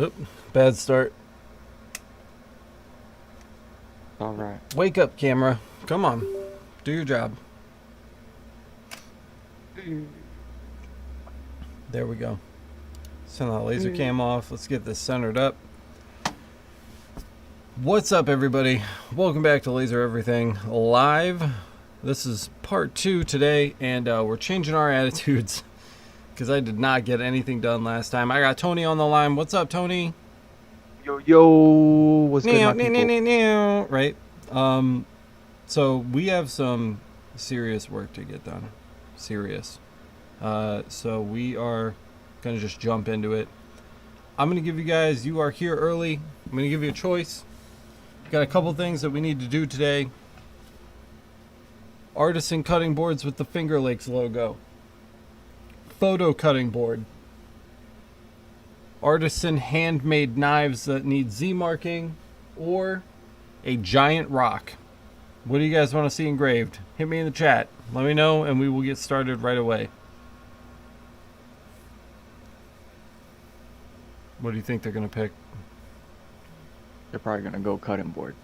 Oop, bad start. All right. Wake up, camera. Come on. Do your job. There we go. Send that laser cam off. Let's get this centered up. What's up, everybody? Welcome back to Laser Everything Live. This is part 2 today, and we're changing our attitudes because I did not get anything done last time. I got Tony on the line. What's up, Tony? Yo, what's good, my people? Right. So we have some serious work to get done. Serious. So we are gonna just jump into it. I'm gonna give you guys, you are here early, I'm gonna give you a choice. Got a couple things that we need to do today. Artisan cutting boards with the Finger Lakes logo. Photo cutting board. Artisan handmade knives that need Z marking, or a giant rock. What do you guys want to see engraved? Hit me in the chat. Let me know and we will get started right away. What do you think they're going to pick? They're probably gonna go cutting board.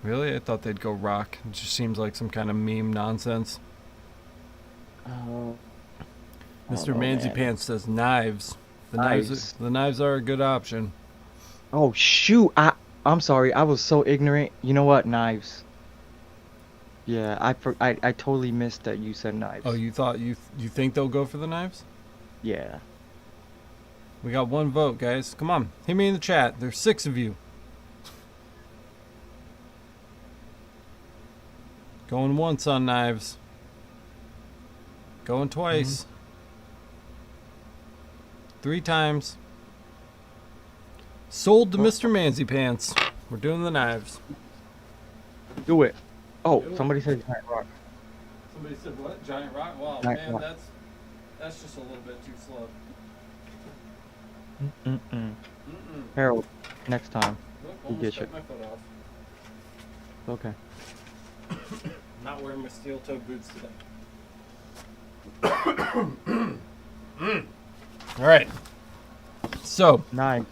Really? I thought they'd go rock. It just seems like some kind of meme nonsense. Mr. Manzy Pants says knives. The knives are a good option. Oh shoot! I'm sorry. I was so ignorant. You know what? Knives. Yeah, I totally missed that you said knives. Oh, you thought you think they'll go for the knives? Yeah. We got one vote, guys. Come on, hit me in the chat. There's 6 of you. Going once on knives. Going twice. 3 times. Sold to Mr. Manzy Pants. We're doing the knives. Do it. Oh, Do it. somebody said giant rock. Somebody said what? Giant rock? Wow, Giant man, rock. that's just a little bit too slow. Harold, next time. Look, You almost get cut it. my foot off. Okay. Not wearing my steel-toed boots today. All right. So Knives.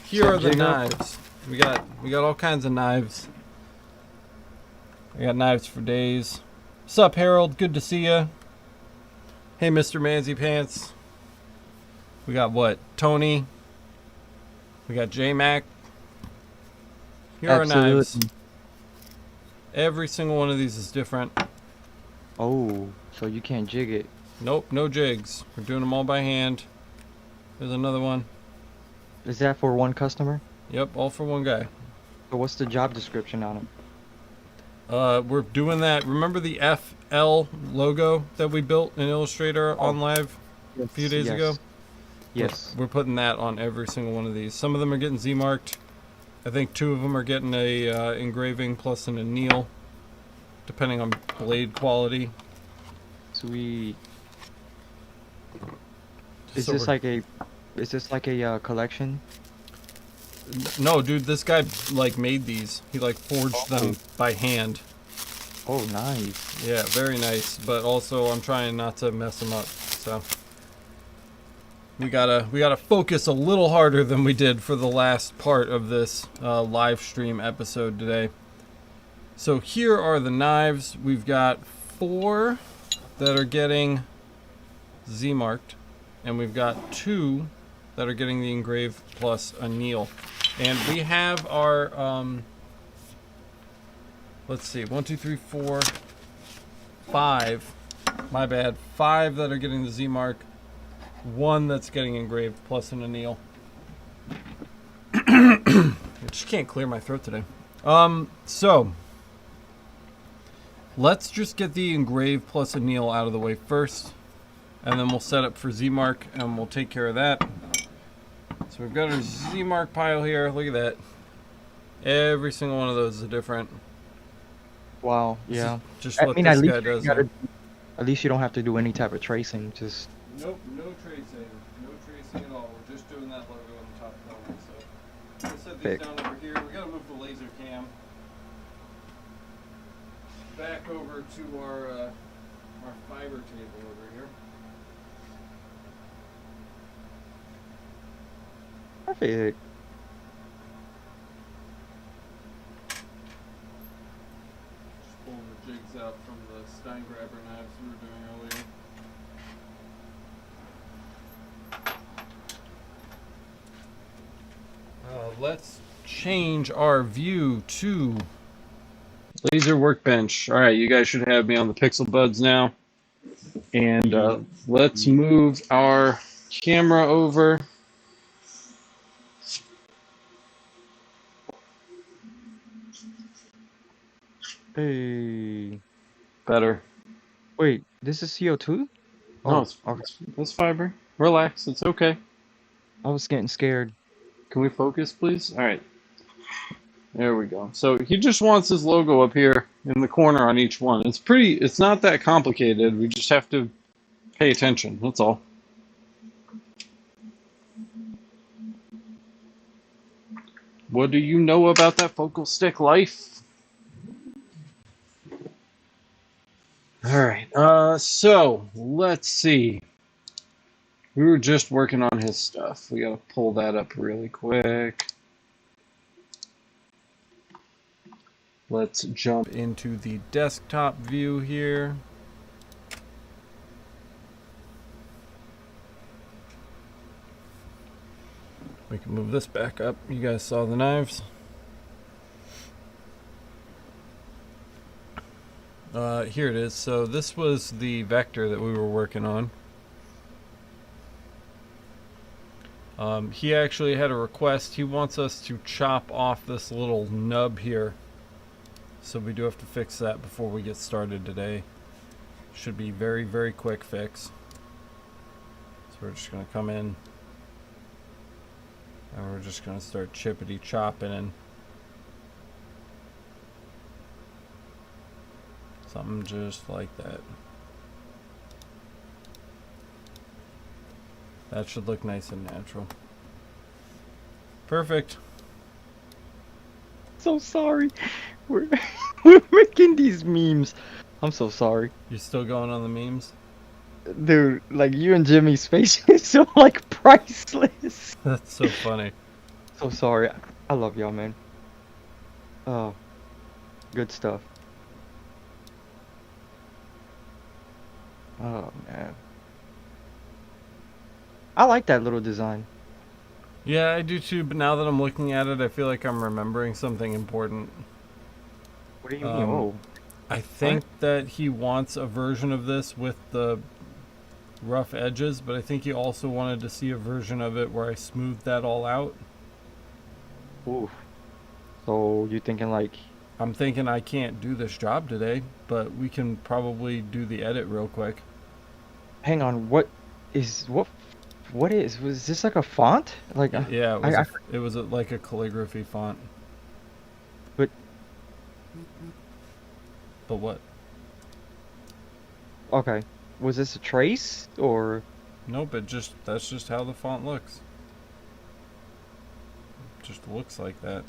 here are the Jigger. knives. We got all kinds of knives. We got knives for days. What's up, Harold? Good to see ya. Hey, Mr. Manzy Pants. We got what? Tony. We got J-Mac. Here are knives. Every single one of these is different. Oh, so you can't jig it. Nope, no jigs. We're doing them all by hand. There's another one. Is that for one customer? Yep, all for one guy. So what's the job description on it? We're doing that. Remember the FL logo that we built in Illustrator on live a few days ago? Yes. We're putting that on every single one of these. Some of them are getting Z-marked. I think 2 of them are getting a engraving plus an anneal, depending on blade quality. Sweet. Is this like a collection? No, dude, this guy like made these. He like forged them by hand. Oh, nice. Yeah, very nice. But also, I'm trying not to mess them up. So we gotta focus a little harder than we did for the last part of this live stream episode today. So here are the knives. We've got 4 that are getting Z marked, and we've got 2 that are getting the engraved plus anneal. And we have our let's see, 1, 2, 3, 4, 5. My bad. 5 that are getting the Z mark. 1 that's getting engraved plus an anneal. I just can't clear my throat today. So let's just get the engraved plus anneal out of the way first, and then we'll set up for Z mark and we'll take care of that. So we've got our Z mark pile here. Look at that. Every single one of those is different. Wow. Yeah. Just what this guy does. At least you don't have to do any type of tracing. Just. Nope, no tracing. No tracing at all. We're just doing that logo on the top corner. So let's set these down over here. We gotta move the laser cam back over to our fiber table over here. Perfect. let's change our view to Laser Workbench. All right, you guys should have me on the Pixel Buds now. And let's move our camera over. Hey. Better. Wait, this is CO2? No, Oh, okay. it's fiber. Relax, it's okay. I was getting scared. Can we focus, please? All right. There we go. So he just wants his logo up here in the corner on each one. It's not that complicated. We just have to pay attention. That's all. What do you know about that focal stick life? All right. So let's see. We were just working on his stuff. We gotta pull that up really quick. Let's jump into the desktop view here. We can move this back up. You guys saw the knives. Here it is. So this was the vector that we were working on. He actually had a request. He wants us to chop off this little nub here. So we do have to fix that before we get started today. Should be very, very quick fix. So we're just going to come in. And we're just going to start chippity chopping and something just like that. That should look nice and natural. Perfect. So sorry. We're we're making these memes. I'm so sorry. You still going on the memes? Dude, like you and Jimmy's faces are like priceless. That's so funny. So sorry. I love y'all, man. Oh, good stuff. Oh, man. I like that little design. Yeah, I do too, but now that I'm looking at it, I feel like I'm remembering something important. What do you mean? Oh, I think that he wants a version of this with the rough edges, but I think he also wanted to see a version of it where I smoothed that all out. oof. So you thinking like, I'm thinking I can't do this job today, but we can probably do the edit real quick. hang on, what was this like a font? Like, Yeah, I it was like a calligraphy font. but But what? okay, was this a trace or? Nope, that's just how the font looks. It just looks like that.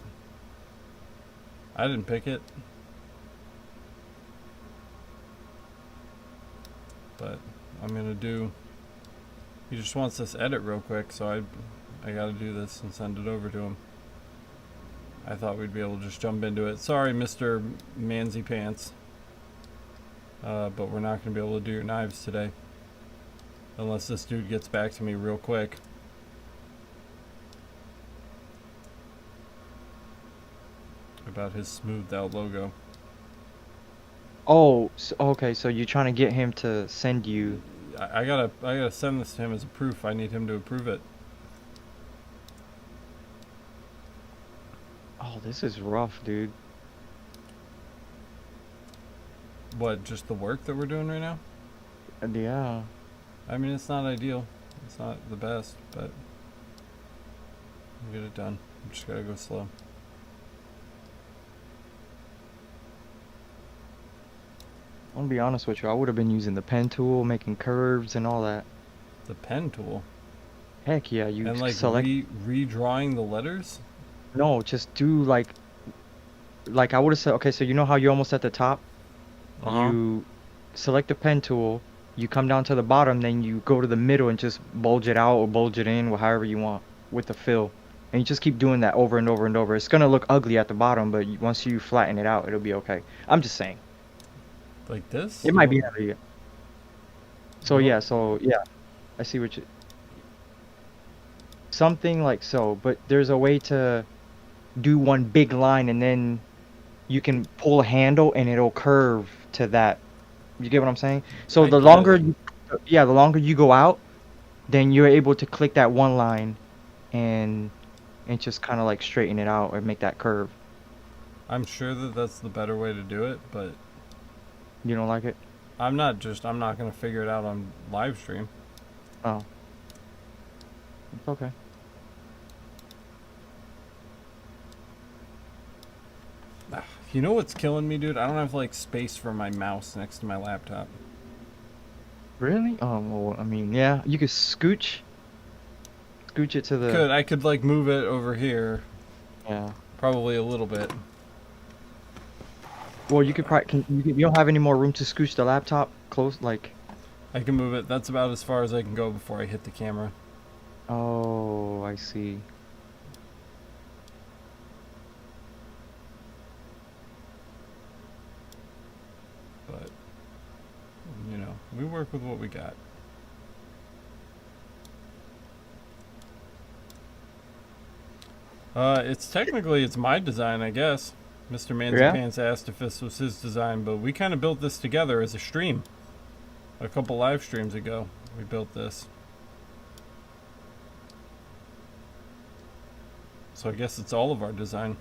I didn't pick it. But I'm gonna do. He just wants this edit real quick, so I gotta do this and send it over to him. I thought we'd be able to just jump into it. Sorry, Mr. Manzy Pants. But we're not gonna be able to do your knives today. Unless this dude gets back to me real quick. About his smoothed out logo. Oh, okay, so you're trying to get him to send you. I gotta send this to him as a proof. I need him to approve it. Oh, this is rough, dude. What, just the work that we're doing right now? Yeah. I mean, it's not ideal. It's not the best, but we'll get it done. We just gotta go slow. I'm gonna be honest with you, I would have been using the pen tool, making curves and all that. The pen tool? Heck yeah, you And like select. redrawing the letters? No, just do like I would have said. Okay, so you know how you're almost at the top. You select the pen tool, you come down to the bottom, then you go to the middle and just bulge it out or bulge it in, or however you want with the fill. And you just keep doing that over and over and over. It's gonna look ugly at the bottom, but once you flatten it out, it'll be okay. I'm just saying. Like this? It might be heavy. So yeah, I see what you. Something like so, but there's a way to do one big line, and then you can pull a handle and it'll curve to that. You get what I'm saying? So I the get longer it. you, yeah, the longer you go out, then you're able to click that one line and just kind of like straighten it out or make that curve. I'm sure that that's the better way to do it, but You don't like it? I'm not gonna figure it out on live stream. Oh, it's okay. You know what's killing me, dude? I don't have like space for my mouse next to my laptop. Really? Oh, well, I mean, yeah, you could scooch it to the, I could like move it over here, yeah. probably a little bit. Well, you could probably, you don't have any more room to scooch the laptop close, like, I can move it. That's about as far as I can go before I hit the camera. oh, I see. But you know, we work with what we got. It's my design, I guess. Mr. Manzy Yeah? Pants asked if this was his design, but we kind of built this together as a stream. A couple live streams ago, we built this. So I guess it's all of our design.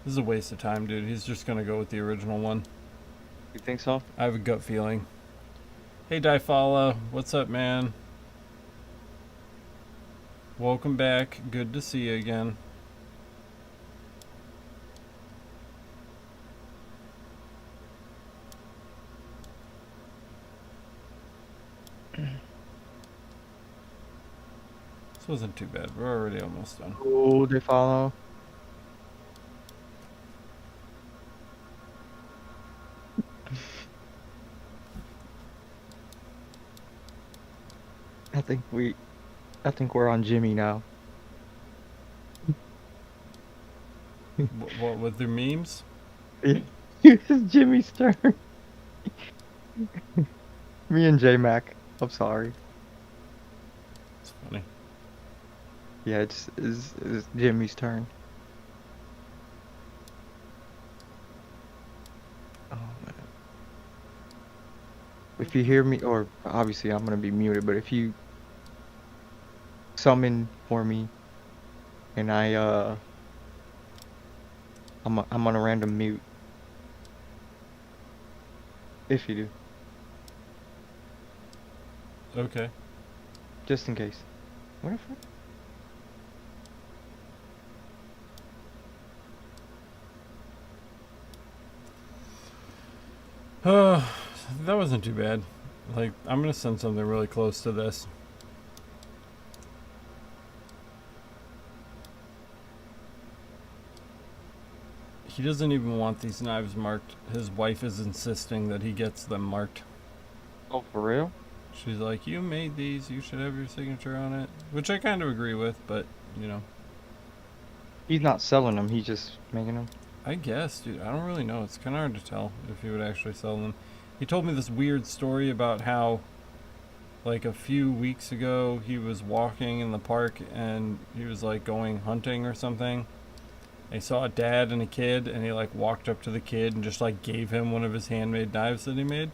This is a waste of time, dude. He's just gonna go with the original one. You think so? I have a gut feeling. Hey, Difala, what's up, man? Welcome back. Good to see you again. This wasn't too bad. We're already almost done. Oh, they follow. I think we're on Jimmy now. What with their memes? It's Jimmy's turn. Me and J Mac. I'm sorry. It's funny. Yeah, it's Jimmy's turn. Oh man. If you hear me, or obviously I'm gonna be muted, but if you summon for me and I'm on a random mute. If you do. Okay. Just in case. What if That wasn't too bad. Like, I'm gonna send something really close to this. He doesn't even want these knives marked. His wife is insisting that he gets them marked. Oh, for real? She's like, you made these, you should have your signature on it. Which I kind of agree with, but, you know. He's not selling them, he's just making them. I guess, dude. I don't really know. It's kind of hard to tell if he would actually sell them. He told me this weird story about how, like, a few weeks ago, he was walking in the park and he was, like, going hunting or something. He saw a dad and a kid, and he, like, walked up to the kid and just, like, gave him one of his handmade knives that he made.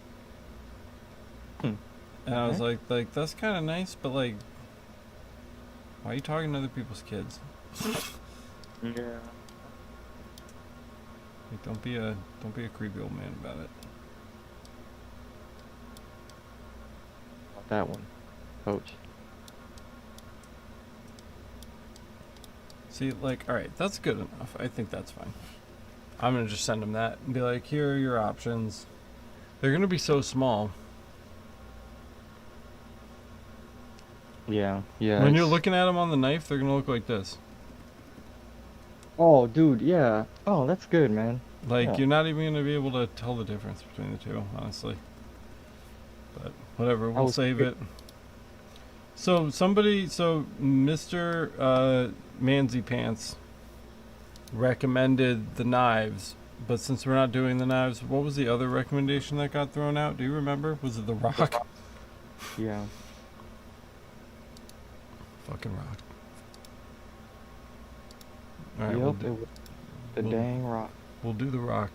And I was like, that's kind of nice, but, like, why are you talking to other people's kids? Yeah. Like, don't be a creepy old man about it. Not that one. Coach. See, like, alright, that's good enough. I think that's fine. I'm gonna just send him that and be like, here are your options. They're gonna be so small. Yeah, yeah. When you're looking at them on the knife, they're gonna look like this. Oh, dude, yeah. Oh, that's good, man. Like, Yeah. you're not even gonna be able to tell the difference between the two, honestly. But whatever, we'll save it. So Mr. Manzy Pants recommended the knives But since we're not doing the knives, what was the other recommendation that got thrown out? Do you remember? Was it the rock? Yeah. Fucking rock. All right, Yep, it was the dang rock. we'll do the rock.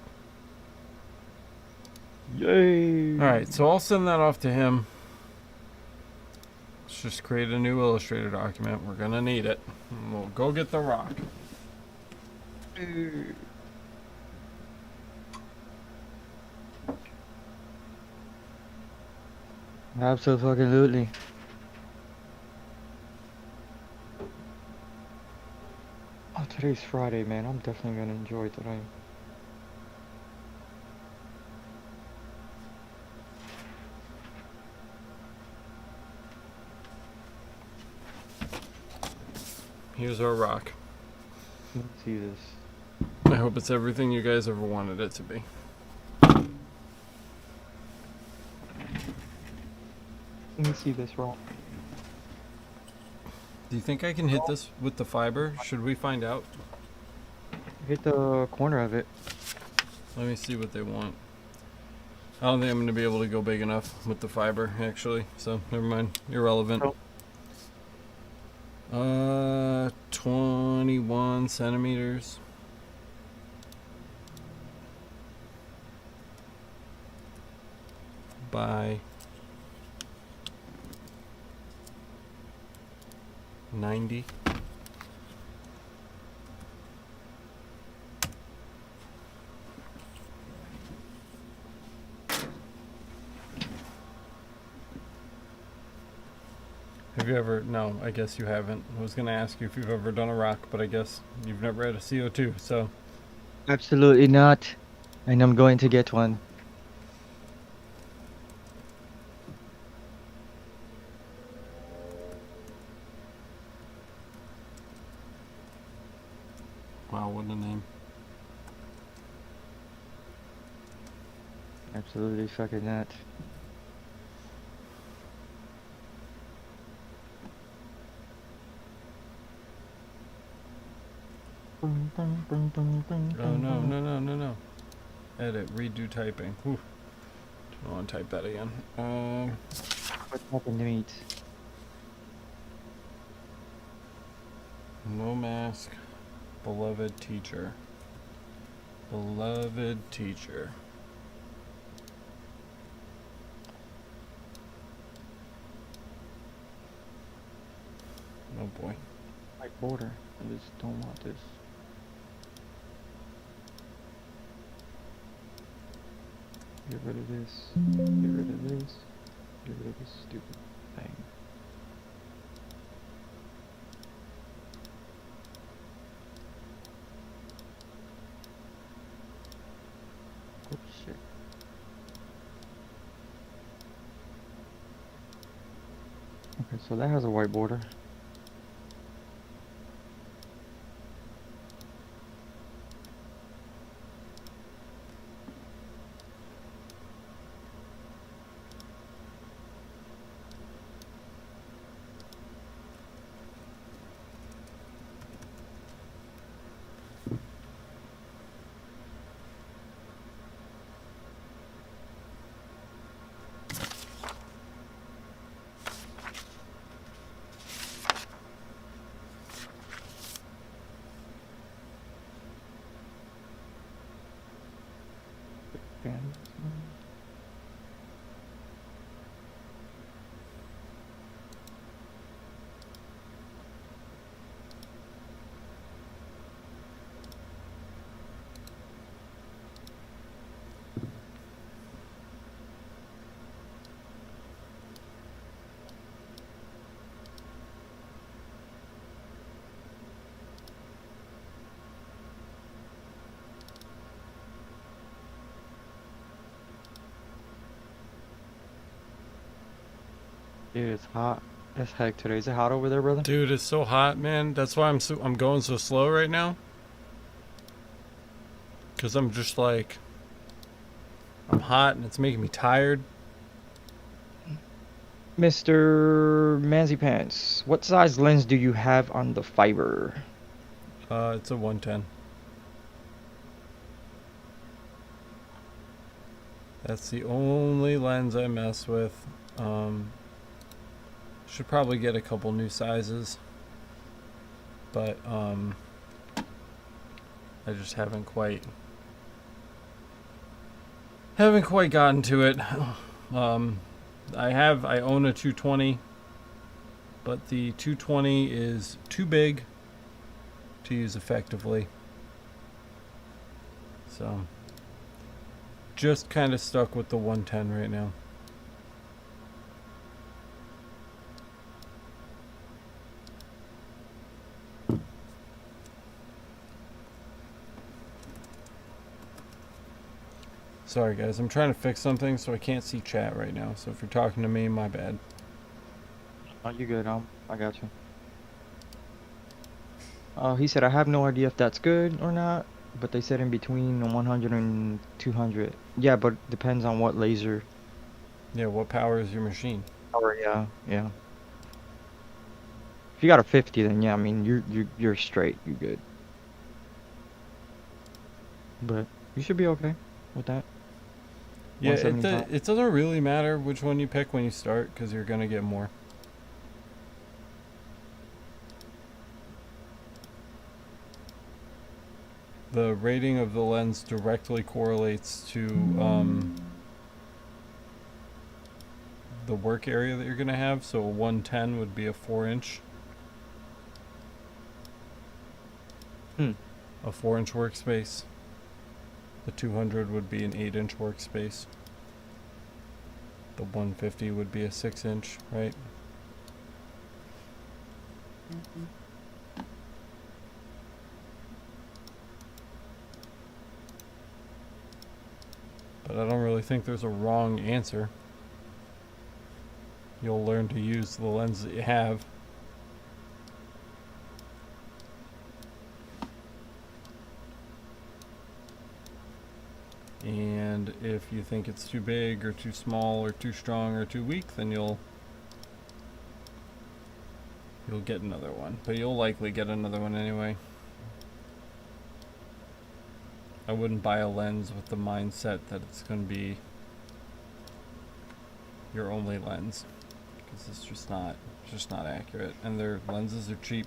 Yay! All right, so I'll send that off to him. Let's just create a new Illustrator document. We're gonna need it. And we'll go get the rock. Absolutely. Oh, today's Friday, man. I'm definitely gonna enjoy today. Here's our rock. Let's see this. I hope it's everything you guys ever wanted it to be. Let me see this rock. Do you think I can hit this with the fiber? Should we find out? Hit the corner of it. Let me see what they want. I don't think I'm going to be able to go big enough with the fiber, actually. So, never mind. Irrelevant. 21 centimeters. By 90. Have you ever, no, I guess you haven't. I was going to ask you if you've ever done a rock, but I guess you've never had a CO2, so. Absolutely not. And I'm going to get one. Wow, what a name. Absolutely fucking not. Oh, no. Edit, redo typing. Whew. Don't want to type that again. What happened to me? No mask. Beloved teacher. Beloved teacher. Oh boy. White border. I just don't want this. Get rid of this. Get rid of this. Get rid of this stupid thing. Oh shit. Okay, so that has a white border. And dude, it's hot as heck today. Is it hot over there, brother? Dude, it's so hot, man. That's why I'm going so slow right now. Cause I'm just like, I'm hot and it's making me tired. Mr. Manzy Pants, what size lens do you have on the fiber? It's a 110. That's the only lens I mess with. Should probably get a couple new sizes, but I just haven't quite gotten to it. I own a 220, but the 220 is too big to use effectively. So just kind of stuck with the 110 right now. Sorry guys, I'm trying to fix something so I can't see chat right now. So if you're talking to me, my bad. Oh, you good? I got you. He said, I have no idea if that's good or not, but they said in between 100 and 200. Yeah, but depends on what laser. Yeah, what power is your machine? Power, yeah, yeah. If you got a 50, then yeah, I mean you're straight, you're good. But you should be okay with that. Yeah, 175. it doesn't really matter which one you pick when you start, because you're gonna get more. The rating of the lens directly correlates to the work area that you're gonna have. So a 110 would be a 4-inch. A 4-inch workspace. The 200 would be an 8-inch workspace. The 150 would be a 6-inch, right? But I don't really think there's a wrong answer. You'll learn to use the lens that you have. And if you think it's too big or too small or too strong or too weak, then you'll get another one. But you'll likely get another one anyway. I wouldn't buy a lens with the mindset that it's going to be your only lens, because it's just not accurate, and their lenses are cheap.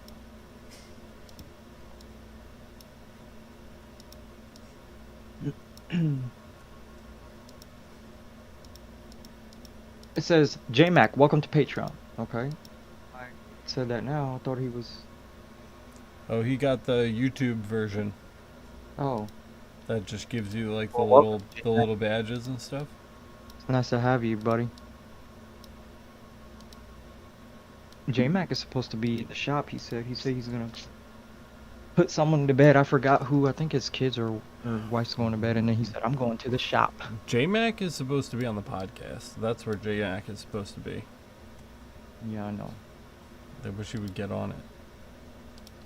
It says, J-Mac, welcome to Patreon. Okay. I said that now. I thought he was... Oh, he got the YouTube version. Oh. That just gives you like Well, the little badges and stuff. It's nice to have you, buddy. J-Mac is supposed to be in the shop, he said. He said he's gonna put someone to bed. I forgot who. I think his kids or wife's going to bed, and then he said, I'm going to the shop. J-Mac is supposed to be on the podcast. That's where J-Mac is supposed to be. Yeah, I know. I wish he would get on it.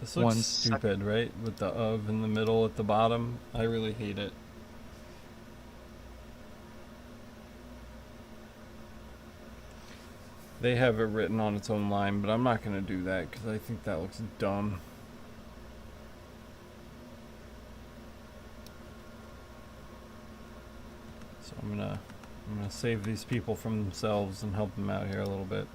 This looks stupid, right? With the of in the middle at the bottom. I really hate it. They have it written on its own line, but I'm not going to do that because I think that looks dumb. So I'm gonna save these people from themselves and help them out here a little bit.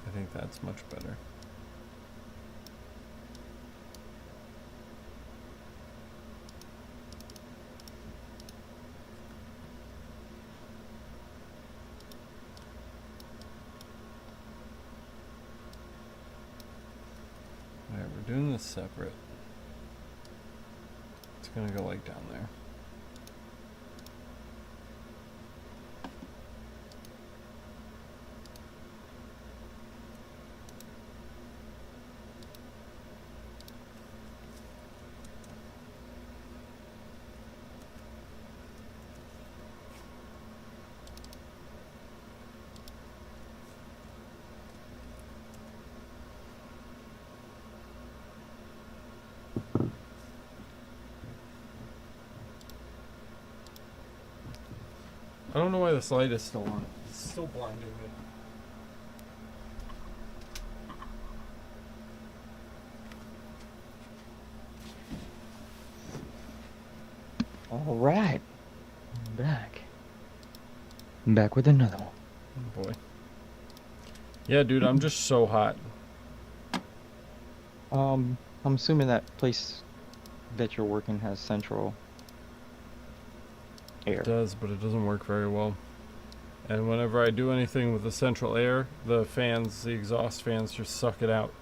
I think that's much better. Alright, we're doing this separate. It's gonna go like down there. I don't know why this light is still on. It's still blinding me. All right, I'm back. I'm back with another one. Oh boy. Yeah, dude, I'm just so hot. I'm assuming that place that you're working has central air. It does, but it doesn't work very well. And whenever I do anything with the central air, the fans, the exhaust fans, just suck it out.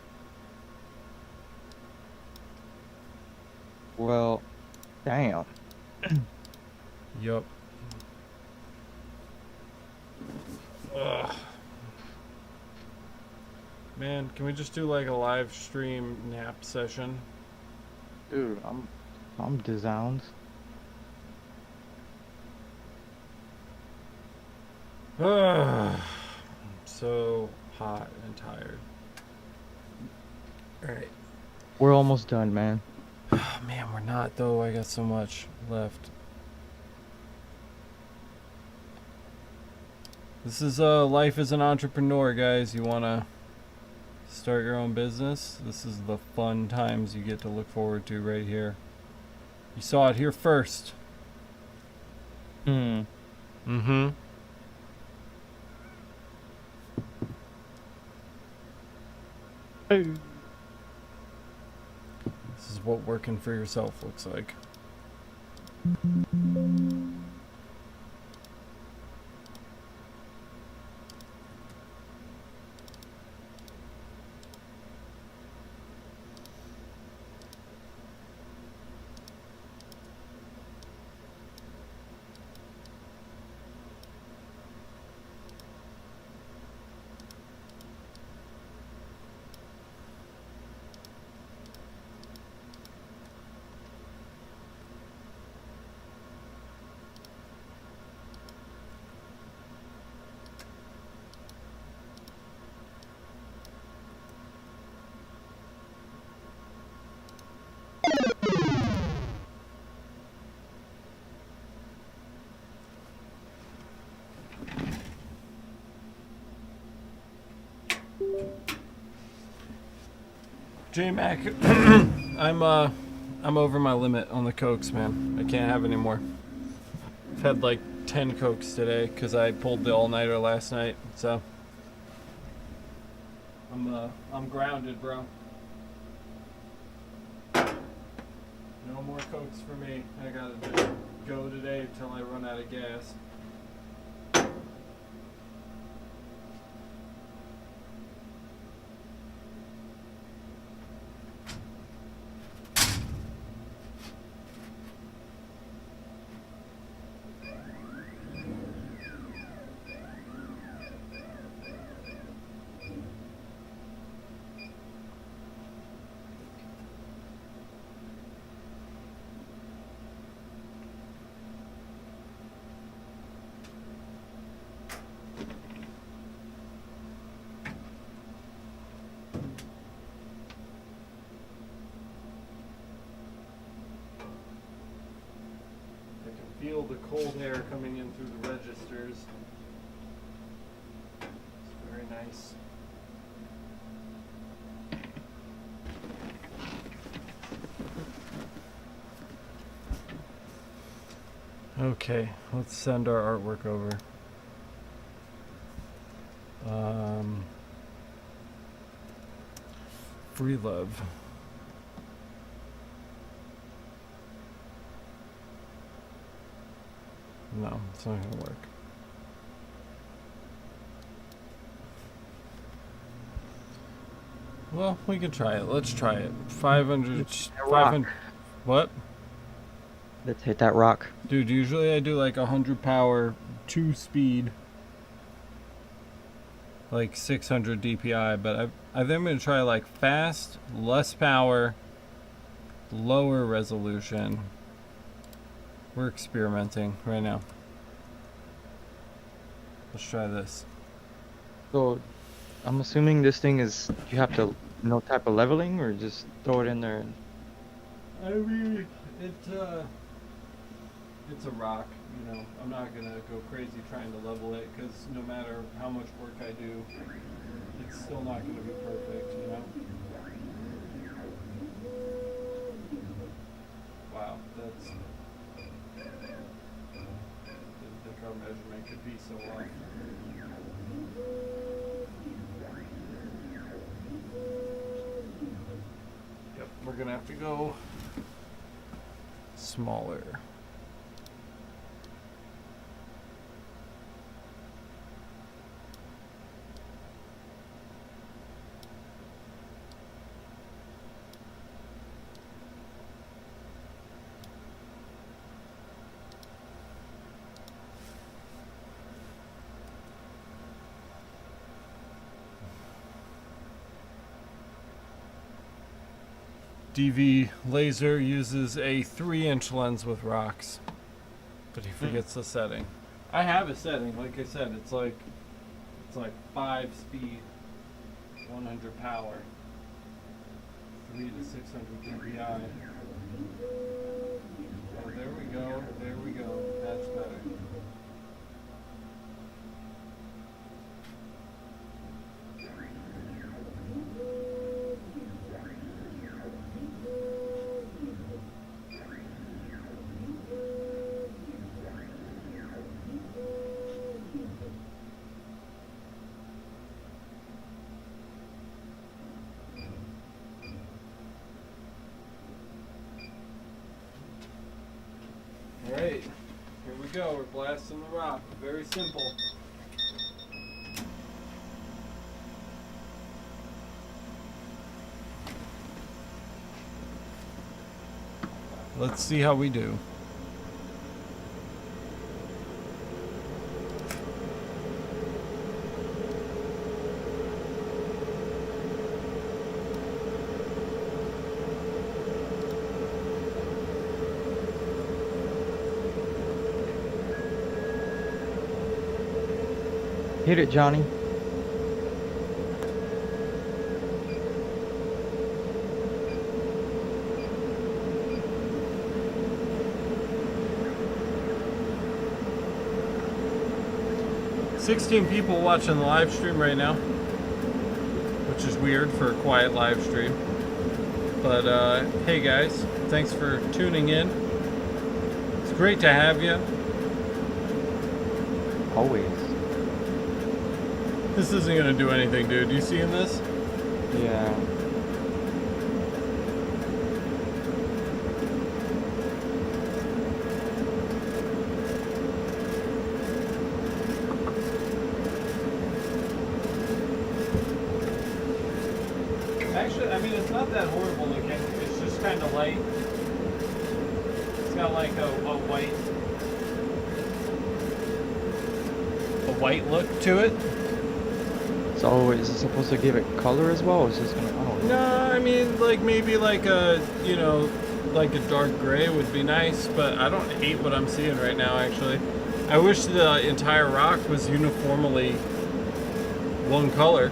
Well, damn. Yup. Ugh. Man, can we just do like a live stream nap session? Dude, I'm down. Ugh. I'm so hot and tired. Alright. We're almost done, man. Oh, man, we're not though. I got so much left. This is life as an entrepreneur, guys. You wanna start your own business? This is the fun times you get to look forward to right here. You saw it here first. Mm-hmm. Hey. This is what working for yourself looks like. J-Mac, I'm over my limit on the Cokes, man. I can't have any more. I've had like 10 Cokes today because I pulled the all-nighter last night, so I'm grounded, bro. No more Cokes for me. I gotta just go today till I run out of gas. Feel the cold air coming in through the registers. It's very nice. Okay, let's send our artwork over. Free love. No, it's not gonna work. Well, we can try it. Let's try it. 500. 500. What? Let's hit that rock. Dude, usually I do like 100 power, 2 speed, like 600 DPI, but I think I'm gonna try like fast, less power, lower resolution. We're experimenting right now. Let's try this. So, I'm assuming this thing is, you have to, no type of leveling, or just throw it in there and... I mean, it's a rock, you know. I'm not gonna go crazy trying to level it, because no matter how much work I do, it's still not gonna be perfect, you know. Wow, that's so off. Yep, we're gonna have to go smaller. DV Laser uses a 3-inch lens with rocks, but he forgets the setting. I have a setting, like I said, it's like 5 speed, 100 power, 3 to 600 dpi. Oh, there we go, that's better. Alright, here we go, we're blasting the rock. Very simple. Let's see how we do. Hit it, Johnny. "16 people watching the live stream right now, which is weird for a quiet live stream. But hey guys, thanks for tuning in. It's great to have you. Always. This isn't gonna do anything, dude. You seeing this? Yeah. Actually, I mean, it's not that horrible looking. It's just kind of light. It's got like a white look to it. So is it supposed to give it color as well, or is this gonna? I don't know. No, I mean, like maybe like a, you know, like a dark gray would be nice, but I don't hate what I'm seeing right now, actually. I wish the entire rock was uniformly one color.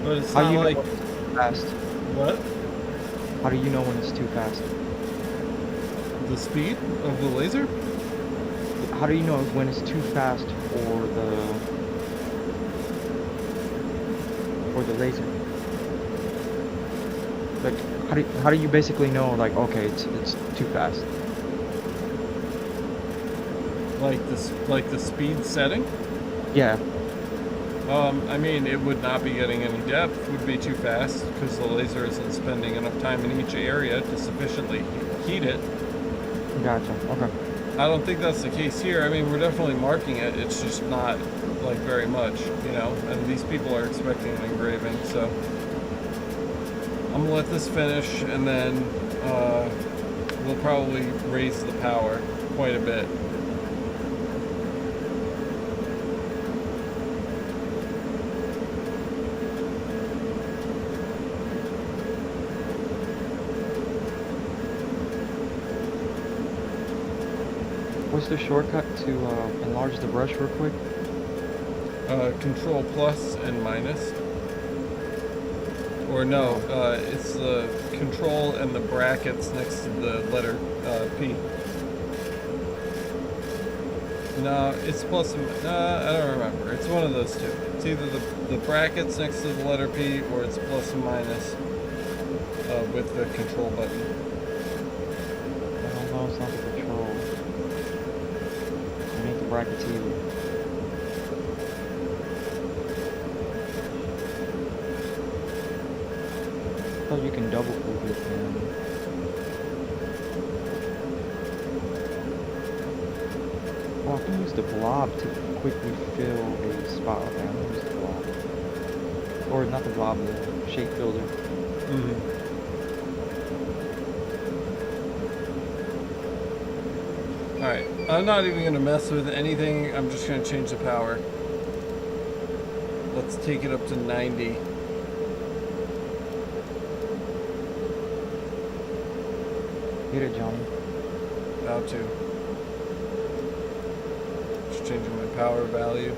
But it's How not do you like... know when it's too fast? What? How do you know when it's too fast? The speed of the laser? How do you know when it's too fast for the laser? Like, how do you basically know, like, okay, it's too fast? Like the speed setting? Yeah. I mean, it would not be getting any depth, would be too fast, because the laser isn't spending enough time in each area to sufficiently heat it. Gotcha. Okay. I don't think that's the case here. I mean, we're definitely marking it, it's just not, like, very much, you know, and these people are expecting an engraving, so I'm gonna let this finish, and then we'll probably raise the power quite a bit. What's the shortcut to enlarge the brush real quick? Control plus and minus. Or no, it's the control and the brackets next to the letter P. No, it's plus and, I don't remember. It's one of those two. It's either the brackets next to the letter P or it's plus and minus. with the control button. No, it's not the control. You make the brackets even. I thought you can double click it and... Oh, I can use the blob to quickly fill a spot. Okay, I'm gonna use the blob. Or not the blob, the shape builder. Alright, I'm not even going to mess with anything. I'm just going to change the power. Let's take it up to 90. Hit it, Johnny. About to. Just changing my power value.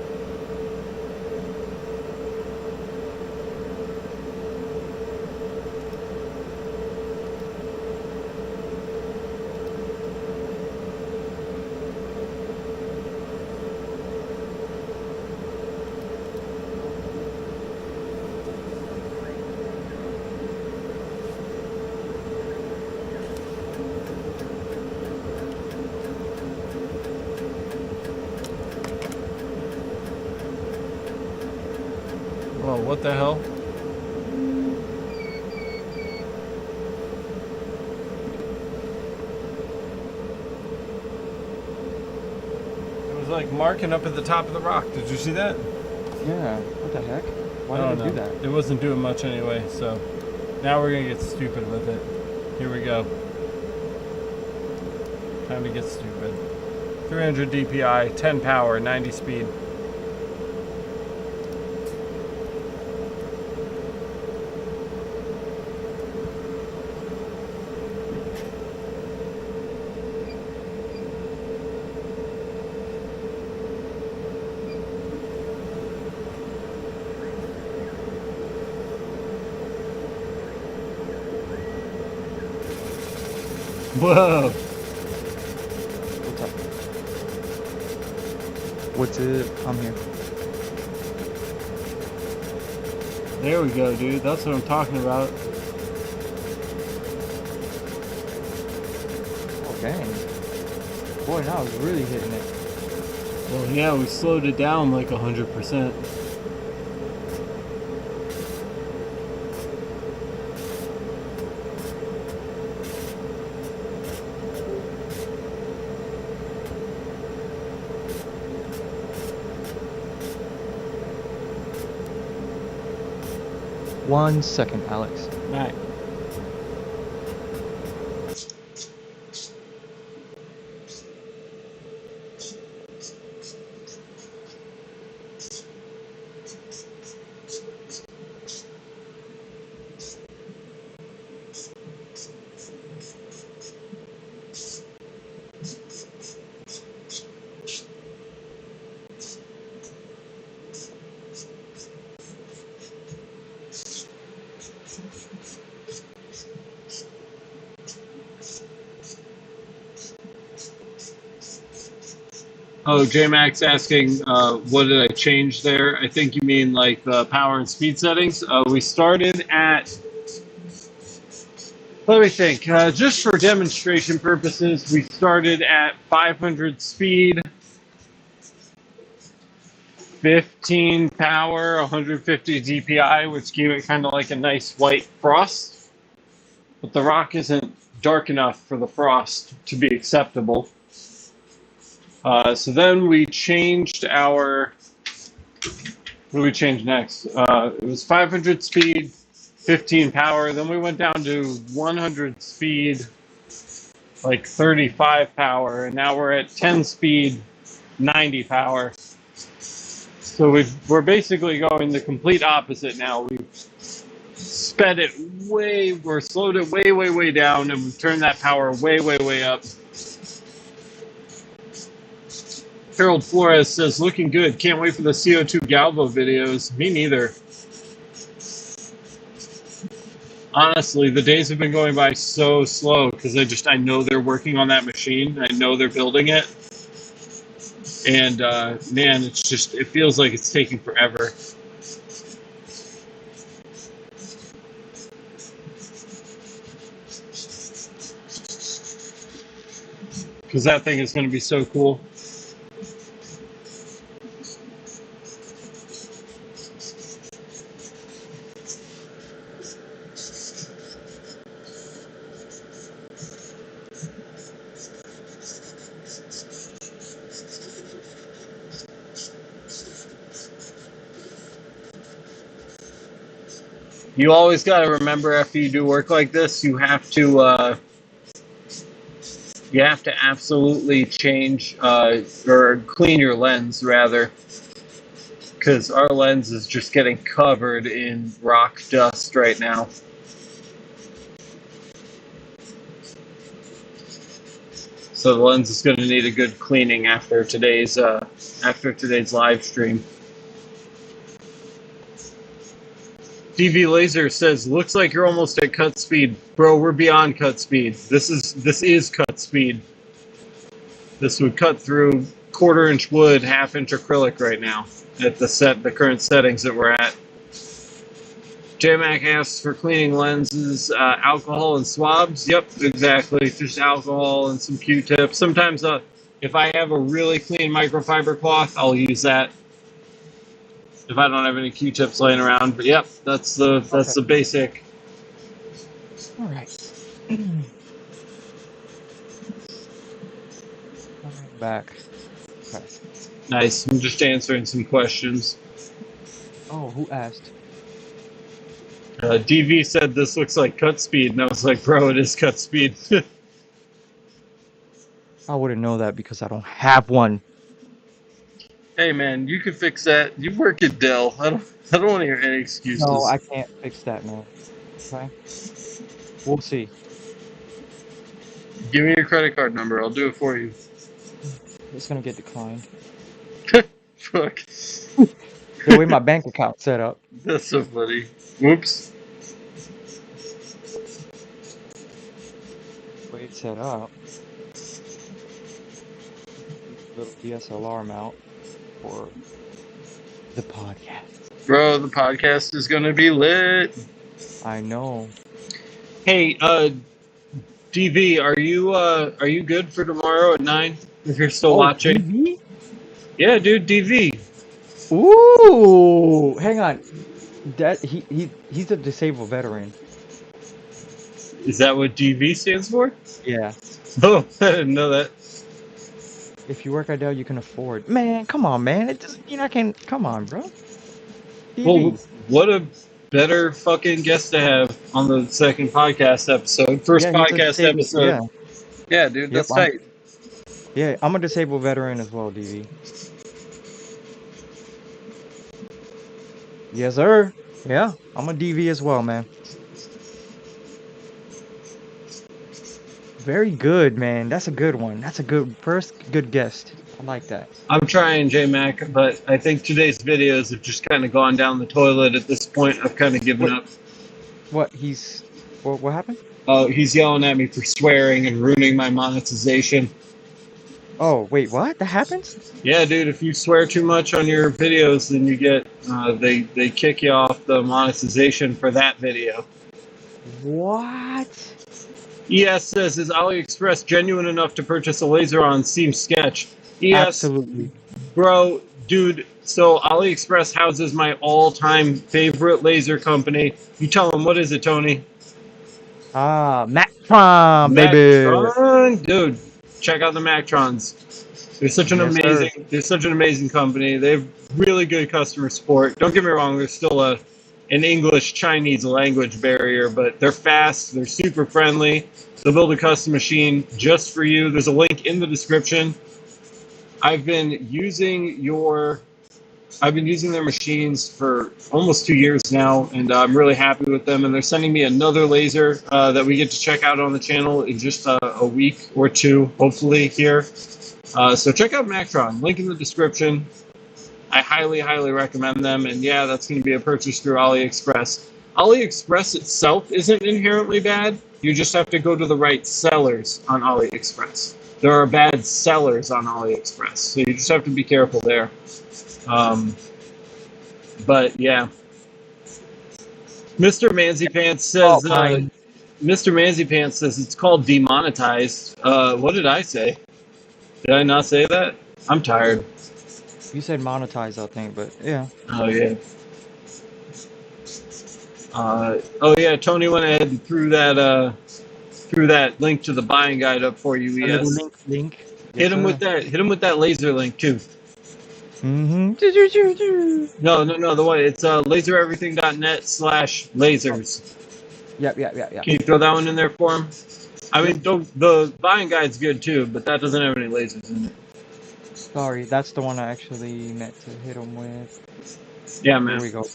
Oh, what the hell? It was like marking up at the top of the rock. Did you see that? Yeah, what the heck? Why did it do that? It wasn't doing much anyway, so now we're gonna get stupid with it. Here we go. Time to get stupid. 300 DPI, 10 power, 90 speed. Whoa! What's up? What's it? I'm here. There we go, dude. That's what I'm talking about. Oh, dang. Boy, now it's really hitting it. Well, yeah, we slowed it down like 100%. One second, Alex. Right. Oh, JMax asking, what did I change there? I think you mean like the power and speed settings. We started at, let me think, just for demonstration purposes, we started at 500 speed, 15 power, 150 DPI, which gave it kind of like a nice white frost. But the rock isn't dark enough for the frost to be acceptable. So then we changed our, what did we change next? It was 500 speed, 15 power. Then we went down to 100 speed, like 35 power. And now we're at 10 speed, 90 power. So we're basically going the complete opposite now. We've sped it or slowed it way down, and we've turned that power way up. Harold Flores says, looking good. Can't wait for the CO2 Galvo videos. Me neither. Honestly, the days have been going by so slow because I know they're working on that machine. I know they're building it. And, man, it feels like it's taking forever. because that thing is going to be so cool. You always got to remember after you do work like this, you have to absolutely change or clean your lens rather, because our lens is just getting covered in rock dust right now. So the lens is going to need a good cleaning after today's live stream. DV Laser says, "Looks like you're almost at cut speed, bro. We're beyond cut speed. This is cut speed. This would cut through 1/4-inch wood, 1/2-inch acrylic right now at the current settings that we're at." JMac asks for cleaning lenses, alcohol and swabs. Yep, exactly. Just alcohol and some Q-tips. Sometimes, if I have a really clean microfiber cloth, I'll use that. If I don't have any Q-tips laying around, but yep, that's the basic. All right. Back. Okay. Nice. I'm just answering some questions. Oh, who asked? DV said this looks like cut speed, and I was like, bro, it is cut speed. I wouldn't know that because I don't have one. Hey man, you can fix that. You work at Dell. I don't want to hear any excuses. No, I can't fix that, man. Okay. We'll see. Give me your credit card number. I'll do it for you. It's gonna get declined. Fuck. The way my bank account's set up. That's so funny. Whoops. The way it's set up. Little DSLR mount for the podcast. Bro, the podcast is gonna be lit. I know. Hey, DV, are you good for tomorrow at 9? If you're still watching. DV? Yeah, dude, DV. Ooh, hang on. That he's a disabled veteran. Is that what DV stands for? Yeah. Oh, I didn't know that. If you work at Dell, you can afford. Man, come on, man. It just come on, bro. DV. Well, what a better fucking guest to have on the second podcast episode. First podcast episode. Yeah. Yeah, dude, that's tight. Yeah, I'm a disabled veteran as well, DV. Yes, sir. Yeah, I'm a DV as well, man. Very good, man. That's a good one. That's a good good guest. I like that. I'm trying, J-Mac, but I think today's videos have just kind of gone down the toilet at this point. I've kind of given up. What happened? Oh, he's yelling at me for swearing and ruining my monetization. Oh, wait, what? That happens? Yeah, dude, if you swear too much on your videos, then you get, they kick you off the monetization for that video. What? ES says, is AliExpress genuine enough to purchase a laser on Steam Sketch? ES, Absolutely. Bro, dude, so AliExpress houses my all-time favorite laser company. You tell them, what is it, Tony? Mactron, baby. Mactron? Dude, check out the Mactrons. They're such an amazing company. They have really good customer support. Don't get me wrong, there's still an English-Chinese language barrier, but they're fast, they're super friendly. They'll build a custom machine just for you. There's a link in the description. I've been using their machines for almost 2 years now, and I'm really happy with them. And they're sending me another laser that we get to check out on the channel in just a week or two, hopefully, here. So check out Mactron. Link in the description. I highly, highly recommend them. And yeah, that's going to be a purchase through AliExpress. AliExpress itself isn't inherently bad. You just have to go to the right sellers on AliExpress. There are bad sellers on AliExpress, so you just have to be careful there. But yeah, Mr. Manzypants says. Mr. Manzypants says it's called demonetized. What did I say? Did I not say that? I'm tired. You said monetize, I think, but yeah. Oh yeah. Oh yeah. Tony went ahead and threw that link to the buying guide up for you. A little Yes. link. Yes, Hit him with sir. that. Hit him with that laser link too. Mm-hmm. No. The one it's lasereverything.net/lasers. Yep. Can you throw that one in there for him? I mean, the buying guide's good too, but that doesn't have any lasers in it. Sorry, that's the one I actually meant to hit him with. Yeah, Here man. we go.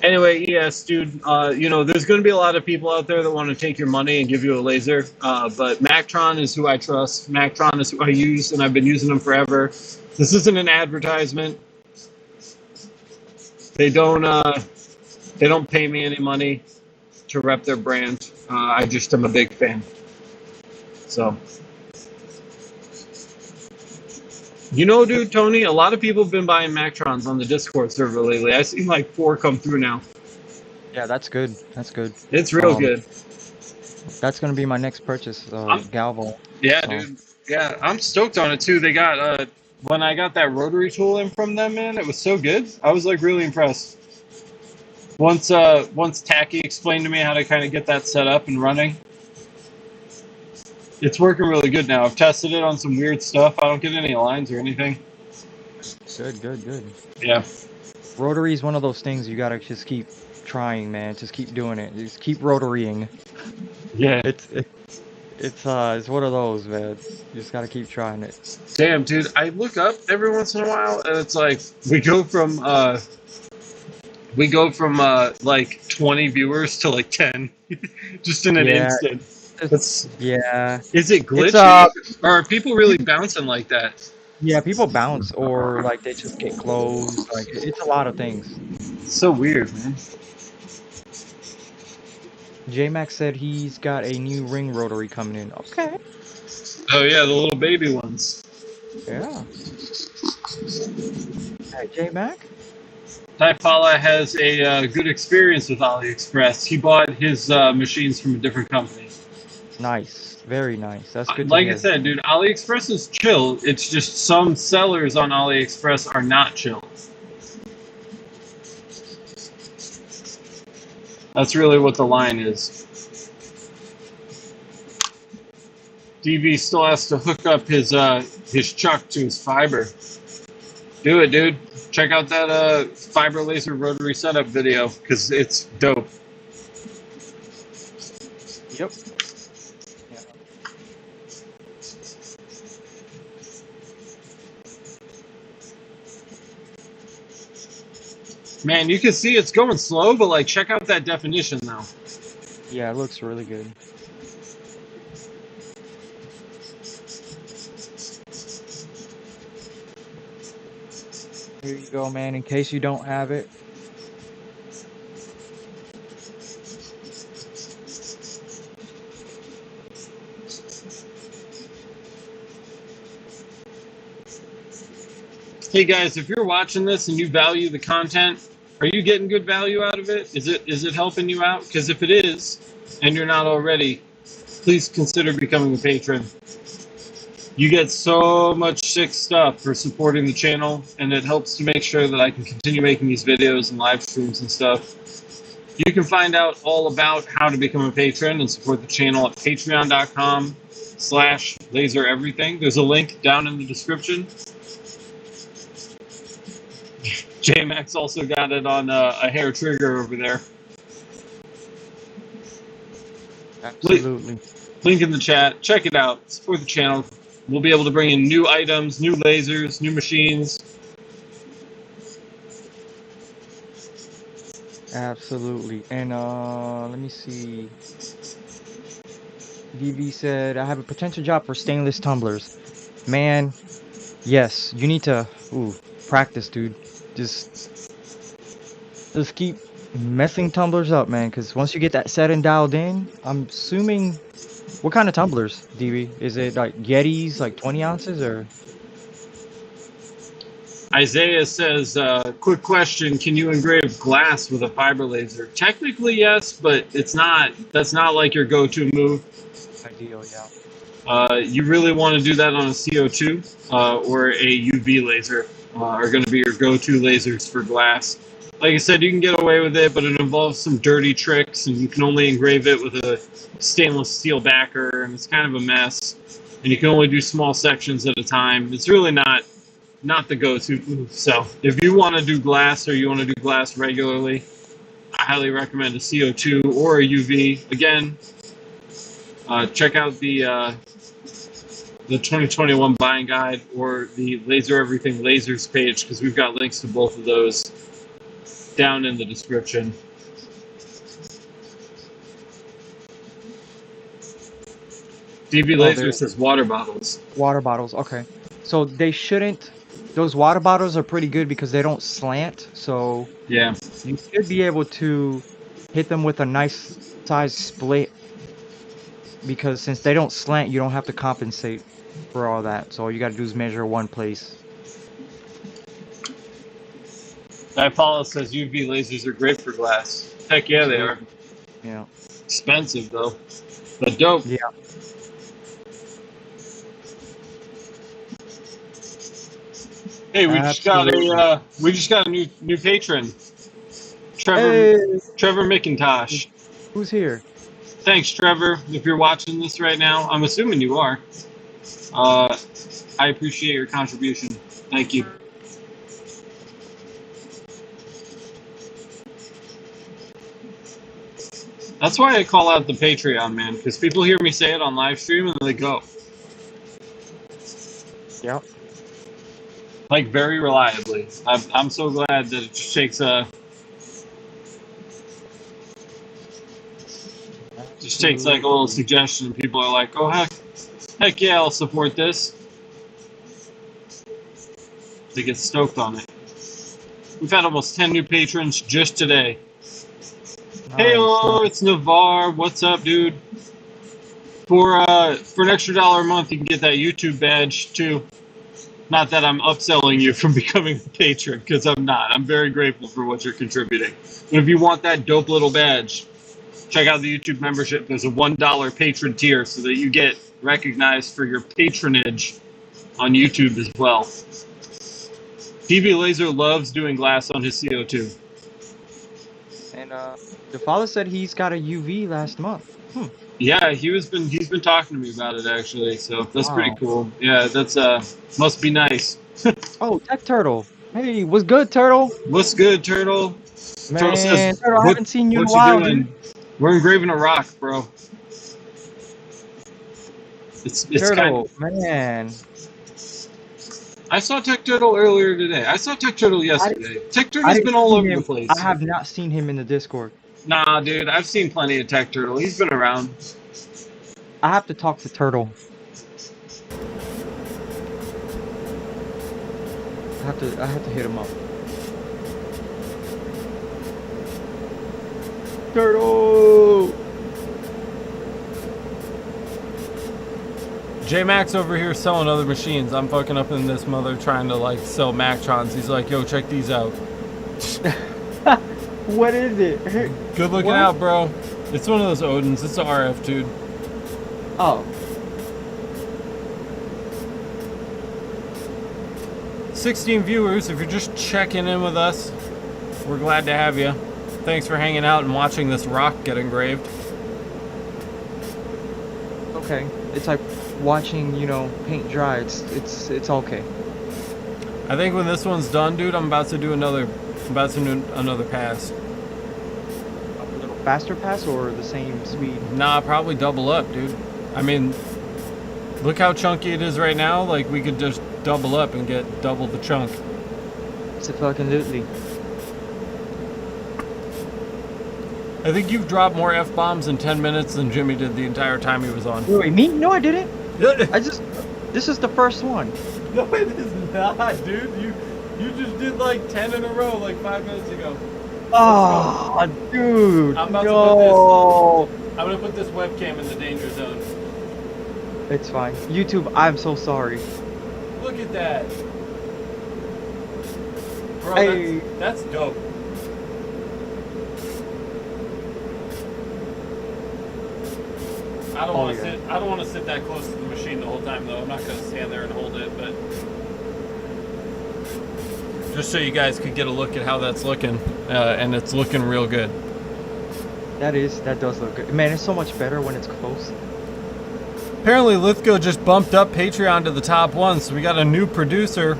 Anyway, yes, dude. You know, there's going to be a lot of people out there that want to take your money and give you a laser. But Mactron is who I trust. Mactron is who I use, and I've been using them forever. This isn't an advertisement. They don't pay me any money to rep their brand. I just am a big fan. So, you know, dude, Tony, a lot of people have been buying Mactrons on the Discord server lately. I've seen like 4 come through now. Yeah, that's good. That's good. It's real good. That's gonna be my next purchase, Galvo. Yeah, dude. Yeah, I'm stoked on it too. They got when I got that rotary tool in from them, man, it was so good. I was like really impressed. Once Tacky explained to me how to kind of get that set up and running, it's working really good now. I've tested it on some weird stuff. I don't get any lines or anything. Good. Yeah. Rotary is one of those things you gotta just keep trying, man. Just keep doing it. Just keep rotarying. Yeah. It's one of those, man. You just gotta keep trying it. Damn, dude. I look up every once in a while, and it's like we go from like 20 viewers to like 10, just in an instant. Yeah. Is it glitchy, or are people really bouncing like that? Yeah, people bounce, or like they just get closed. Like it's a lot of things. It's so weird, man. J-Max said he's got a new ring rotary coming in. Okay. Oh yeah, the little baby ones. Yeah. Hey, J-Mac? Typala has a good experience with AliExpress. He bought his machines from a different company. Nice. Very nice. That's good to Like hear. I said, dude, AliExpress is chill. It's just some sellers on AliExpress are not chill. That's really what the line is. DV still has to hook up his chuck to his fiber. Do it, dude. Check out that fiber laser rotary setup video, because it's dope. Yep. Man, you can see it's going slow, but like check out that definition now. Yeah, it looks really good. Here you go, man, in case you don't have it. Hey guys, if you're watching this and you value the content, are you getting good value out of it? Is it helping you out? Because if it is, and you're not already, please consider becoming a patron. You get so much sick stuff for supporting the channel, and it helps to make sure that I can continue making these videos and live streams and stuff. You can find out all about how to become a patron and support the channel at patreon.com/lasereverything. There's a link down in the description. J-Max also got it on a hair trigger over there. Absolutely. Link in the chat. Check it out. Support the channel. We'll be able to bring in new items, new lasers, new machines. Absolutely. And let me see. DV said, I have a potential job for stainless tumblers. Man, yes, you need to practice, dude. Just keep messing tumblers up, man, because once you get that set and dialed in, I'm assuming, what kind of tumblers, DV? Is it like Yetis, like 20 ounces, or? Isaiah says, quick question, can you engrave glass with a fiber laser? Technically, yes, but that's not like your go-to move. Ideal, yeah. You really want to do that on a CO2 or a UV laser are going to be your go-to lasers for glass. Like I said, you can get away with it, but it involves some dirty tricks, and you can only engrave it with a stainless steel backer, and it's kind of a mess. And you can only do small sections at a time. It's really not the go-to. So if you want to do glass or you want to do glass regularly, I highly recommend a CO2 or a UV. Again, check out the 2021 buying guide or the Laser Everything Lasers page, because we've got links to both of those down in the description. DV Laser says water bottles. Water bottles, okay. So they shouldn't. Those water bottles are pretty good because they don't slant. So Yeah. you should be able to hit them with a nice size split. Because since they don't slant, you don't have to compensate for all that. So all you got to do is measure one place. Apollo says UV lasers are great for glass. Heck yeah, they are. Yeah. Expensive though, but dope. Yeah. Hey, we just got a new patron, Trevor. Hey. Trevor McIntosh. Who's here? Thanks, Trevor. If you're watching this right now, I'm assuming you are. I appreciate your contribution. Thank you. That's why I call out the Patreon, man, because people hear me say it on live stream and they go. Yep. Like, very reliably. I'm so glad that it just takes a... Just takes like a little suggestion and people are like, oh, heck yeah, I'll support this. They get stoked on it. We've had almost 10 new patrons just today. Hey, it's Navar. What's up, dude? For an extra $1 a month, you can get that YouTube badge too. Not that I'm upselling you from becoming a patron, because I'm not. I'm very grateful for what you're contributing. But if you want that dope little badge, check out the YouTube membership. There's a $1 patron tier so that you get recognized for your patronage on YouTube as well. DV Laser loves doing glass on his CO2. And the father said he's got a UV last month. Yeah, he's been talking to me about it actually, so that's pretty Wow. cool. Yeah, that's must be nice. Oh, Tech Turtle. Hey, what's good, Turtle? What's good, Turtle? Man, Turtle says, Turtle, I haven't seen you in a what while, you doing? dude. We're engraving a rock, bro. It's Turtle, kind of... man. I saw Tech Turtle earlier today. I saw Tech Turtle yesterday. Tech Turtle's been all over the place. I have not seen him in the Discord. Nah, dude, I've seen plenty of Tech Turtle. He's been around. I have to talk to Turtle. I have to hit him up. Turtle! J-Max over here selling other machines. I'm fucking up in this mother trying to like sell Mactrons. He's like, yo, check these out. What is it? Good looking out, bro. It's one of those Odins. It's an RF, dude. Oh. 16 viewers. If you're just checking in with us, we're glad to have you. Thanks for hanging out and watching this rock get engraved. Okay. It's like watching, you know, paint dry. It's okay. I think when this one's done, dude, I'm about to do another pass. A little faster pass or the same speed? Nah, probably double up, dude. I mean, look how chunky it is right now. Like, we could just double up and get double the chunk. It's a fucking lootly. I think you've dropped more F-bombs in 10 minutes than Jimmy did the entire time he was on. Wait, me? No, I didn't. This is the first one. No, it is not, dude. You just did like 10 in a row like 5 minutes ago. Oh, dude. I'm about no. to put this. I'm gonna put this webcam in the danger zone. It's fine. YouTube, I'm so sorry. Look at that. Bro, Hey. that's dope. I don't Oh, want to yeah. sit. I don't want to sit that close to the machine the whole time, though. I'm not going to stand there and hold it, but just so you guys could get a look at how that's looking, and it's looking real good. That does look good. Man, it's so much better when it's close. Apparently, Lithgow just bumped up Patreon to the top one, so we got a new producer.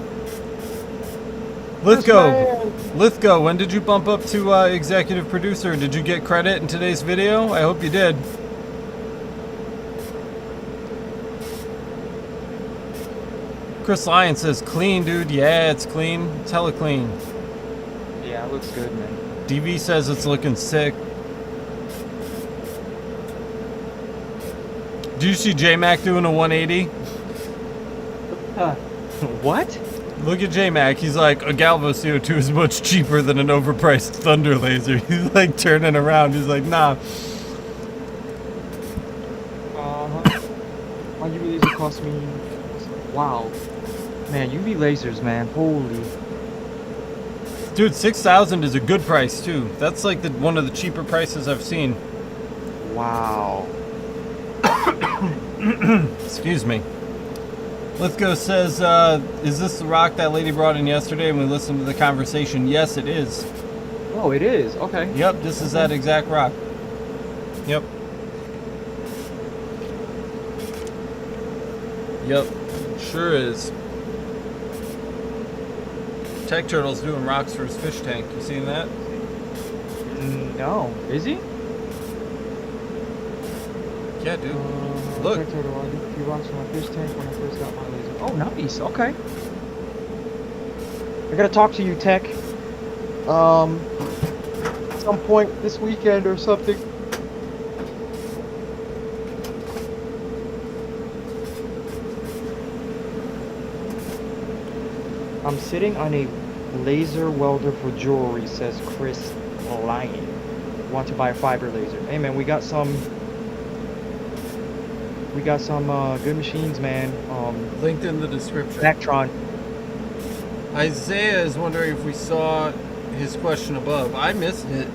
Lithgow, when did you bump up to executive producer? Did you get credit in today's video? I hope you did. Chris Lyon says, clean, dude. Yeah, it's clean. It's hella clean. Yeah, it looks good, man. DV says it's looking sick. Do you see J-Mac doing a 180? What? Look at J-Mac. He's like, a Galvo CO2 is much cheaper than an overpriced Thunder laser. He's like turning around. He's like, nah. My UV laser cost me... Wow. Man, UV lasers, man. Holy. Dude, 6,000 is a good price too. That's like one of the cheaper prices I've seen. Wow. Excuse me. Lithgow says, is this the rock that lady brought in yesterday and we listened to the conversation? Yes, it is. Oh, it is. Okay. Yep, this is that exact rock. Yep. Yep, sure is. Tech Turtle's doing rocks for his fish tank. You seen that? No. Is he? Yeah, dude. Look. I did a few rocks for my fish tank when I first got my laser. Oh, nice. Okay. I gotta talk to you, Tech. Some point this weekend or something. I'm sitting on a laser welder for jewelry, says Chris Lyon. Want to buy a fiber laser? Hey man, we got some good machines, man. Linked in the description. Vectron. Isaiah is wondering if we saw his question above. I missed it.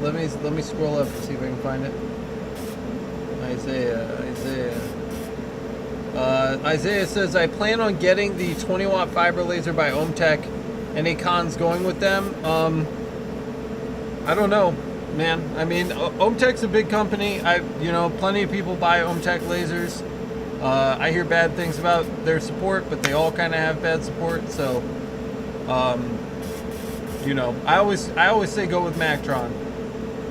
Let me scroll up to see if I can find it. Isaiah says, I plan on getting the 20 watt fiber laser by Ohmtech. Any cons going with them? I don't know, man. I mean, Ohmtech's a big company. Plenty of people buy Ohmtech lasers. I hear bad things about their support, but they all kind of have bad support. So, I always say go with Mactron.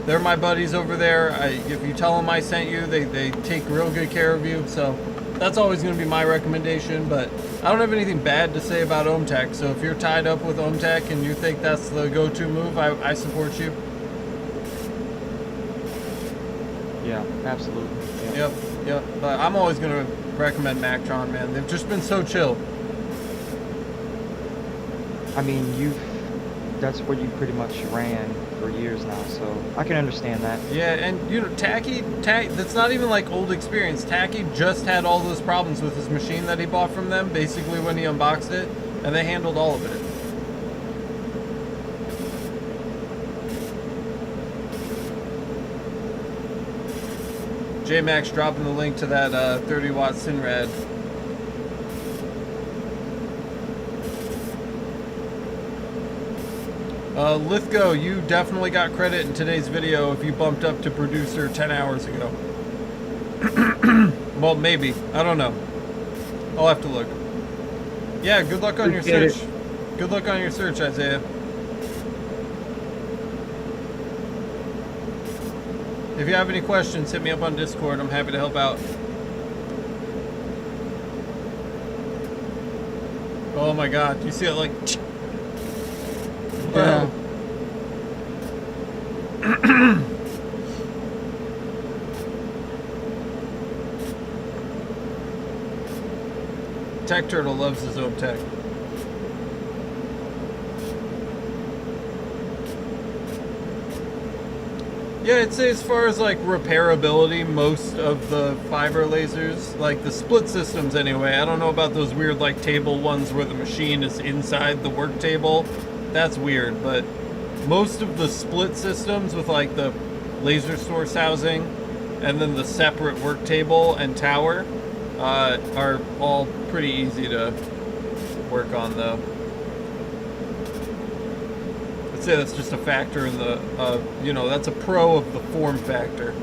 They're my buddies over there. If you tell them I sent you, they take real good care of you. So that's always going to be my recommendation. But I don't have anything bad to say about Ohmtech. So if you're tied up with Ohmtech and you think that's the go-to move, I support you. Yeah, absolutely. Yeah. Yep. But I'm always going to recommend Mactron, man. They've just been so chill. I mean, that's what you pretty much ran for years now, so I can understand that. Yeah, and Tacky, that's not even like old experience. Tacky just had all those problems with his machine that he bought from them, basically when he unboxed it, and they handled all of it. J-Max dropping the link to that 30 watt Synrad. Lithgow, you definitely got credit in today's video if you bumped up to producer 10 hours ago. Well, maybe. I don't know. I'll have to look. Yeah, good luck on your search. Good luck on your search, Isaiah. If you have any questions, hit me up on Discord. I'm happy to help out. Oh my god, you see it like... Yeah. Tech Turtle loves his own tech. Yeah, I'd say as far as like repairability, most of the fiber lasers, like the split systems anyway, I don't know about those weird like table ones where the machine is inside the work table. That's weird, but most of the split systems with like the laser source housing, and then the separate work table and tower are all pretty easy to work on, though. I'd say that's just a factor in the, you know, that's a pro of the form factor.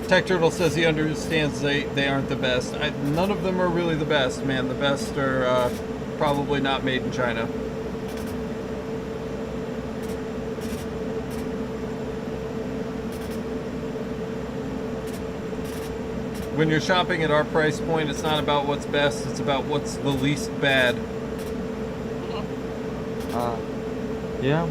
Tech Turtle says he understands they aren't the best. None of them are really the best, man. The best are probably not made in China. When you're shopping at our price point, it's not about what's best, it's about what's the least bad. Yeah.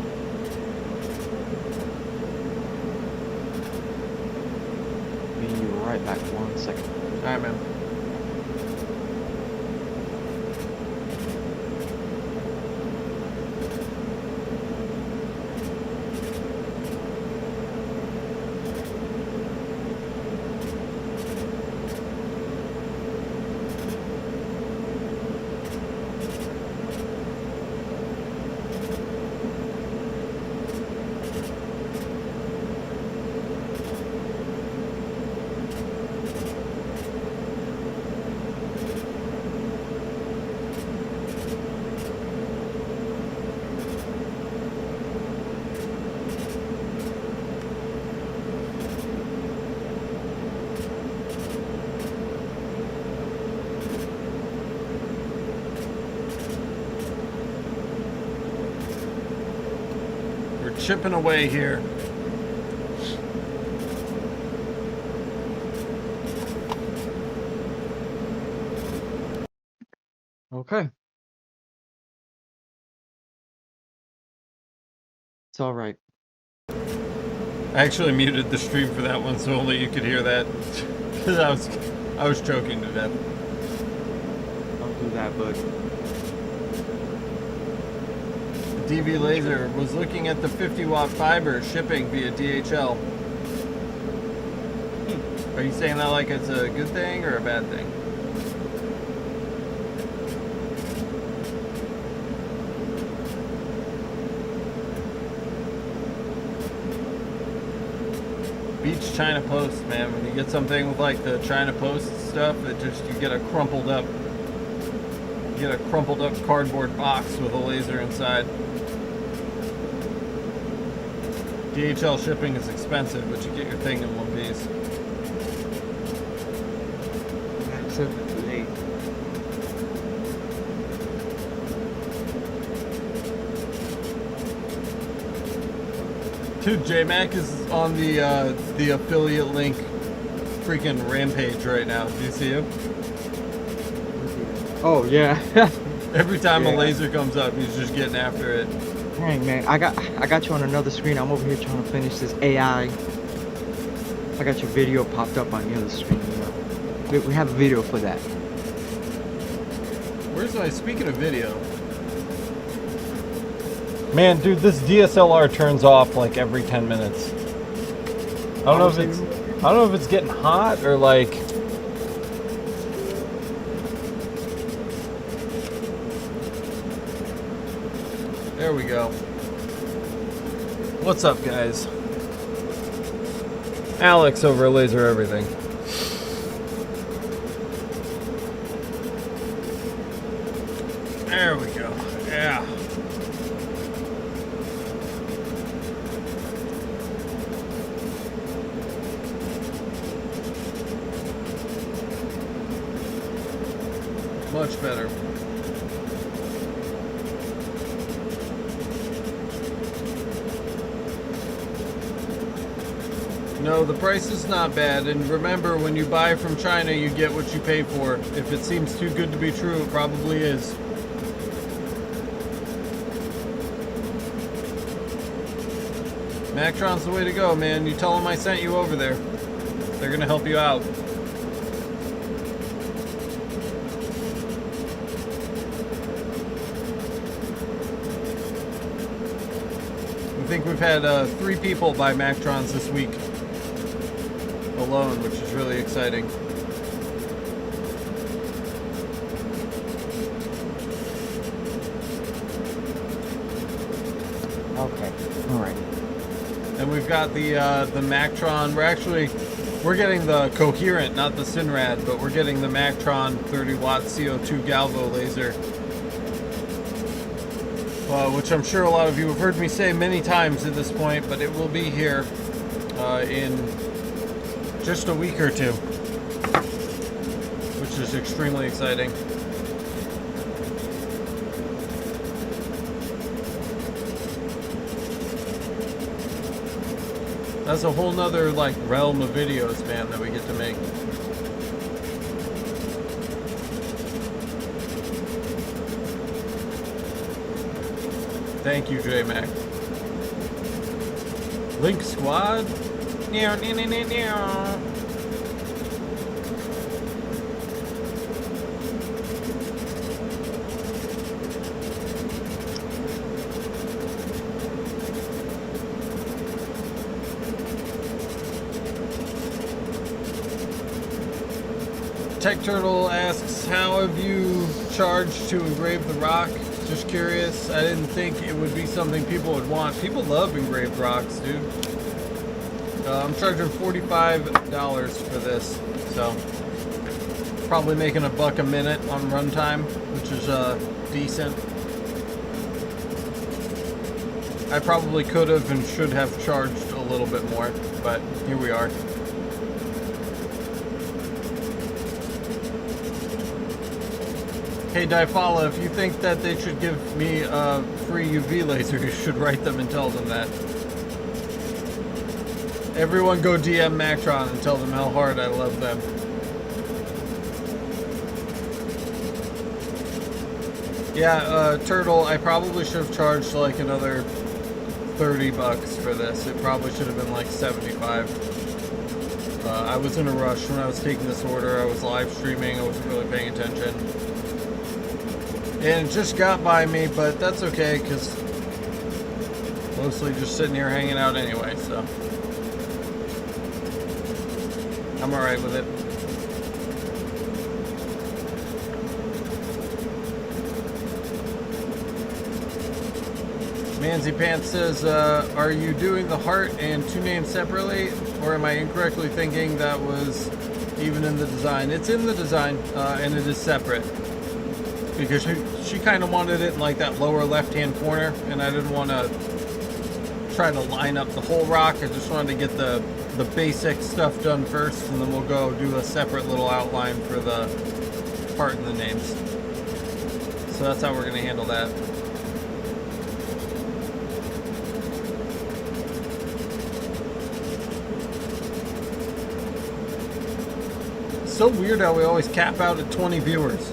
Be right back 1 second. Alright, man. Chipping away here. Okay. It's all right. I actually muted the stream for that one so only you could hear that, because I was choking to death. Don't do that, bud. DV Laser was looking at the 50-watt fiber shipping via DHL. Are you saying that like it's a good thing or a bad thing? Beach China Post, man. When you get something with like the China Post stuff, it just, you get a crumpled up cardboard box with a laser inside. DHL shipping is expensive, but you get your thing in one piece. Absolutely. Dude, JMac is on the affiliate link freaking rampage right now. Do you see him? Oh yeah. Every time Yeah. a laser comes up, he's just getting after it. Dang man, I got you on another screen. I'm over here trying to finish this AI. I got your video popped up on the other screen. You know. We have a video for that. Where's my, speaking of video? Man, dude, this DSLR turns off like every 10 minutes. I don't know if it's getting hot or like. There we go. What's up, guys? Alex over at Laser Everything. There we go. Yeah. Much better. No, the price is not bad, and remember, when you buy from China, you get what you pay for. If it seems too good to be true, it probably is. Mactron's the way to go, man. You tell them I sent you over there. They're gonna help you out. I think we've had 3 people buy Mactrons this week alone, which is really exciting. Okay. All right. And we've got the Mactron. We're actually We're getting the coherent, not the Synrad, but we're getting the Mactron 30 watt CO2 Galvo laser, which I'm sure a lot of you have heard me say many times at this point, but it will be here in just a week or two, which is extremely exciting. That's a whole nother like realm of videos, man, that we get to make. Thank you, J-Mac. Link Squad. Meow, meow, meow, meow, meow. Tech Turtle asks, how have you charged to engrave the rock? Just curious. I didn't think it would be something people would want. People love engraved rocks, dude. I'm charging $45 for this, so probably making $1 a minute on runtime, which is decent. I probably could have and should have charged a little bit more, but here we are. Hey Difala, if you think that they should give me a free UV laser, you should write them and tell them that. Everyone go DM Mactron and tell them how hard I love them. Yeah, Turtle, I probably should have charged like another $30 for this. It probably should have been like 75. I was in a rush when I was taking this order. I was live streaming. I wasn't really paying attention. And it just got by me, but that's okay, because mostly just sitting here hanging out anyway, so I'm alright with it. Manzy Pants says, are you doing the heart and two names separately, or am I incorrectly thinking that was even in the design? It's in the design, and it is separate. Because she kind of wanted it in like that lower left-hand corner, and I didn't want to try to line up the whole rock. I just wanted to get the basic stuff done first, and then we'll go do a separate little outline for the part and the names. So that's how we're going to handle that. It's so weird how we always cap out at 20 viewers.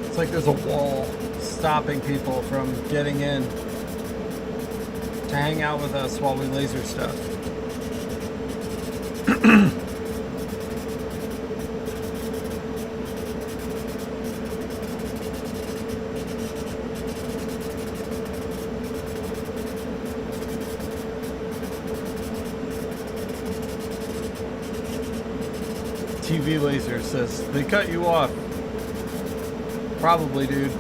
It's like there's a wall stopping people from getting in to hang out with us while we laser stuff. TV Laser says, they cut you off. Probably, dude.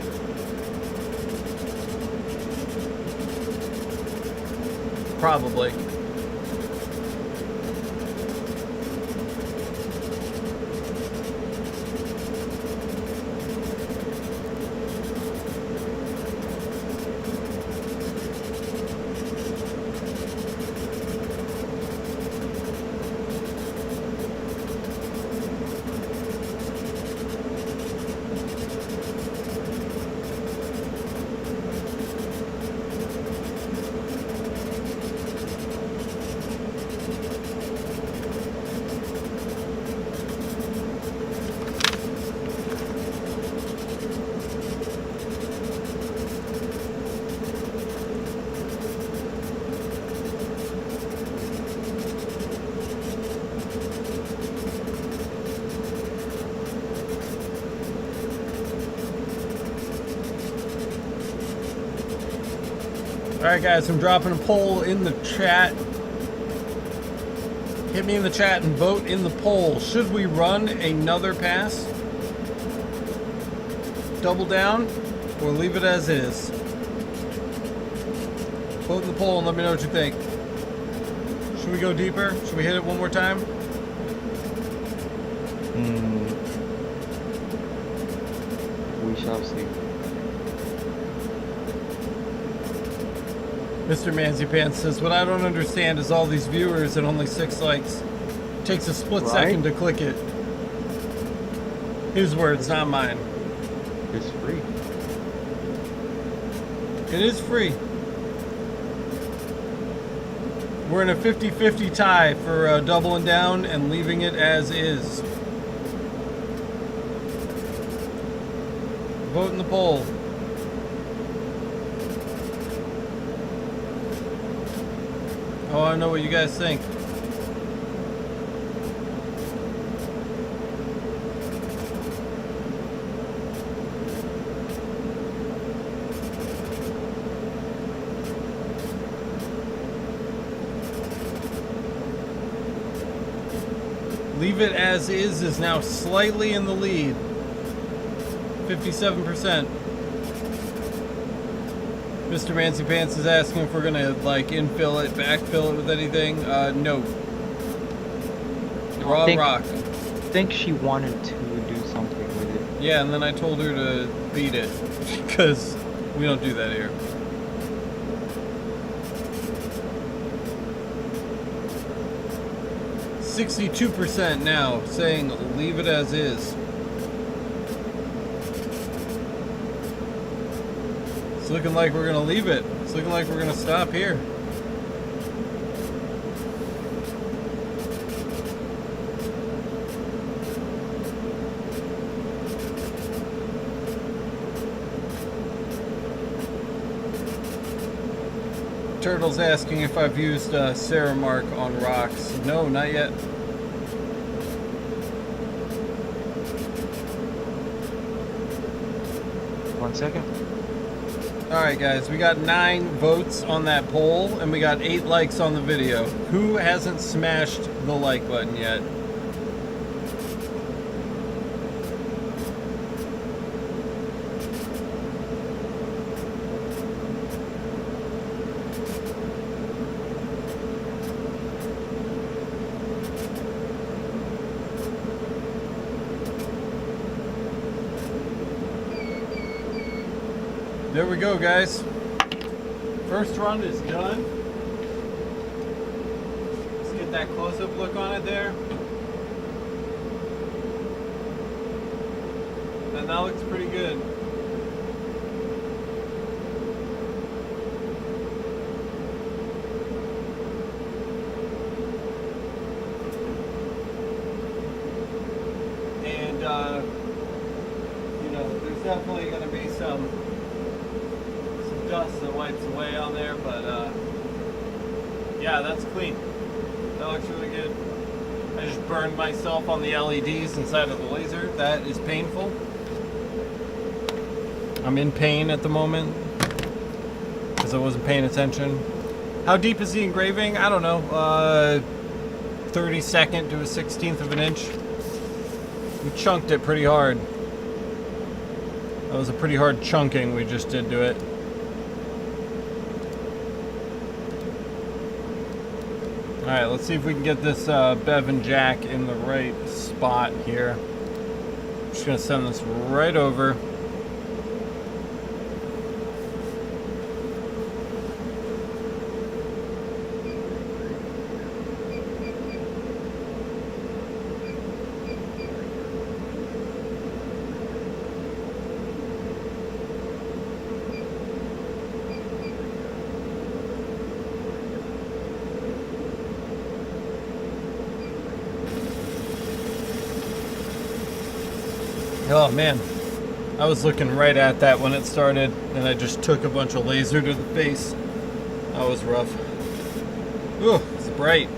Probably. Alright guys, I'm dropping a poll in the chat. Hit me in the chat and vote in the poll. Should we run another pass? Double down? Or leave it as is? Vote in the poll and let me know what you think. Should we go deeper? Should we hit it one more time? We shall see. Mr. Manzy Pants says, what I don't understand is all these viewers and only 6 likes. Takes a split second to click it. His words, not mine. It's free. It is free. We're in a 50-50 tie for doubling down and leaving it as is. Vote in the poll. Oh, I know what you guys think. Leave it as is now slightly in the lead. 57%. Mr. Mancy Pants is asking if we're gonna like infill it, backfill it with anything. No. Raw rock. I think she wanted to do something with it. Yeah, and then I told her to beat it because we don't do that here. %, now saying leave it as is. It's looking like we're gonna leave it. It's looking like we're gonna stop here. Turtle's asking if I've used Ceramark on rocks. No, not yet. One second. Alright guys, we got 9 votes on that poll and we got 8 likes on the video. Who hasn't smashed the like button yet? There we go, guys. First run is done. Let's get that close-up look on it there. And that looks pretty good. And, you know, there's definitely going to be some dust that wipes away on there, but yeah, that's clean. That looks really good. I just burned myself on the LEDs inside of the laser. That is painful. I'm in pain at the moment because I wasn't paying attention. How deep is the engraving? I don't know. 32nd to a 16th of an inch. We chunked it pretty hard. That was a pretty hard chunking we just did to it. Alright, let's see if we can get this bev and jack in the right spot here. I'm just going to send this right over. Oh man, I was looking right at that when it started, and I just took a bunch of laser to the face. That was rough. Ooh, it's bright.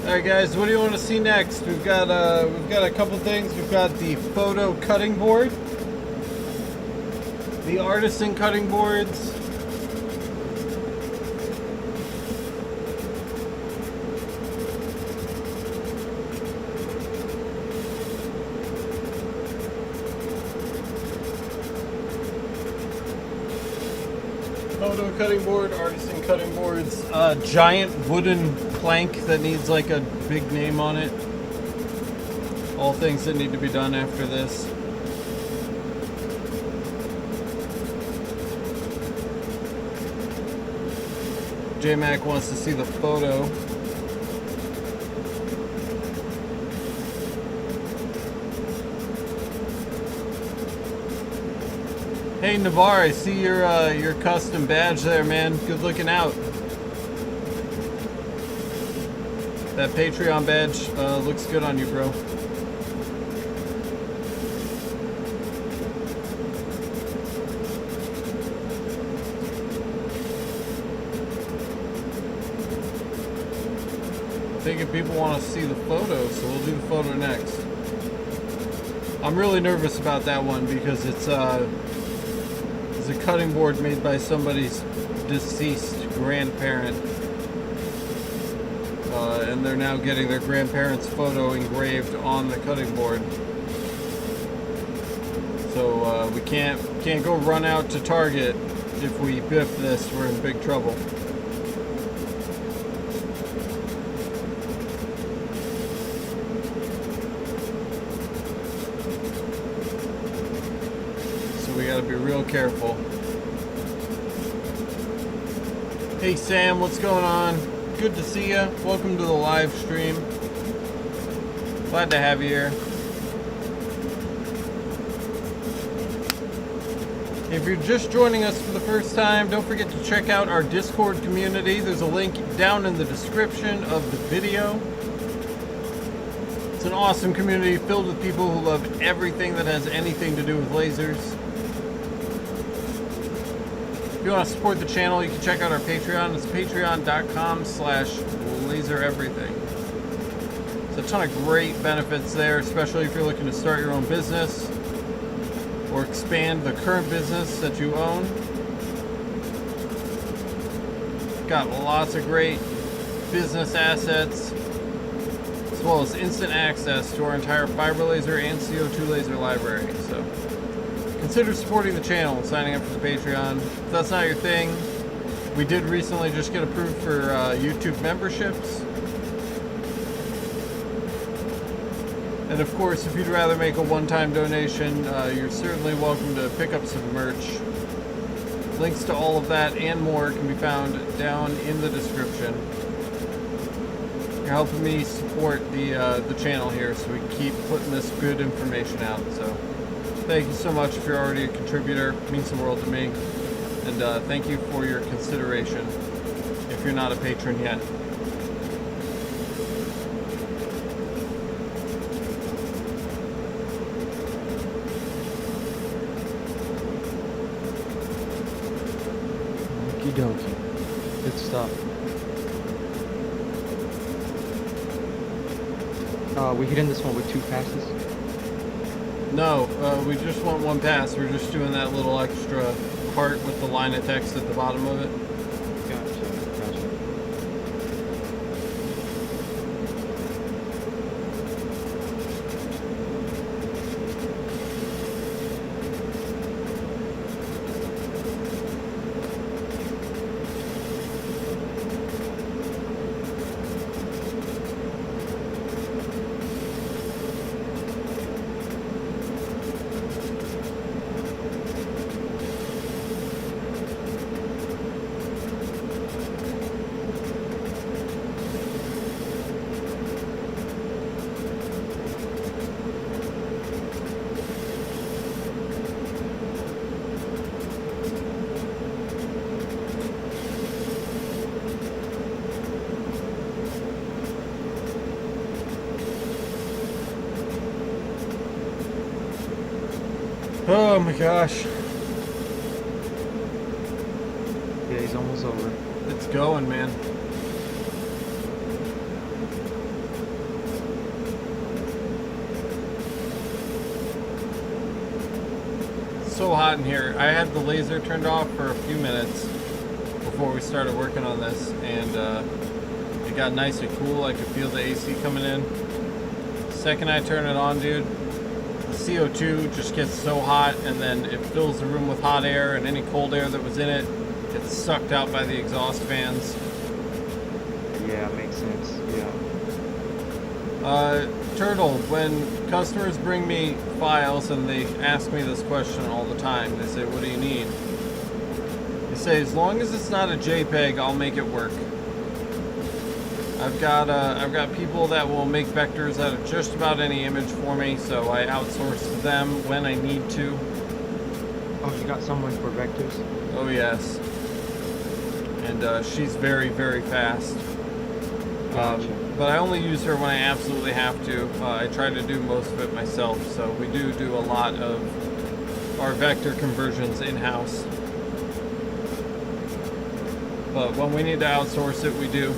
All right, guys, what do you want to see next? We've got a couple things. We've got the photo cutting board, the artisan cutting boards, photo cutting board, artisan cutting boards, giant wooden plank that needs like a big name on it. All things that need to be done after this. J-Mac wants to see the photo. Hey Navarre, I see your custom badge there, man. Good looking out. That Patreon badge looks good on you, bro. Thinking people want to see the photo, so we'll do the photo next. I'm really nervous about that one because it's a cutting board made by somebody's deceased grandparent. And they're now getting their grandparents' photo engraved on the cutting board. So we can't go run out to Target. If we biff this, we're in big trouble. So we gotta be real careful. Hey Sam, what's going on? Good to see you. Welcome to the live stream. Glad to have you here. If you're just joining us for the first time, don't forget to check out our Discord community. There's a link down in the description of the video. It's an awesome community filled with people who love everything that has anything to do with lasers. If you want to support the channel, you can check out our Patreon. It's patreon.com/lasereverything. There's a ton of great benefits there, especially if you're looking to start your own business or expand the current business that you own. Got lots of great business assets, as well as instant access to our entire fiber laser and CO2 laser library. So consider supporting the channel and signing up for the Patreon. If that's not your thing, we did recently just get approved for YouTube memberships. And of course, if you'd rather make a one-time donation, you're certainly welcome to pick up some merch. Links to all of that and more can be found down in the description. You're helping me support the channel here so we keep putting this good information out. So thank you so much if you're already a contributor. It means the world to me. And thank you for your consideration if you're not a patron yet. Okie dokie. Good stuff. We hitting this one with 2 passes? No, we just want one pass. We're just doing that little extra part with the line of text at the bottom of it. Gotcha. Oh my gosh. Yeah, he's almost over. It's going, man. gotten here, I had the laser turned off for a few minutes before we started working on this, and it got nice and cool. I could feel the AC coming in. Second I turn it on, dude, the CO2 just gets so hot, and then it fills the room with hot air, and any cold air that was in it gets sucked out by the exhaust fans. Yeah, makes sense. Yeah. Turtle, when customers bring me files and they ask me this question all the time, they say, what do you need? They say, as long as it's not a JPEG, I'll make it work. I've got people that will make vectors out of just about any image for me, so I outsource to them when I need to. Oh, you got someone for vectors? Oh yes. And she's very, very fast. Gotcha. But I only use her when I absolutely have to. I try to do most of it myself, so we do a lot of our vector conversions in-house. But when we need to outsource it, we do.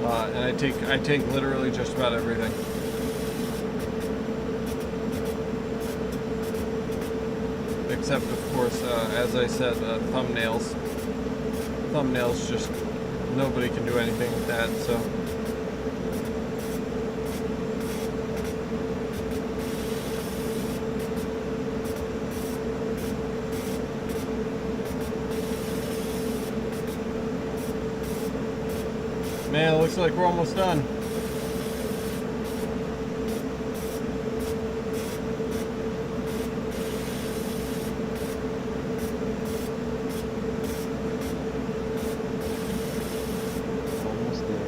And I take literally just about everything. Except, of course, as I said, thumbnails. Thumbnails, just nobody can do anything with that, so. Man, it looks like we're almost done. Almost there.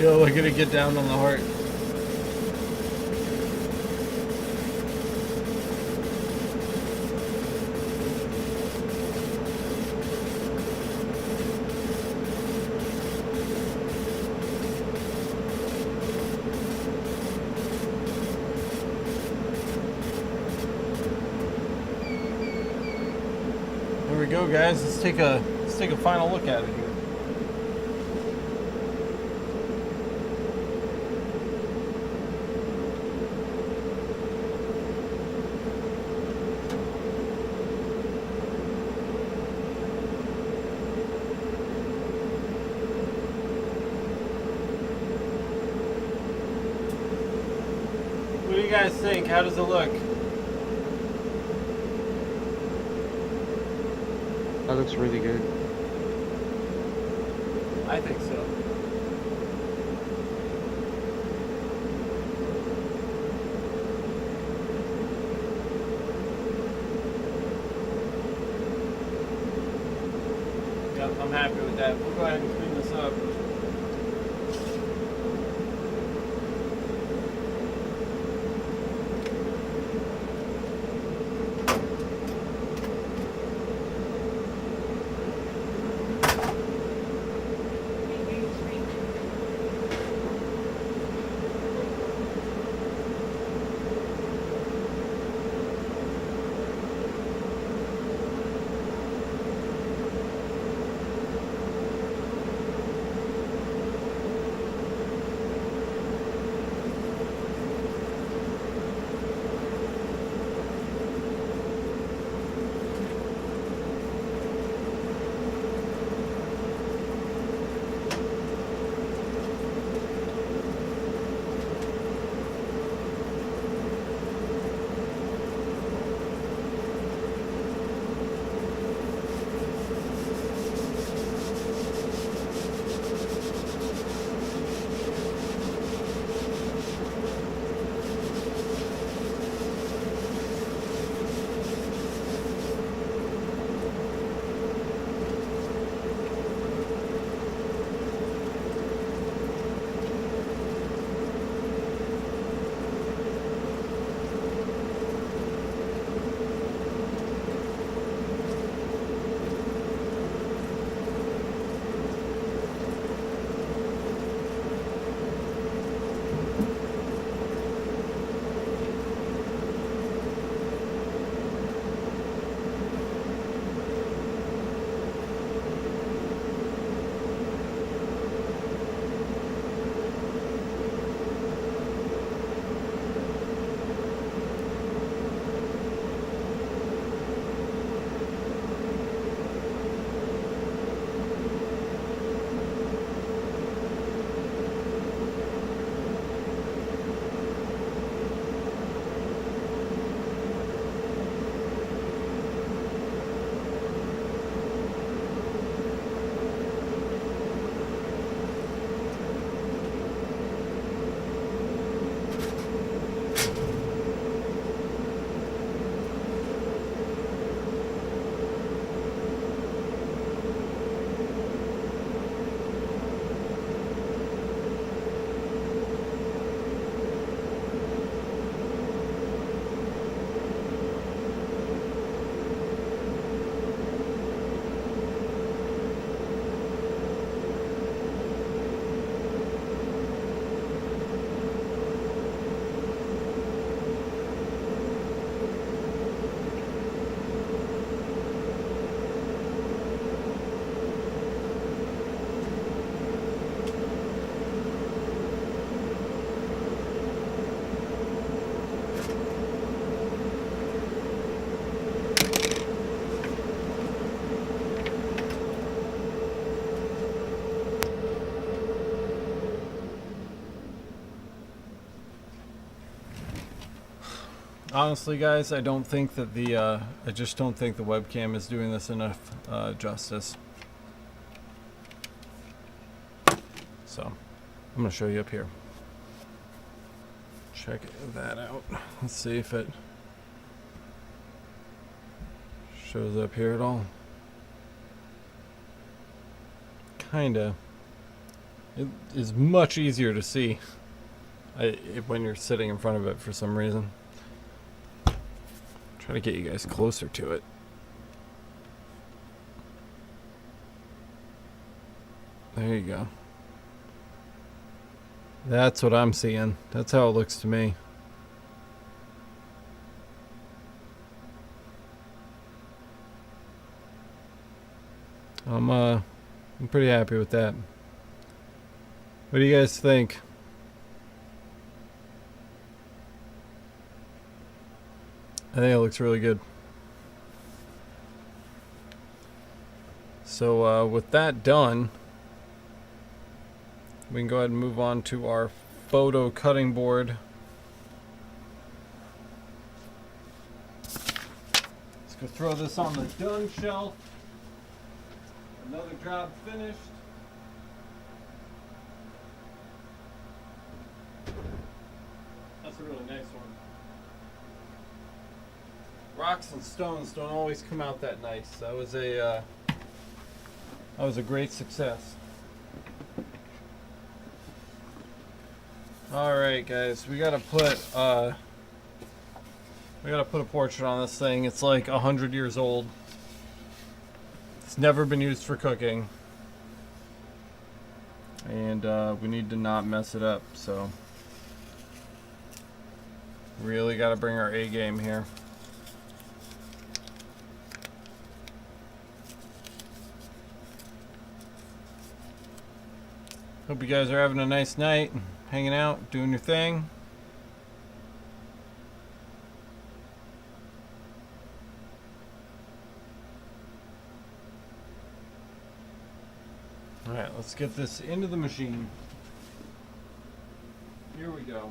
Yo, look at it get down on the heart. There we go, guys. Let's take a final look at it here. What do you guys think? How does it look? That looks really good. I think so. Yep, I'm happy with that. We'll go ahead and clean this up. Honestly, guys, I don't think that I just don't think the webcam is doing this enough justice. So, I'm gonna show you up here. Check that out. Let's see if it shows up here at all. Kinda. It is much easier to see when you're sitting in front of it for some reason. Try to get you guys closer to it. There you go. That's what I'm seeing. That's how it looks to me. I'm pretty happy with that. What do you guys think? I think it looks really good. So with that done, we can go ahead and move on to our photo cutting board. Let's go throw this on the done shelf. Another job finished. That's a really nice one. Rocks and stones don't always come out that nice. That was a great success. All right, guys, we gotta put a portrait on this thing. It's like 100 years old. It's never been used for cooking, and we need to not mess it up. So, really gotta bring our A game here. Hope you guys are having a nice night, hanging out, doing your thing. Alright, let's get this into the machine. Here we go.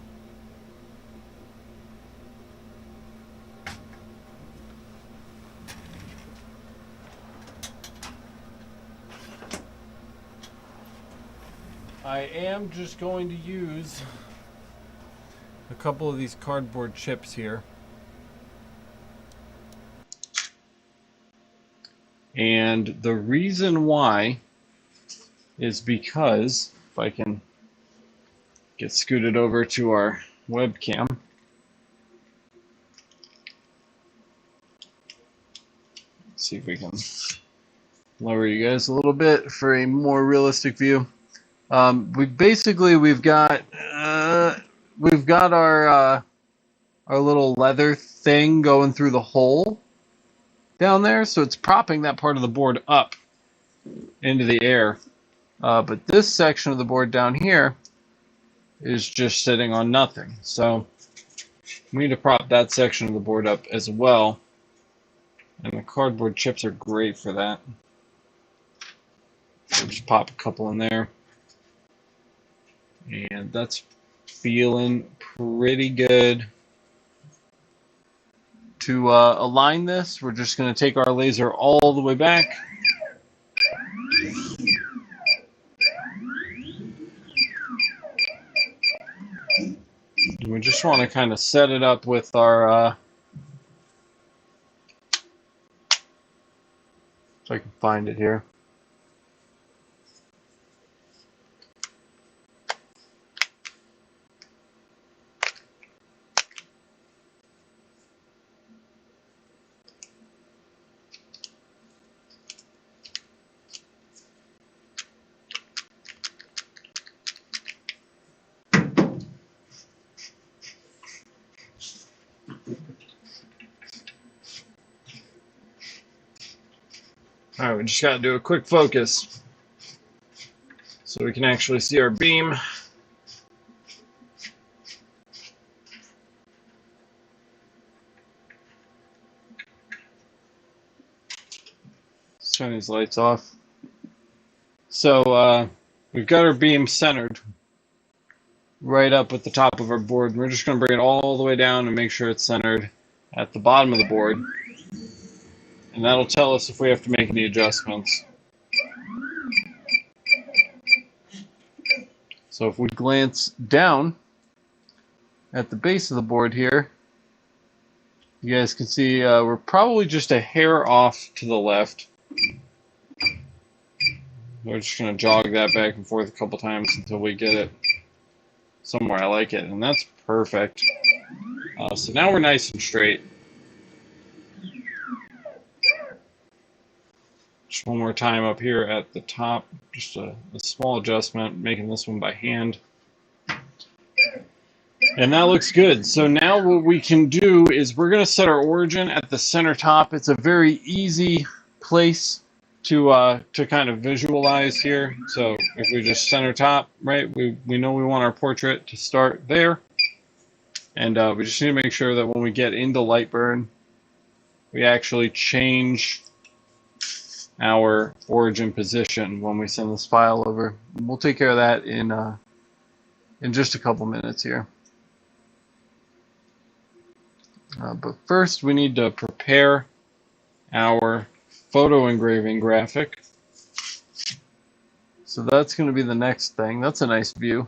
I am just going to use a couple of these cardboard chips here. And the reason why is because, if I can get scooted over to our webcam, see if we can lower you guys a little bit for a more realistic view. We've got our little leather thing going through the hole down there, so it's propping that part of the board up into the air. But this section of the board down here is just sitting on nothing. So we need to prop that section of the board up as well. And the cardboard chips are great for that. So just pop a couple in there. And that's feeling pretty good. To align this, we're just going to take our laser all the way back. And we just want to kind of set it up with our, if I can find it here. All right, we just got to do a quick focus so we can actually see our beam. Let's turn these lights off. So we've got our beam centered. right up at the top of our board. We're just going to bring it all the way down and make sure it's centered at the bottom of the board. And that'll tell us if we have to make any adjustments. So if we glance down at the base of the board here, you guys can see we're probably just a hair off to the left. We're just going to jog that back and forth a couple times until we get it somewhere I like it, and that's perfect. So now we're nice and straight. Just one more time up here at the top, just a small adjustment, making this one by hand. And that looks good. So now what we can do is we're going to set our origin at the center top. It's a very easy place to kind of visualize here. So if we just center top, right, we know we want our portrait to start there. And we just need to make sure that when we get into Lightburn, we actually change our origin position when we send this file over. We'll take care of that in just a couple minutes here. But first, we need to prepare our photo engraving graphic. So that's going to be the next thing. That's a nice view.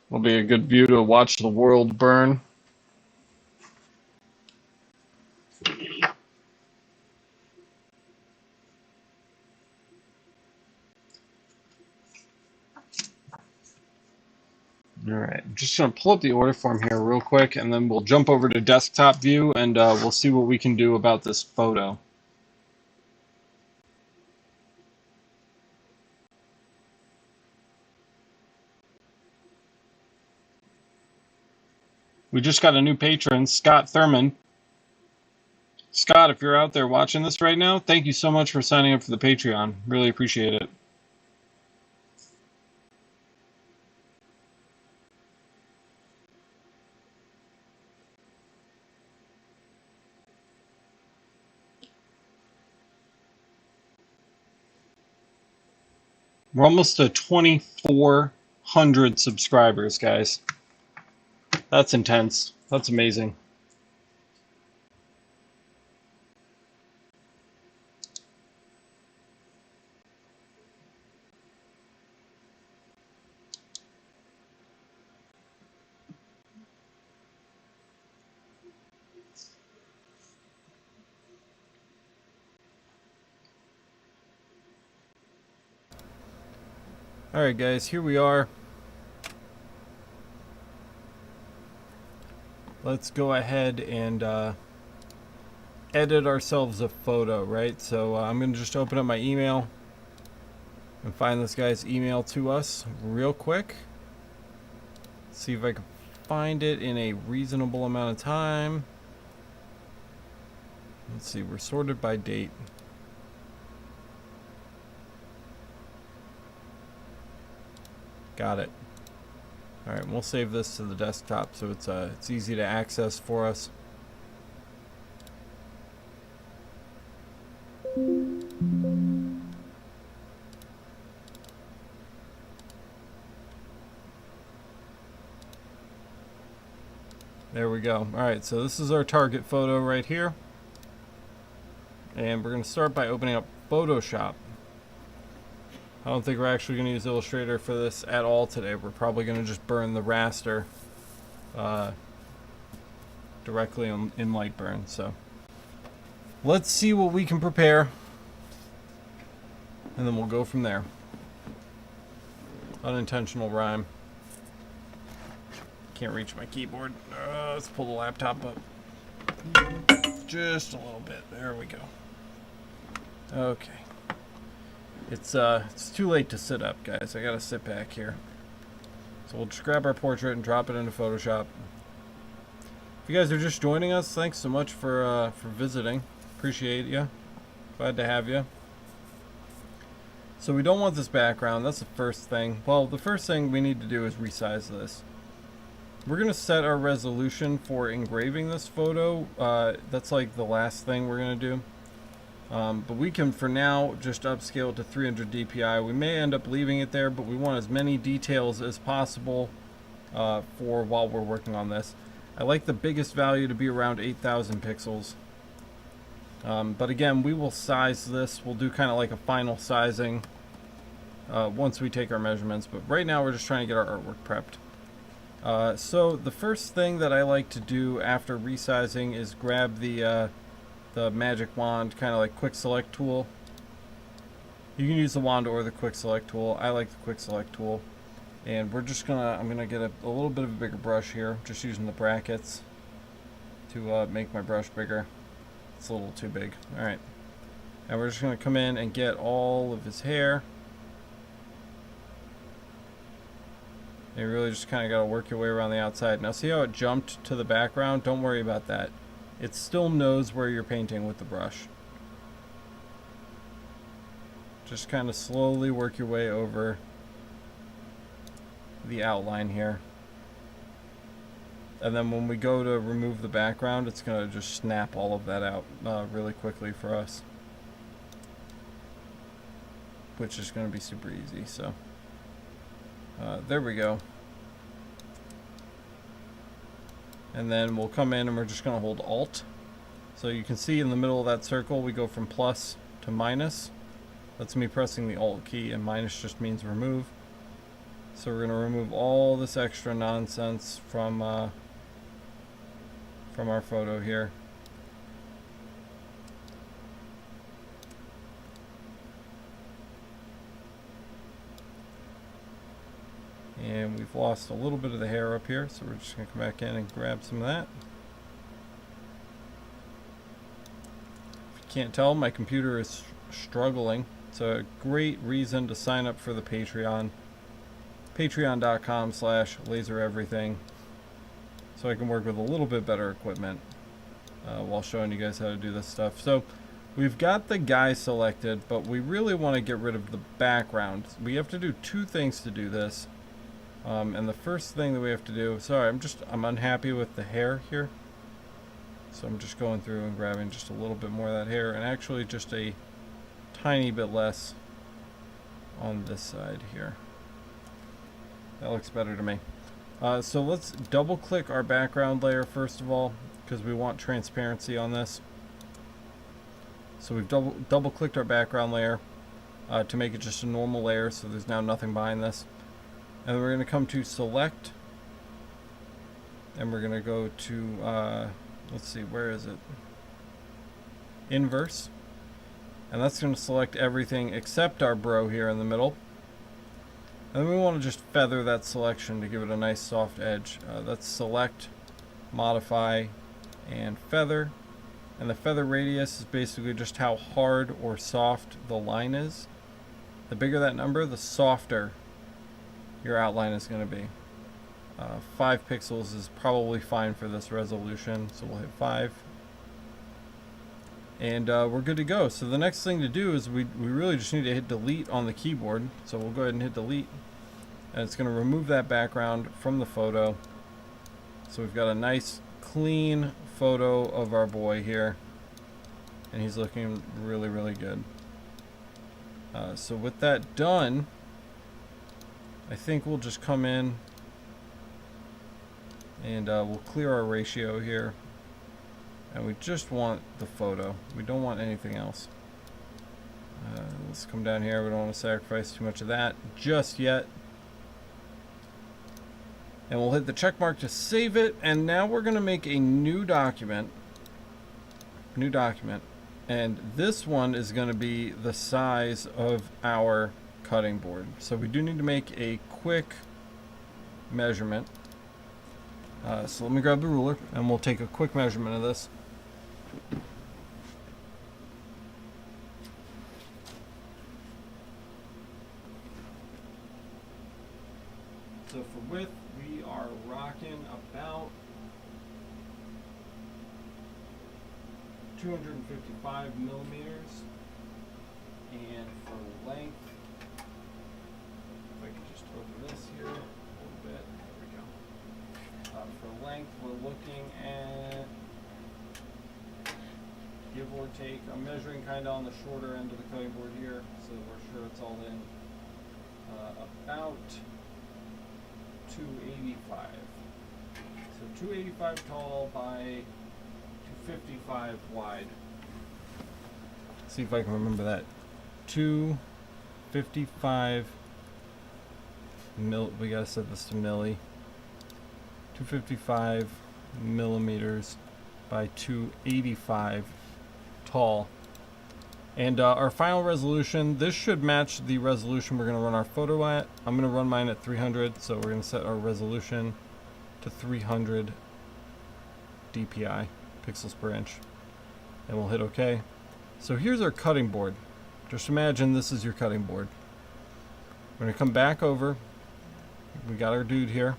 Will be a good view to watch the world burn. All right, I'm just going to pull up the order form here real quick, and then we'll jump over to desktop view, and we'll see what we can do about this photo. We just got a new patron, Scott Thurman. Scott, if you're out there watching this right now, thank you so much for signing up for the Patreon. Really appreciate it. We're almost to 2,400 subscribers, guys. That's intense. That's amazing. Alright guys, here we are. Let's go ahead and edit ourselves a photo, right? So I'm going to just open up my email and find this guy's email to us real quick. See if I can find it in a reasonable amount of time. Let's see, we're sorted by date. Got it. All right, we'll save this to the desktop so it's easy to access for us. There we go. All right, so this is our target photo right here. And we're going to start by opening up Photoshop. I don't think we're actually going to use Illustrator for this at all today. We're probably going to just burn the raster directly in Lightburn. So let's see what we can prepare, and then we'll go from there. Unintentional rhyme. Can't reach my keyboard. Let's pull the laptop up just a little bit. There we go. Okay. It's too late to sit up, guys. I gotta sit back here. So we'll just grab our portrait and drop it into Photoshop. If you guys are just joining us, thanks so much for visiting. Appreciate you. Glad to have you. So we don't want this background. That's the first thing. Well, the first thing we need to do is resize this. We're gonna set our resolution for engraving this photo. That's like the last thing we're gonna do. But we can, for now, just upscale to 300 DPI. We may end up leaving it there, but we want as many details as possible for while we're working on this. I like the biggest value to be around 8,000 pixels. But again, we will size this. We'll do kind of like a final sizing once we take our measurements. But right now, we're just trying to get our artwork prepped. So the first thing that I like to do after resizing is grab the magic wand, kind of like quick select tool. You can use the wand or the quick select tool. I like the quick select tool. And we're just I'm gonna get a little bit of a bigger brush here, just using the brackets to make my brush bigger. It's a little too big. All right. And we're just gonna come in and get all of his hair. And you really just kind of gotta work your way around the outside. Now see how it jumped to the background? Don't worry about that. It still knows where you're painting with the brush. Just kind of slowly work your way over the outline here. And then when we go to remove the background, it's going to just snap all of that out really quickly for us. Which is going to be super easy. So there we go. And then we'll come in and we're just going to hold Alt. So you can see in the middle of that circle, we go from plus to minus. That's me pressing the Alt key, and minus just means remove. So we're going to remove all this extra nonsense from our photo here. And we've lost a little bit of the hair up here, so we're just going to come back in and grab some of that. If you can't tell, my computer is struggling. It's a great reason to sign up for the Patreon. Patreon.com/lasereverything, so I can work with a little bit better equipment while showing you guys how to do this stuff. So we've got the guy selected, but we really want to get rid of the background. We have to do two things to do this. And the first thing that we have to do, sorry, I'm unhappy with the hair here. So I'm just going through and grabbing just a little bit more of that hair, and actually just a tiny bit less on this side here. That looks better to me. So let's double click our background layer first of all, because we want transparency on this. So we've double clicked our background layer to make it just a normal layer, so there's now nothing behind this. And we're going to come to select, and we're going to go to, let's see, where is it? Inverse. And that's going to select everything except our bro here in the middle. And then we want to just feather that selection to give it a nice soft edge. That's select, modify, and feather. And the feather radius is basically just how hard or soft the line is. The bigger that number, the softer your outline is going to be. 5 pixels is probably fine for this resolution, so we'll hit 5. And we're good to go. So the next thing to do is we really just need to hit delete on the keyboard. So we'll go ahead and hit delete. And it's going to remove that background from the photo. So we've got a nice clean photo of our boy here. And he's looking really, really good. So with that done, I think we'll just come in and we'll clear our ratio here. And we just want the photo. We don't want anything else. Let's come down here. We don't want to sacrifice too much of that just yet. And we'll hit the check mark to save it. And now we're going to make a new document. New document. And this one is going to be the size of our cutting board. So we do need to make a quick measurement. So let me grab the ruler and we'll take a quick measurement of this. So for width, we are rocking about 255 millimeters. And for length, if I could just open this here a little bit, there we go. For length, we're looking at give board take? I'm measuring kind of on the shorter end of the cutting board here, so that we're sure it's all in. About 285. So 285 tall by 255 wide. See if I can remember that. 255 we gotta set this to milli. 255 millimeters by 285 tall. And our final resolution, this should match the resolution we're going to run our photo at. I'm going to run mine at 300, so we're going to set our resolution to 300 dpi, pixels per inch. And we'll hit OK. So here's our cutting board. Just imagine this is your cutting board. We're going to come back over. We got our dude here.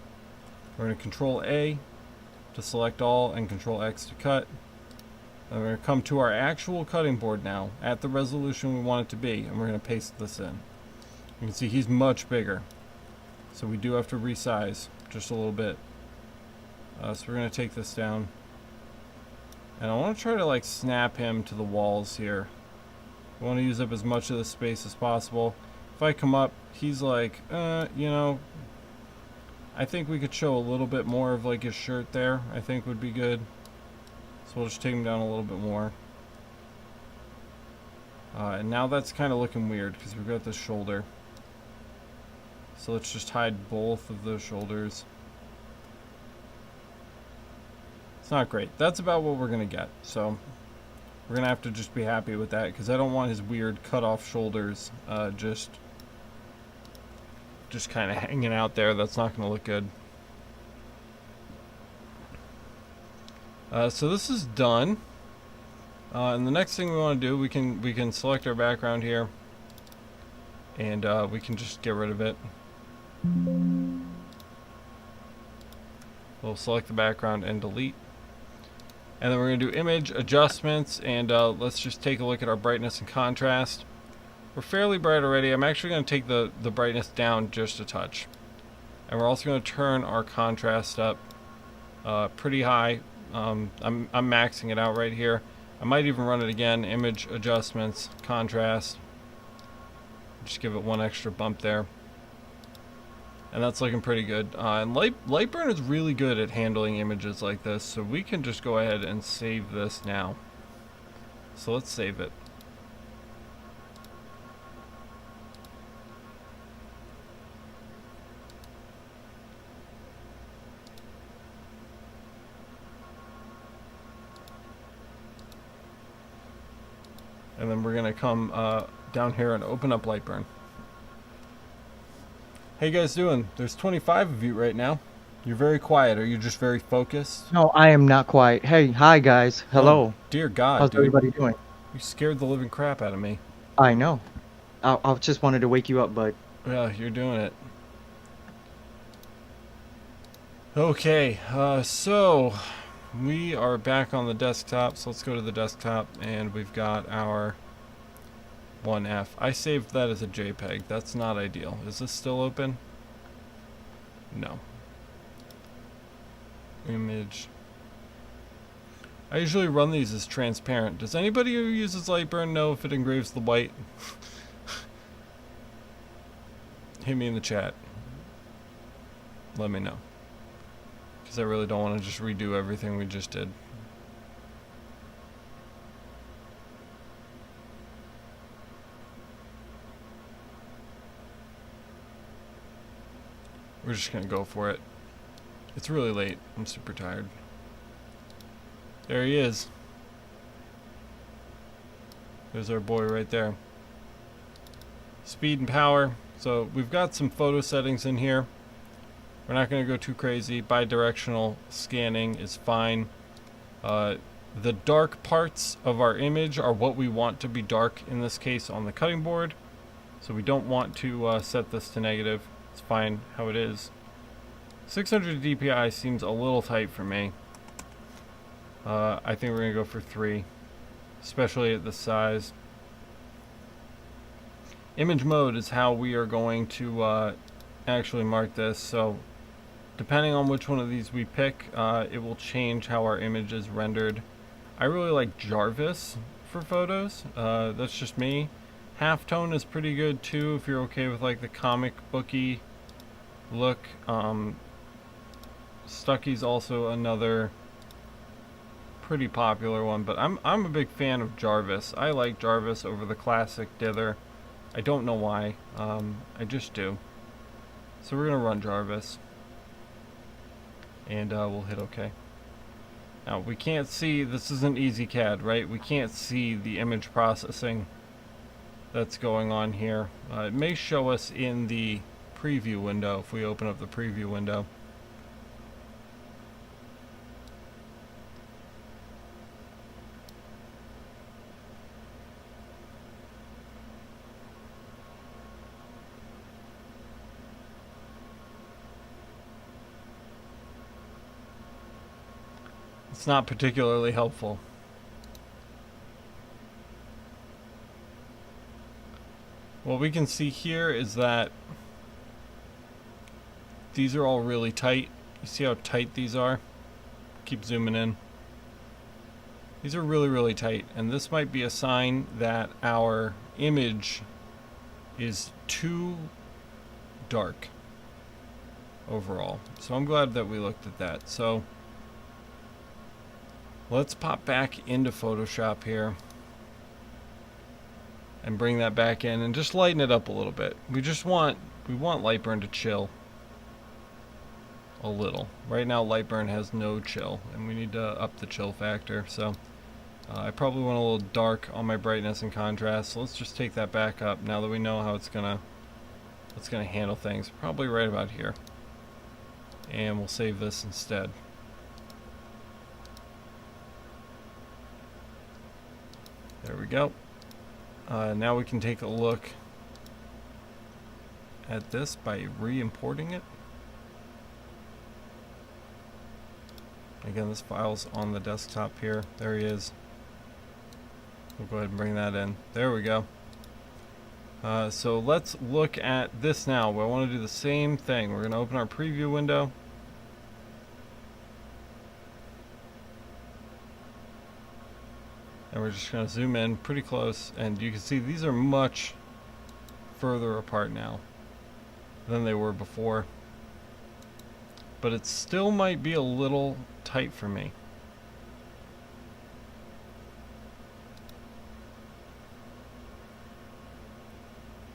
We're going to Control A to select all and Control X to cut. And we're going to come to our actual cutting board now at the resolution we want it to be, and we're going to paste this in. You can see he's much bigger, so we do have to resize just a little bit. So we're going to take this down, and I want to try to like snap him to the walls here. I want to use up as much of the space as possible. If I come up, he's like, you know, I think we could show a little bit more of like his shirt there. I think would be good. So we'll just take him down a little bit more. And now that's kind of looking weird because we've got this shoulder. So let's just hide both of those shoulders. It's not great. That's about what we're going to get. So we're going to have to just be happy with that because I don't want his weird cut off shoulders just kind of hanging out there. That's not going to look good. So this is done. And the next thing we want to do, we can select our background here, and we can just get rid of it. We'll select the background and delete. And then we're going to do image adjustments, and let's just take a look at our brightness and contrast. We're fairly bright already. I'm actually going to take the brightness down just a touch. And we're also going to turn our contrast up pretty high. I'm maxing it out right here. I might even run it again. Image adjustments, contrast. Just give it one extra bump there. And that's looking pretty good. And Lightburn is really good at handling images like this, so we can just go ahead and save this now. So let's save it. And then we're going to come down here and open up Lightburn. How you guys doing? There's 25 of you right now. You're very quiet. Are you just very focused? No, I am not quiet. Hey, hi guys. Hello. Oh, dear God, How's dude. everybody doing? You scared the living crap out of me. I know. I just wanted to wake you up, bud. Yeah, you're doing it. Okay, so we are back on the desktop, so let's go to the desktop, and we've got our 1F. I saved that as a JPEG. That's not ideal. Is this still open? No. Image. I usually run these as transparent. Does anybody who uses Lightburn know if it engraves the white? Hit me in the chat. Let me know. Because I really don't want to just redo everything we just did. We're just going to go for it. It's really late. I'm super tired. There he is. There's our boy right there. Speed and power. So we've got some photo settings in here. We're not going to go too crazy. Bidirectional scanning is fine. The dark parts of our image are what we want to be dark in this case on the cutting board. So we don't want to set this to negative. It's fine how it is. 600 dpi seems a little tight for me. I think we're going to go for 3, especially at this size. Image mode is how we are going to actually mark this. So depending on which one of these we pick, it will change how our image is rendered. I really like Jarvis for photos. That's just me. Halftone is pretty good too if you're okay with like the comic booky look. Stucky's also another pretty popular one, but I'm a big fan of Jarvis. I like Jarvis over the classic Dither. I don't know why. I just do. So we're gonna run Jarvis, and we'll hit OK. Now we can't see. This isn't EasyCAD, right? We can't see the image processing that's going on here. It may show us in the preview window if we open up the preview window. It's not particularly helpful. What we can see here is that these are all really tight. You see how tight these are? Keep zooming in. These are really, really tight, and this might be a sign that our image is too dark overall. So I'm glad that we looked at that. So let's pop back into Photoshop here and bring that back in and just lighten it up a little bit. We want Lightburn to chill a little. Right now Lightburn has no chill, and we need to up the chill factor. So I probably want a little dark on my brightness and contrast. So let's just take that back up now that we know how it's gonna handle things. Probably right about here. And we'll save this instead. There we go. Now we can take a look at this by re-importing it. Again, this file's on the desktop here. There he is. We'll go ahead and bring that in. There we go. So let's look at this now. I want to do the same thing. We're going to open our preview window. And we're just going to zoom in pretty close, and you can see these are much further apart now than they were before. But it still might be a little tight for me.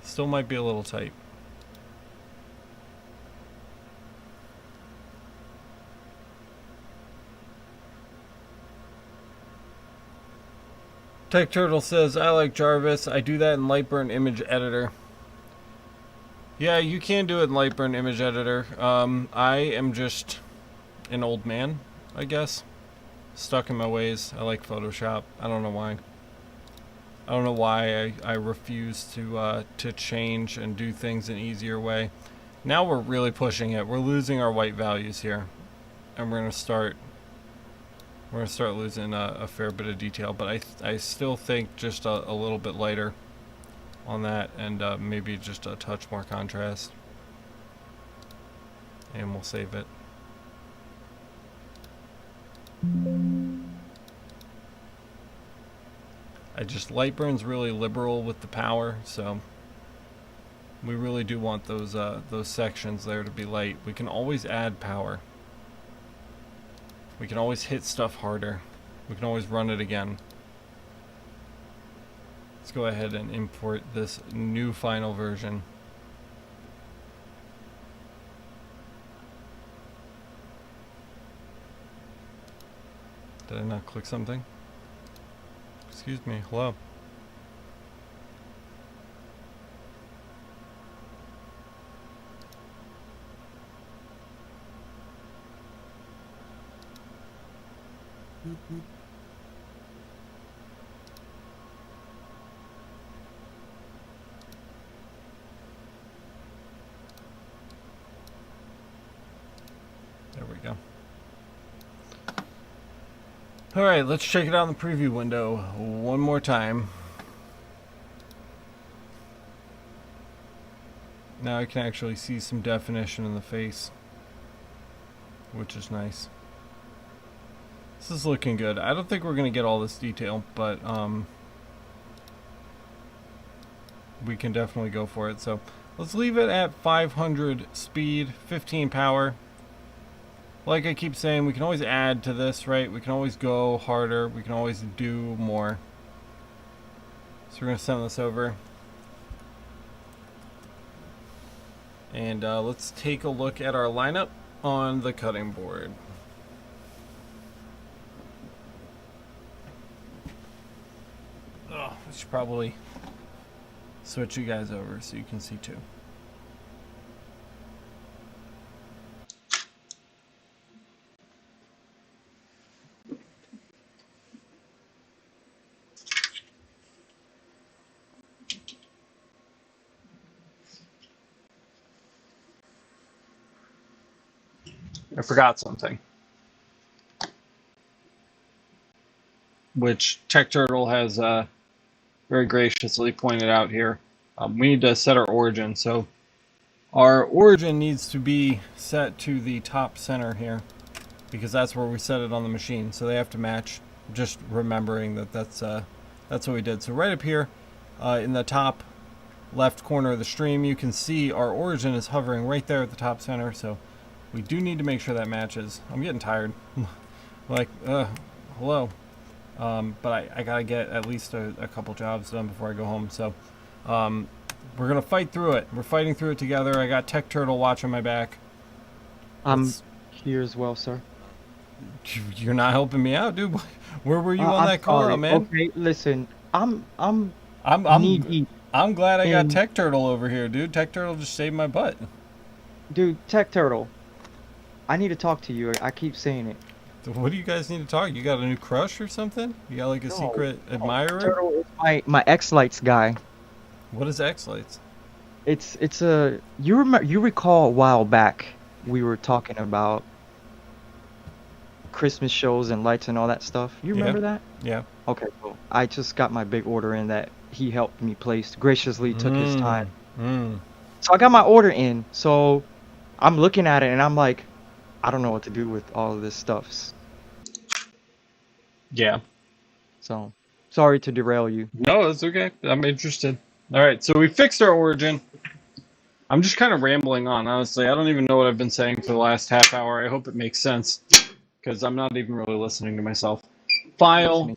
Still might be a little tight. Tech Turtle says, I like Jarvis. I do that in Lightburn Image Editor. Yeah, you can do it in Lightburn Image Editor. I am just an old man, I guess. Stuck in my ways. I like Photoshop. I don't know why. I don't know why I refuse to change and do things an easier way. Now we're really pushing it. We're losing our white values here. And we're gonna start losing a fair bit of detail, but I still think just a little bit lighter on that, and maybe just a touch more contrast, and we'll save it. Lightburn's really liberal with the power, so we really do want those sections there to be light. We can always add power. We can always hit stuff harder. We can always run it again. Let's go ahead and import this new final version. Did I not click something? Excuse me, hello. There we go. Alright, let's check it out in the preview window one more time. Now I can actually see some definition in the face, which is nice. This is looking good. I don't think we're going to get all this detail, but we can definitely go for it. So let's leave it at 500 speed, 15 power. Like I keep saying, we can always add to this, right? We can always go harder. We can always do more. So we're going to send this over. And let's take a look at our lineup on the cutting board. Oh, I should probably switch you guys over so you can see too. I forgot something, which Tech Turtle has very graciously pointed out here. We need to set our origin. So our origin needs to be set to the top center here, because that's where we set it on the machine. So they have to match. Just remembering that that's what we did. So right up here in the top left corner of the stream, you can see our origin is hovering right there at the top center. So we do need to make sure that matches. I'm getting tired. Like, hello. But I gotta get at least a couple jobs done before I go home. So we're gonna fight through it. We're fighting through it together. I got Tech Turtle watching my back. I'm here as well, sir. You're not helping me out, dude. Where were you on I'm that call, sorry. man? Okay, listen, I'm knee deep. I'm glad I got in- Tech Turtle over here, dude. Tech Turtle just saved my butt. Dude, Tech Turtle, I need to talk to you. I keep saying it. What do you guys need to talk? You got a new crush or something? You got like a secret admirer? Turtle is my X-Lights guy. What is X-Lights? It's a you recall a while back we were talking about Christmas shows and lights and all that stuff. You remember that? Yeah. Okay, cool. I just got my big order in that he helped me place. Graciously took his time. So I got my order in. So I'm looking at it and I'm like, I don't know what to do with all of this stuff. Yeah. So sorry to derail you. No, it's okay. I'm interested. All right, so we fixed our origin. I'm just kind of rambling on, honestly. I don't even know what I've been saying for the last half hour. I hope it makes sense, because I'm not even really listening to myself. File,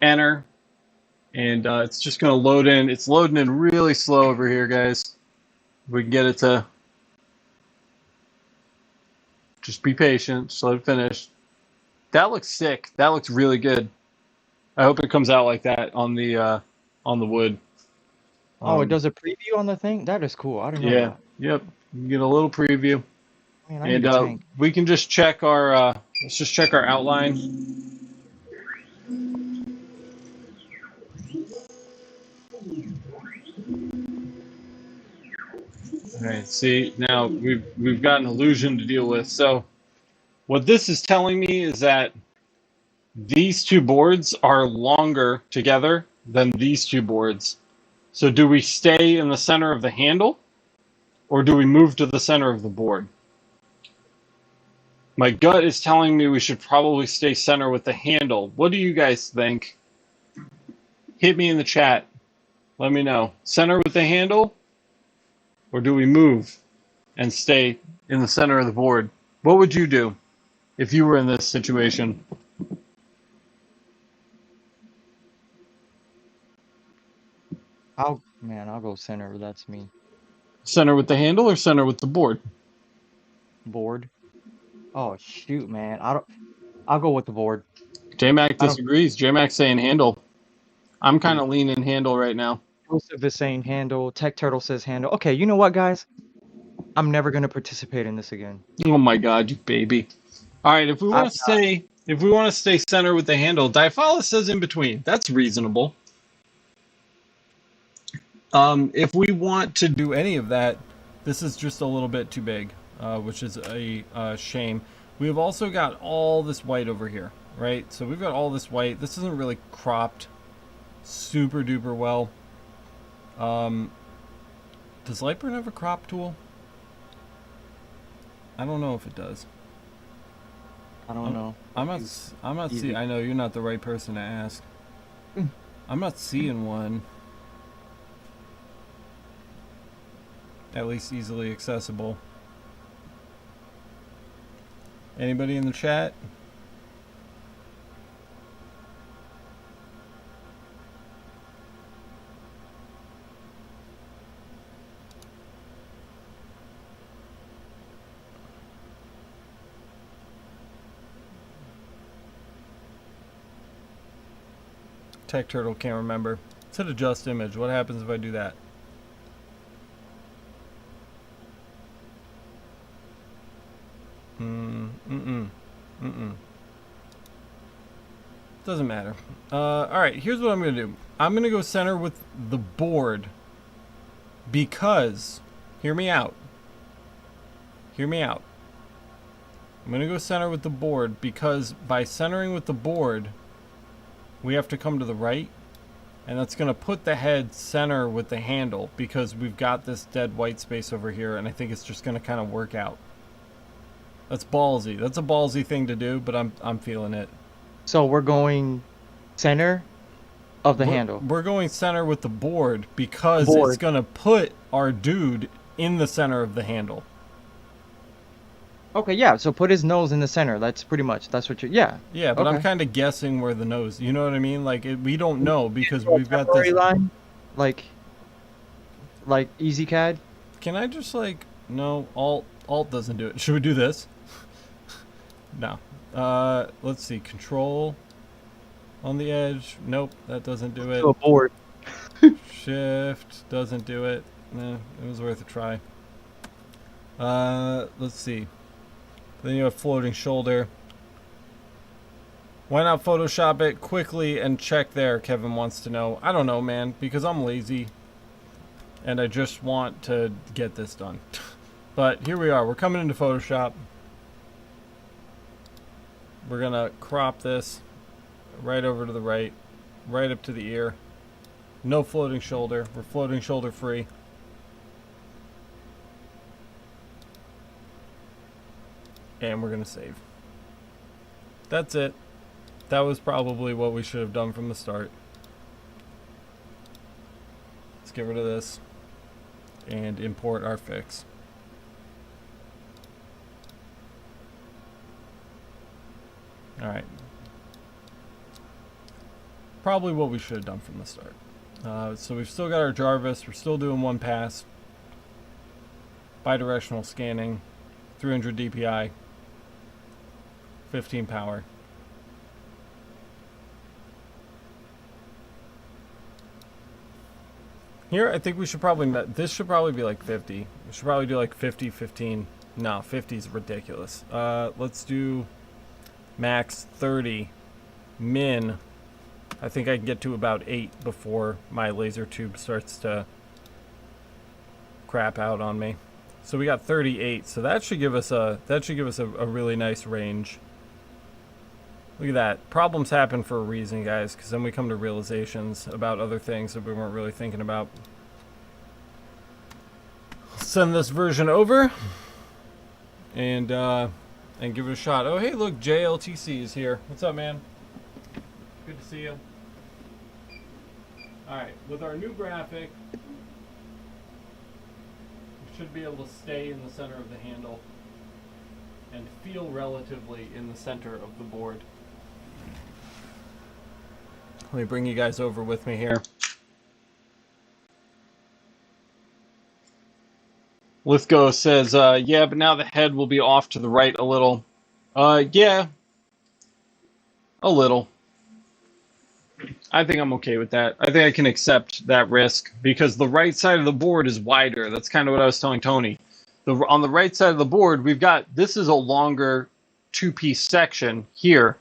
enter, and it's just going to load in. It's loading in really slow over here, guys. We can get it to... Just be patient. Just let it finish. That looks sick. That looks really good. I hope it comes out like that on the wood. Oh, it does a preview on the thing? That is cool. I didn't know that. Yep. You can get a little preview. Man, I need a tank. We can just check our let's just check our outline. All right, see, now we've got an illusion to deal with. So what this is telling me is that these two boards are longer together than these two boards. So do we stay in the center of the handle, or do we move to the center of the board? My gut is telling me we should probably stay center with the handle. What do you guys think? Hit me in the chat. Let me know. Center with the handle, or do we move and stay in the center of the board? What would you do if you were in this situation? I'll go center. That's me. Center with the handle or center with the board? Board. Oh shoot, man. I'll go with the board. J-Mac disagrees. J-Mac's saying handle. I'm kind of leaning handle right now. Joseph is saying handle. Tech Turtle says handle. Okay, you know what, guys? I'm never gonna participate in this again. Oh my god, you baby. All right, if we want to stay center with the handle, Diaphala says in between. That's reasonable. If we want to do any of that, this is just a little bit too big, which is a shame. We've also got all this white over here, right? So we've got all this white. This isn't really cropped super duper well. Does Lightburn have a crop tool? I don't know if it does. I don't know. I'm not seeing. I know you're not the right person to ask. I'm not seeing one. at least easily accessible. Anybody in the chat? Tech Turtle can't remember. It said adjust image. What happens if I do that? Doesn't matter. Alright, here's what I'm going to do. I'm going to go center with the board because, hear me out. Hear me out. I'm going to go center with the board because by centering with the board, we have to come to the right. And that's going to put the head center with the handle because we've got this dead white space over here, and I think it's just going to kind of work out. That's ballsy. That's a ballsy thing to do, but I'm feeling it. So we're going center of the handle. We're going center with the board because it's going to put our dude in the center of the handle. Okay, yeah. So put his nose in the center. That's what you're. Yeah. Yeah, but okay. I'm kind of guessing where the nose. You know what I mean? Like we don't know because we've got this line, like EasyCAD. Can I just no? Alt doesn't do it. Should we do this? No. Let's see. Control on the edge. Nope, that doesn't do it. To a board. Shift doesn't do it. Nah, it was worth a try. Let's see. Then you have floating shoulder. Why not Photoshop it quickly and check there? Kevin wants to know. I don't know, man, because I'm lazy and I just want to get this done. But here we are. We're coming into Photoshop. We're gonna crop this right over to the right, right up to the ear. No floating shoulder. We're floating shoulder free. And we're gonna save. That's it. That was probably what we should have done from the start. Let's get rid of this and import our fix. Alright. Probably what we should have done from the start. So we've still got our Jarvis. We're still doing one pass. Bidirectional scanning. 300 DPI. 15 power. Here, I think we should probably, this should probably be like 50. We should probably do like 50, 15. No, 50 is ridiculous. Let's do max 30. Min, I think I can get to about 8 before my laser tube starts to crap out on me. So we got 38. So that should give us a really nice range. Look at that. Problems happen for a reason, guys, because then we come to realizations about other things that we weren't really thinking about. Send this version over and give it a shot. Oh, hey, look, JLTC is here. What's up, man? Good to see you. All right, with our new graphic, we should be able to stay in the center of the handle and feel relatively in the center of the board. Let me bring you guys over with me here. Lithgow says, yeah, but now the head will be off to the right a little. Yeah, a little. I think I'm okay with that. I think I can accept that risk because the right side of the board is wider. That's kind of what I was telling Tony. On the right side of the board, we've got, this is a longer two-piece section here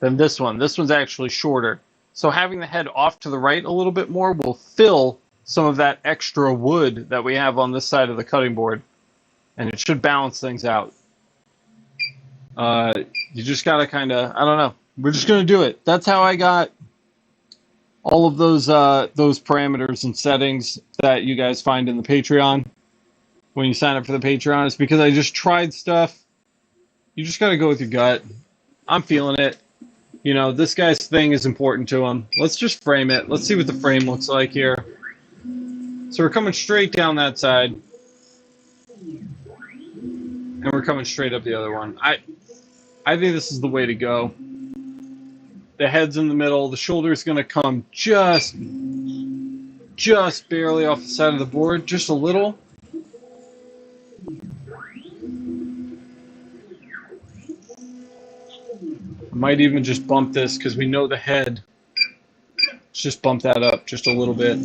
than this one. This one's actually shorter. So having the head off to the right a little bit more will fill some of that extra wood that we have on this side of the cutting board. And it should balance things out. You just gotta kind of, I don't know. We're just gonna do it. That's how I got all of those parameters and settings that you guys find in the Patreon when you sign up for the Patreon. It's because I just tried stuff. You just gotta go with your gut. I'm feeling it. You know, this guy's thing is important to him. Let's just frame it. Let's see what the frame looks like here. So we're coming straight down that side. And we're coming straight up the other one. I think this is the way to go. The head's in the middle. The shoulder's going to come just barely off the side of the board, just a little. I might even just bump this because we know the head. Let's just bump that up just a little bit.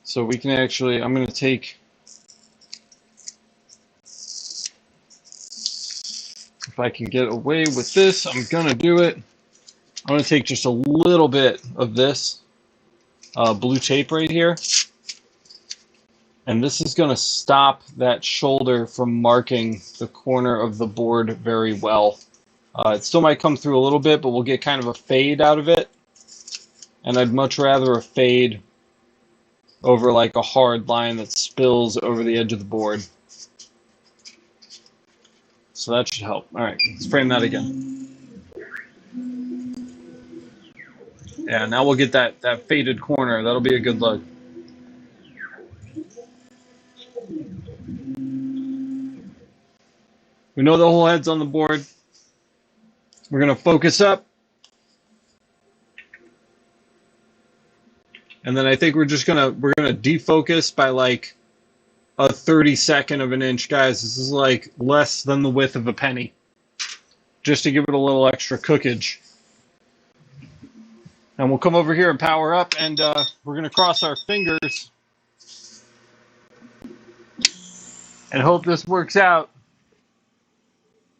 So we can actually, I'm going to take, if I can get away with this, I'm going to do it. I'm going to take just a little bit of this blue tape right here. And this is going to stop that shoulder from marking the corner of the board very well. It still might come through a little bit, but we'll get kind of a fade out of it. And I'd much rather a fade over like a hard line that spills over the edge of the board. So that should help. All right, let's frame that again. Yeah, now we'll get that faded corner. That'll be a good look. We know the whole head's on the board. We're gonna focus up. And then I think we're gonna defocus by like a 32nd of an inch, guys. This is like less than the width of a penny, just to give it a little extra cookage. And we'll come over here and power up, and we're gonna cross our fingers and hope this works out.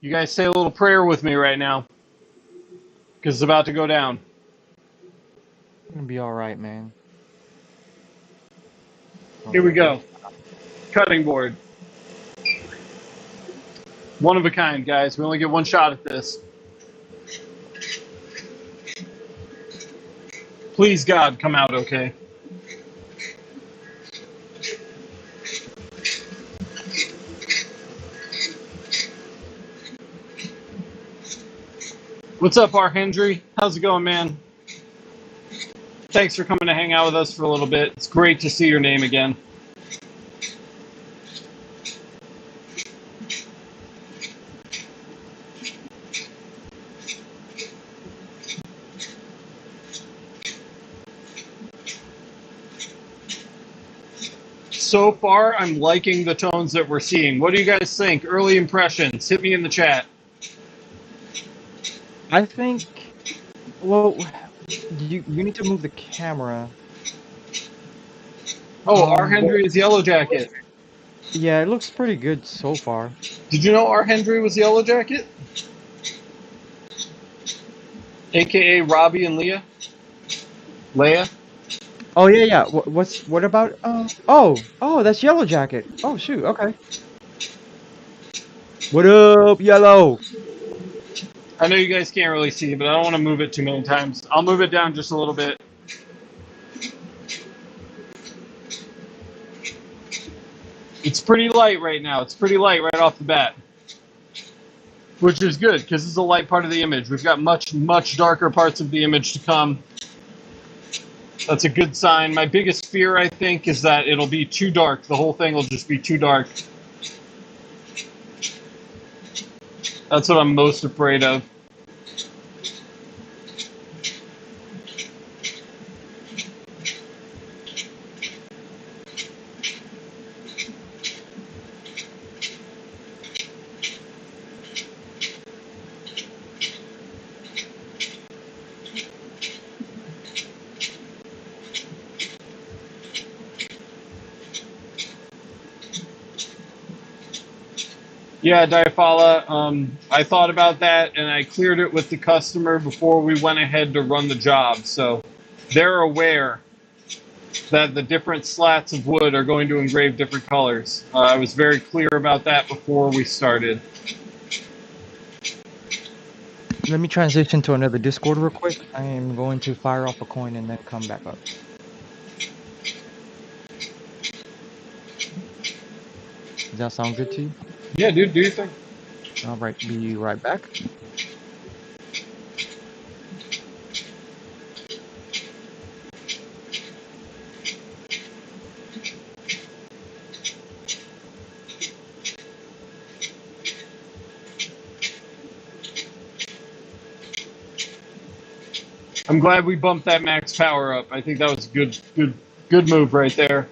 You guys say a little prayer with me right now, because it's about to go down. It's gonna be all right, man. Here we go. Cutting board. One of a kind, guys. We only get one shot at this. Please, God, come out okay. What's up, R. Hendry? How's it going, man? Thanks for coming to hang out with us for a little bit. It's great to see your name again. So far, I'm liking the tones that we're seeing. What do you guys think? Early impressions. Hit me in the chat. I think, well, you need to move the camera. Oh, R. Hendry is Yellow Jacket. Yeah, it looks pretty good so far. Did you know R. Hendry was Yellow Jacket? AKA Robbie and Leah? Leia? Oh yeah, yeah. What about? Oh, that's Yellow Jacket. Oh shoot. Okay. What up, Yellow? I know you guys can't really see, but I don't want to move it too many times. I'll move it down just a little bit. It's pretty light right now. It's pretty light right off the bat. Which is good, because it's a light part of the image. We've got much, much darker parts of the image to come. That's a good sign. My biggest fear, I think, is that it'll be too dark. The whole thing will just be too dark. That's what I'm most afraid of. Yeah, Diafala, I thought about that, and I cleared it with the customer before we went ahead to run the job. So they're aware that the different slats of wood are going to engrave different colors. I was very clear about that before we started. Let me transition to another Discord real quick. I am going to fire off a coin and then come back up. Does that sound good to you? Yeah, dude, do your thing. All right, be right back. I'm glad we bumped that max power up. I think that was a good move right there.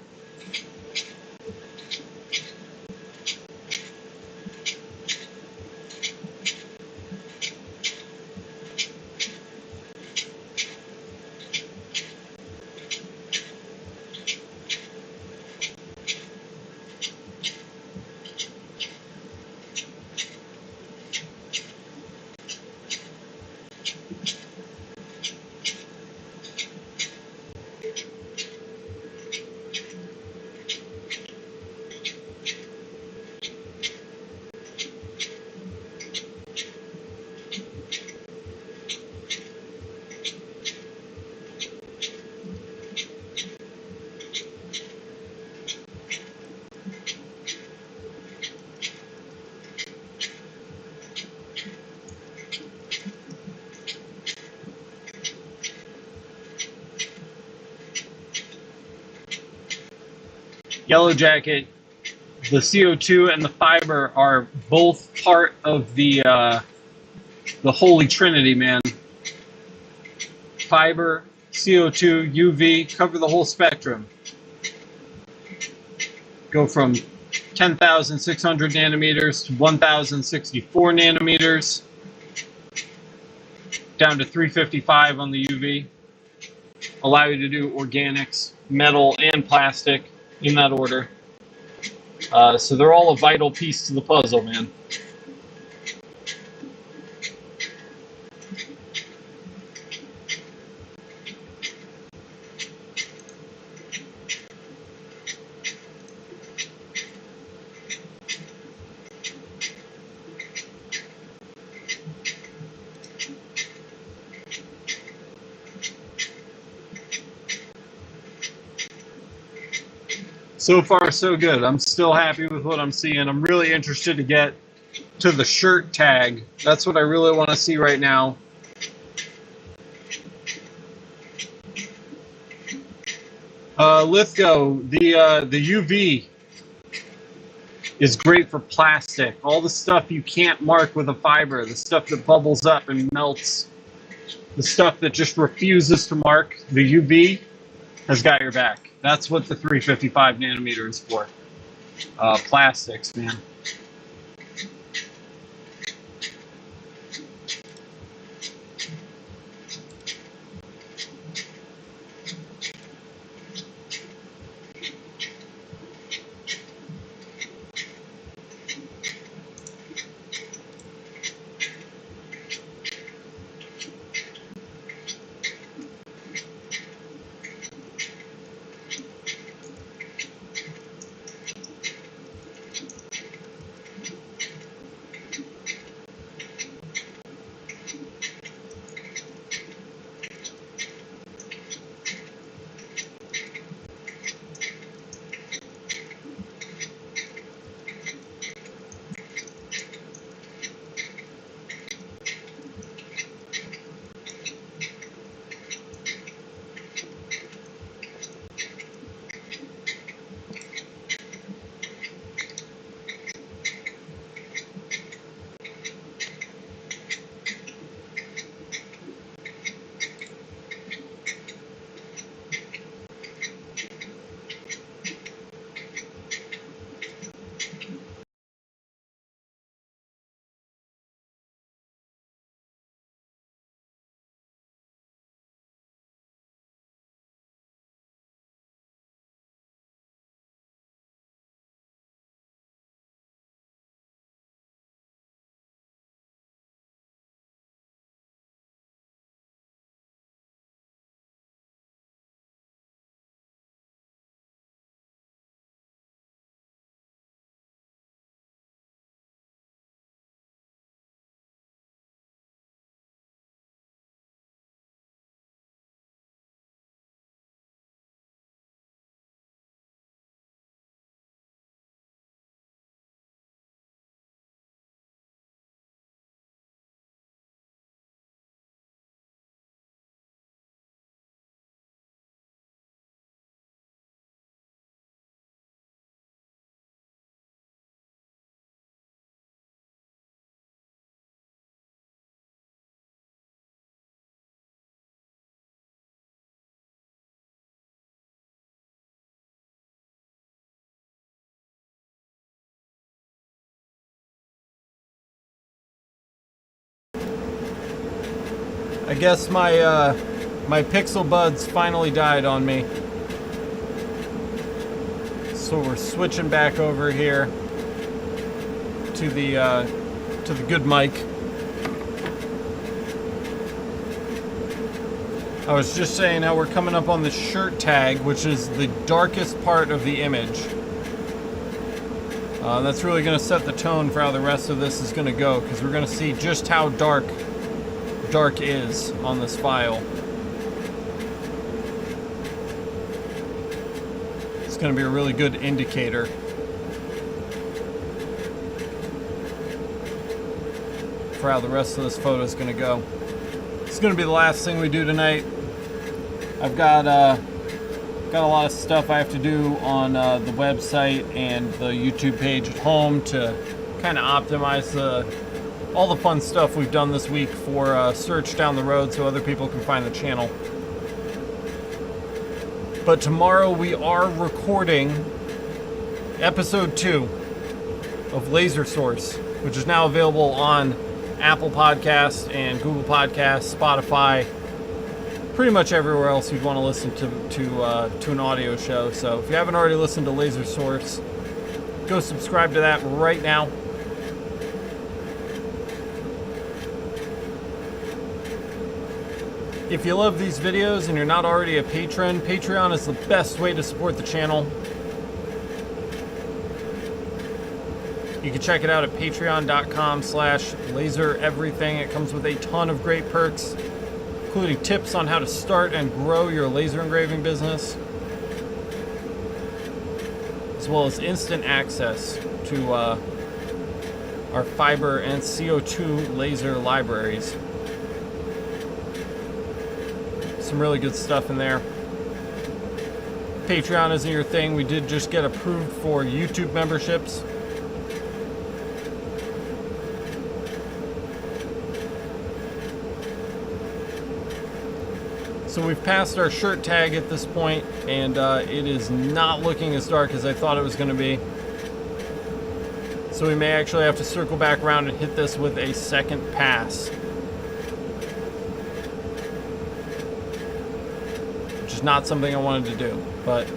Yellow Jacket, the CO2 and the fiber are both part of the Holy Trinity, man. Fiber, CO2, UV, cover the whole spectrum. Go from 10,600 nanometers to 1,064 nanometers, down to 355 on the UV. Allow you to do organics, metal, and plastic in that order. So they're all a vital piece to the puzzle, man. So far, so good. I'm still happy with what I'm seeing. I'm really interested to get to the shirt tag. That's what I really want to see right now. Lithgo, the UV is great for plastic. All the stuff you can't mark with a fiber, the stuff that bubbles up and melts, the stuff that just refuses to mark, the UV has got your back. That's what the 355 nanometer is for. Plastics, man. I guess my my pixel buds finally died on me. So we're switching back over here to the good mic. I was just saying how we're coming up on the shirt tag, which is the darkest part of the image. That's really going to set the tone for how the rest of this is going to go, because we're going to see just how dark is on this file. It's going to be a really good indicator. For how the rest of this photo is going to go. It's going to be the last thing we do tonight. I've got a lot of stuff I have to do on the website and the YouTube page at home to kind of optimize all the fun stuff we've done this week for search down the road so other people can find the channel. But tomorrow we are recording episode 2 of Laser Source, which is now available on Apple Podcasts and Google Podcasts, Spotify, pretty much everywhere else you'd want to listen to an audio show. So if you haven't already listened to Laser Source, go subscribe to that right now. If you love these videos and you're not already a patron, Patreon is the best way to support the channel. You can check it out at patreon.com/lasereverything. It comes with a ton of great perks, including tips on how to start and grow your laser engraving business, as well as instant access to our fiber and CO2 laser libraries. Some really good stuff in there. Patreon isn't your thing. We did just get approved for YouTube memberships. So we've passed our shirt tag at this point, and it is not looking as dark as I thought it was going to be. So we may actually have to circle back around and hit this with a second pass. Which is not something I wanted to do, but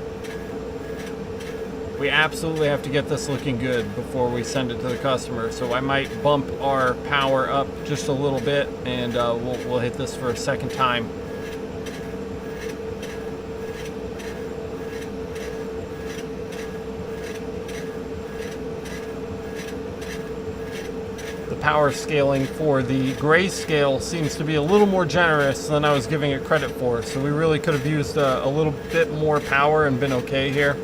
we absolutely have to get this looking good before we send it to the customer. So I might bump our power up just a little bit, and we'll hit this for a second time. Power scaling for the grayscale seems to be a little more generous than I was giving it credit for, so we really could have used a little bit more power and been okay here.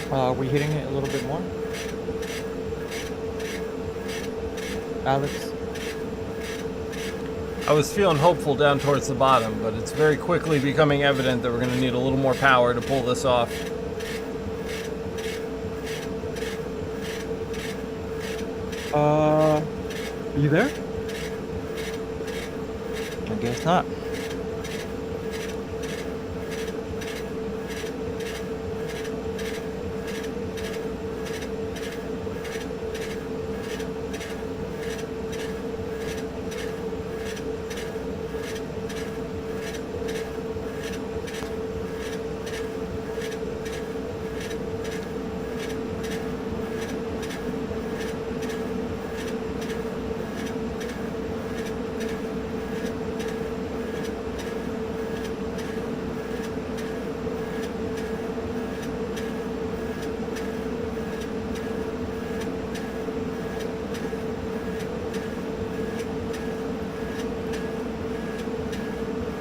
Are we hitting it a little bit more, Alex? I was feeling hopeful down towards the bottom, but it's very quickly becoming evident that we're going to need a little more power to pull this off. Are you there? I guess not.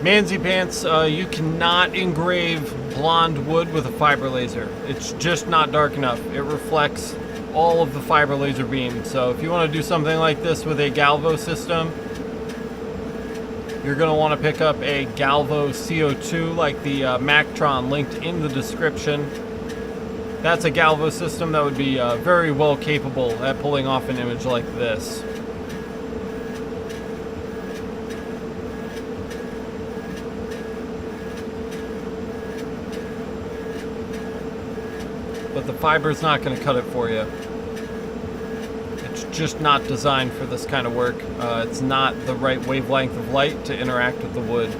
Manzy Pants, you cannot engrave blonde wood with a fiber laser. It's just not dark enough. It reflects all of the fiber laser beam. So if you want to do something like this with a Galvo system, you're going to want to pick up a Galvo CO2 like the Mactron linked in the description. That's a Galvo system that would be very well capable at pulling off an image like this. but the fiber's not going to cut it for you. It's just not designed for this kind of work. It's not the right wavelength of light to interact with the wood.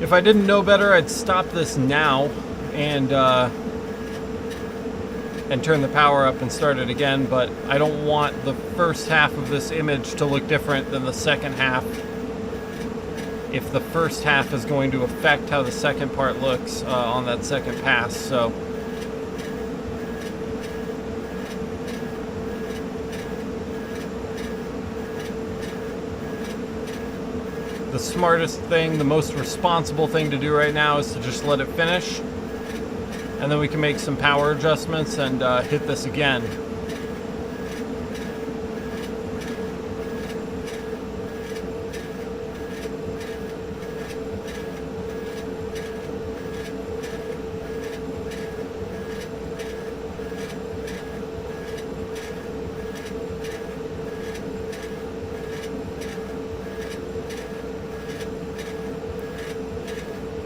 If I didn't know better, I'd stop this now and turn the power up and start it again, but I don't want the first half of this image to look different than the second half if the first half is going to affect how the second part looks on that second pass. So the smartest thing, the most responsible thing to do right now is to just let it finish, and then we can make some power adjustments and hit this again.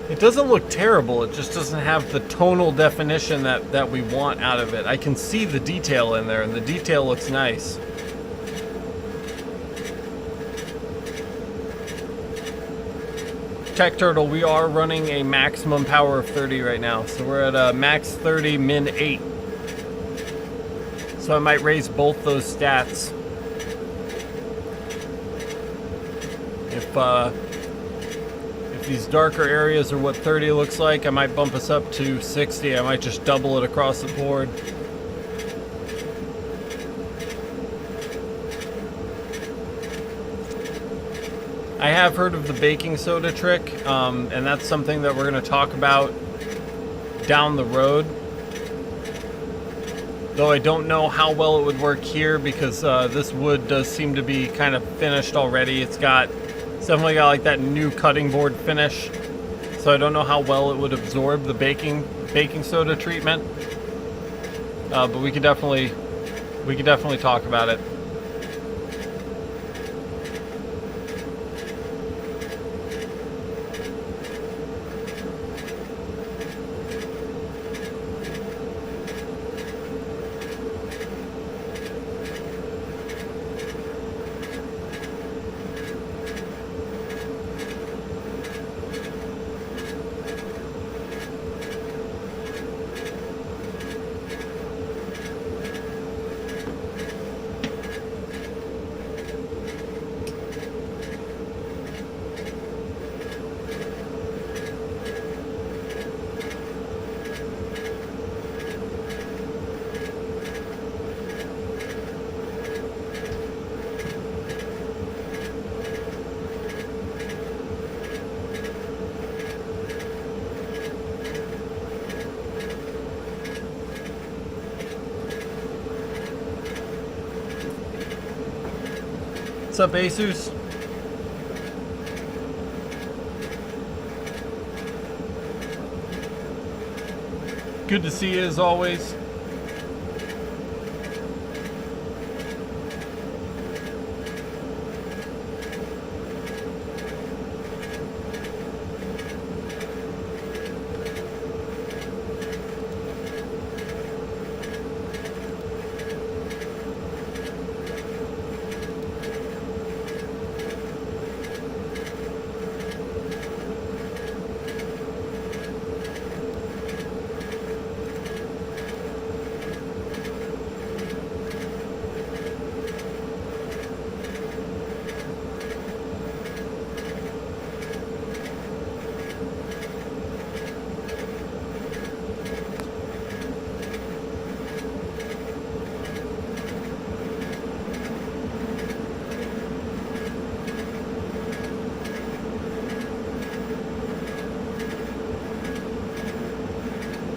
It doesn't look terrible, it just doesn't have the tonal definition that we want out of it. I can see the detail in there, and the detail looks nice. Tech Turtle, we are running a maximum power of 30 right now, so we're at a max 30, min 8. So I might raise both those stats. If these darker areas are what 30 looks like, I might bump us up to 60. I might just double it across the board. I have heard of the baking soda trick, and that's something that we're going to talk about down the road. Though I don't know how well it would work here, because this wood does seem to be kind of finished already. It's definitely got like that new cutting board finish, so I don't know how well it would absorb the baking soda treatment. But we could definitely talk about it. What's up, Asus? Good to see you as always.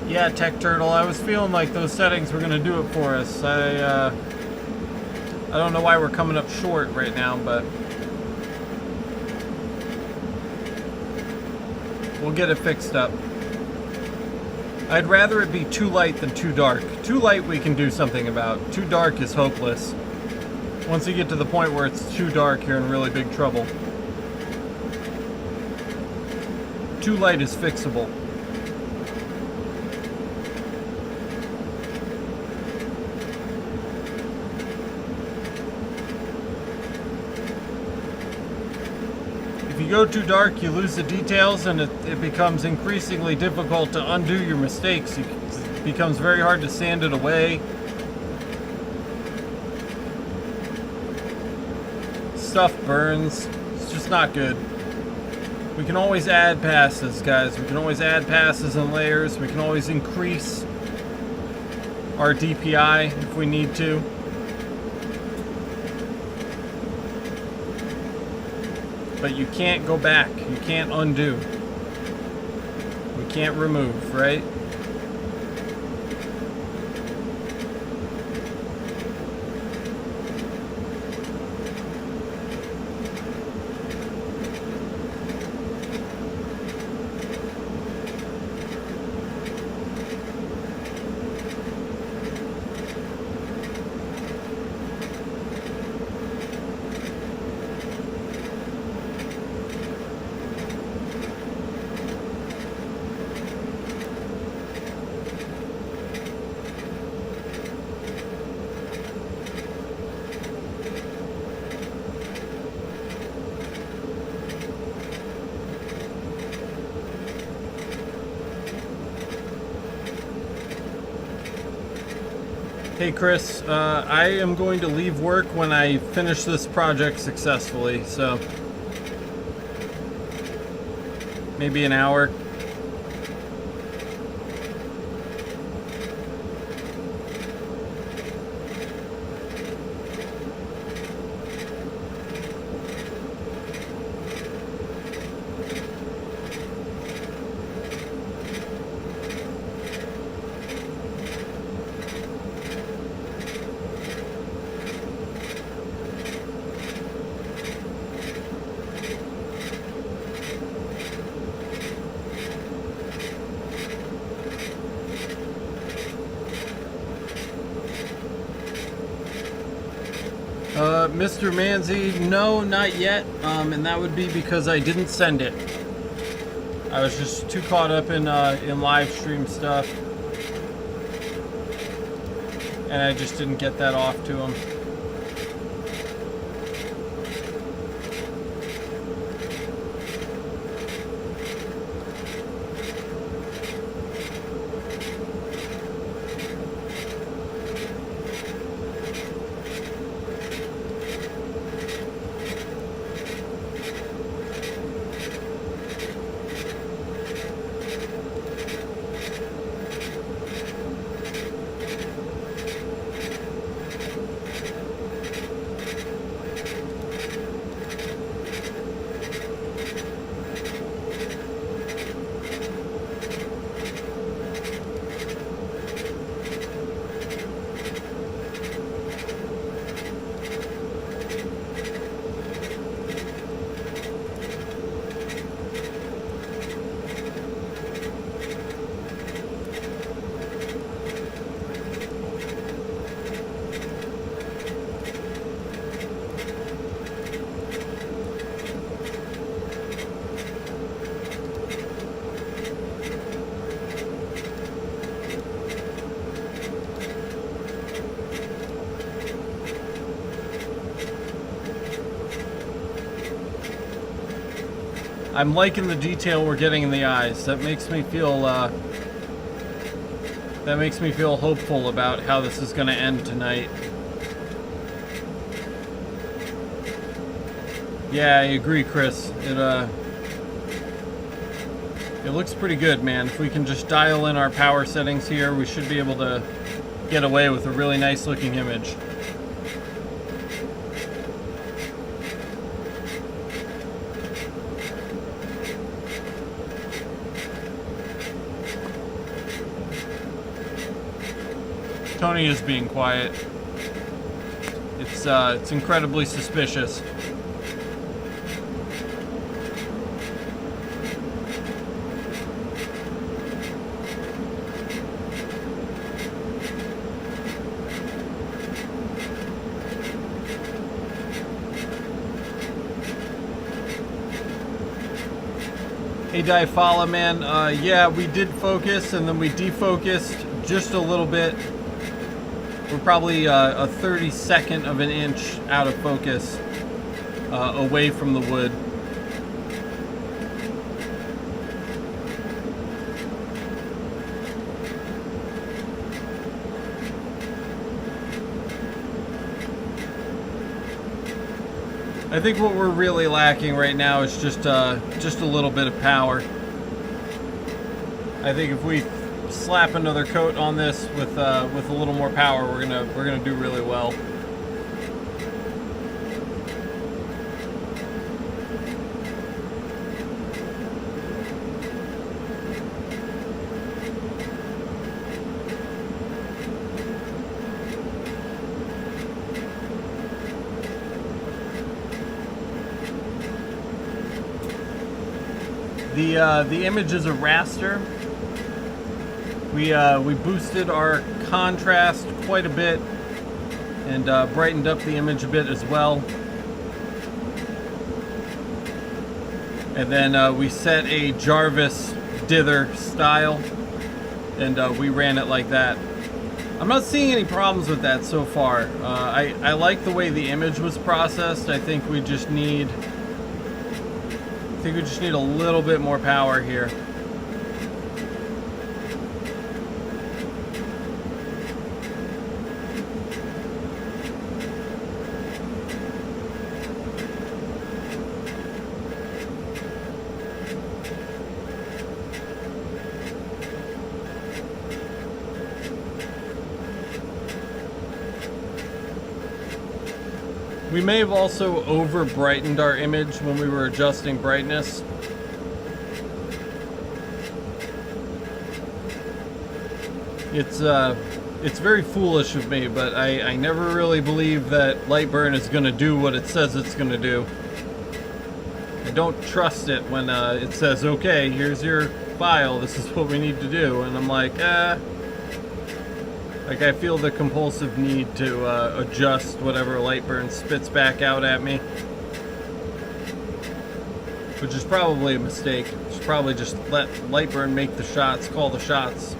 Yeah, Tech Turtle, I was feeling like those settings were going to do it for us. I don't know why we're coming up short right now, but we'll get it fixed up. I'd rather it be too light than too dark. Too light we can do something about. Too dark is hopeless. Once you get to the point where it's too dark, you're in really big trouble. too light is fixable. If you go too dark, you lose the details, and it becomes increasingly difficult to undo your mistakes. It becomes very hard to sand it away. Stuff burns. It's just not good. We can always add passes, guys. We can always add passes and layers. We can always increase our DPI if we need to. But you can't go back. You can't undo. We can't remove, right? Hey Chris, I am going to leave work when I finish this project successfully, so maybe an hour. Mr. Manzi, no, not yet, and that would be because I didn't send it. I was just too caught up in live stream stuff, and I just didn't get that off to him. I'm liking the detail we're getting in the eyes. That makes me feel hopeful about how this is going to end tonight. Yeah, I agree, Chris. It looks pretty good, man. If we can just dial in our power settings here, we should be able to get away with a really nice looking image. Tony is being quiet. It's incredibly suspicious. Hey Diafala, man, yeah, we did focus and then we defocused just a little bit. We're probably a 32nd of an inch out of focus away from the wood. I think what we're really lacking right now is just a little bit of power. I think if we slap another coat on this with a little more power, we're gonna do really well. The image is a raster. We boosted our contrast quite a bit and brightened up the image a bit as well. And then we set a Jarvis dither style and we ran it like that. I'm not seeing any problems with that so far. I like the way the image was processed. I think we just need a little bit more power here. We may have also over brightened our image when we were adjusting brightness. It's very foolish of me, but I never really believe that Lightburn is going to do what it says it's going to do. I don't trust it when it says, okay, here's your file, this is what we need to do, and I'm like, like I feel the compulsive need to adjust whatever Lightburn spits back out at me. Which is probably a mistake. Should probably just let Lightburn make the shots, call the shots.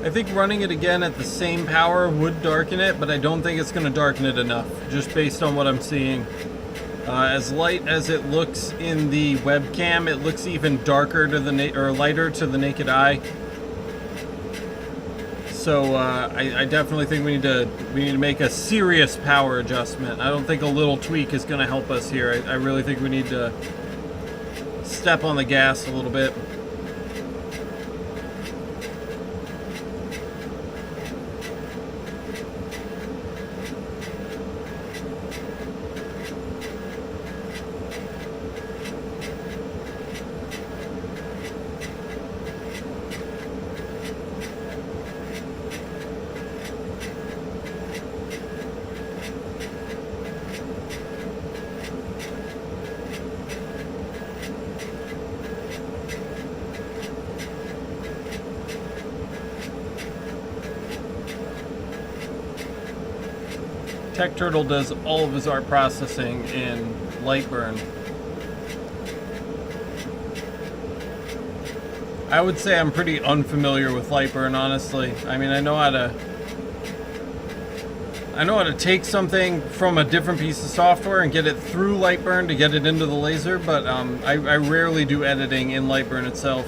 I think running it again at the same power would darken it, but I don't think it's going to darken it enough, just based on what I'm seeing. As light as it looks in the webcam, it looks even darker to the lighter to the naked eye. So I definitely think we need to make a serious power adjustment. I don't think a little tweak is going to help us here. I really think we need to step on the gas a little bit. Tech Turtle does all of his art processing in Lightburn. I would say I'm pretty unfamiliar with Lightburn, honestly. I mean, I know how to take something from a different piece of software and get it through Lightburn to get it into the laser, but I rarely do editing in Lightburn itself.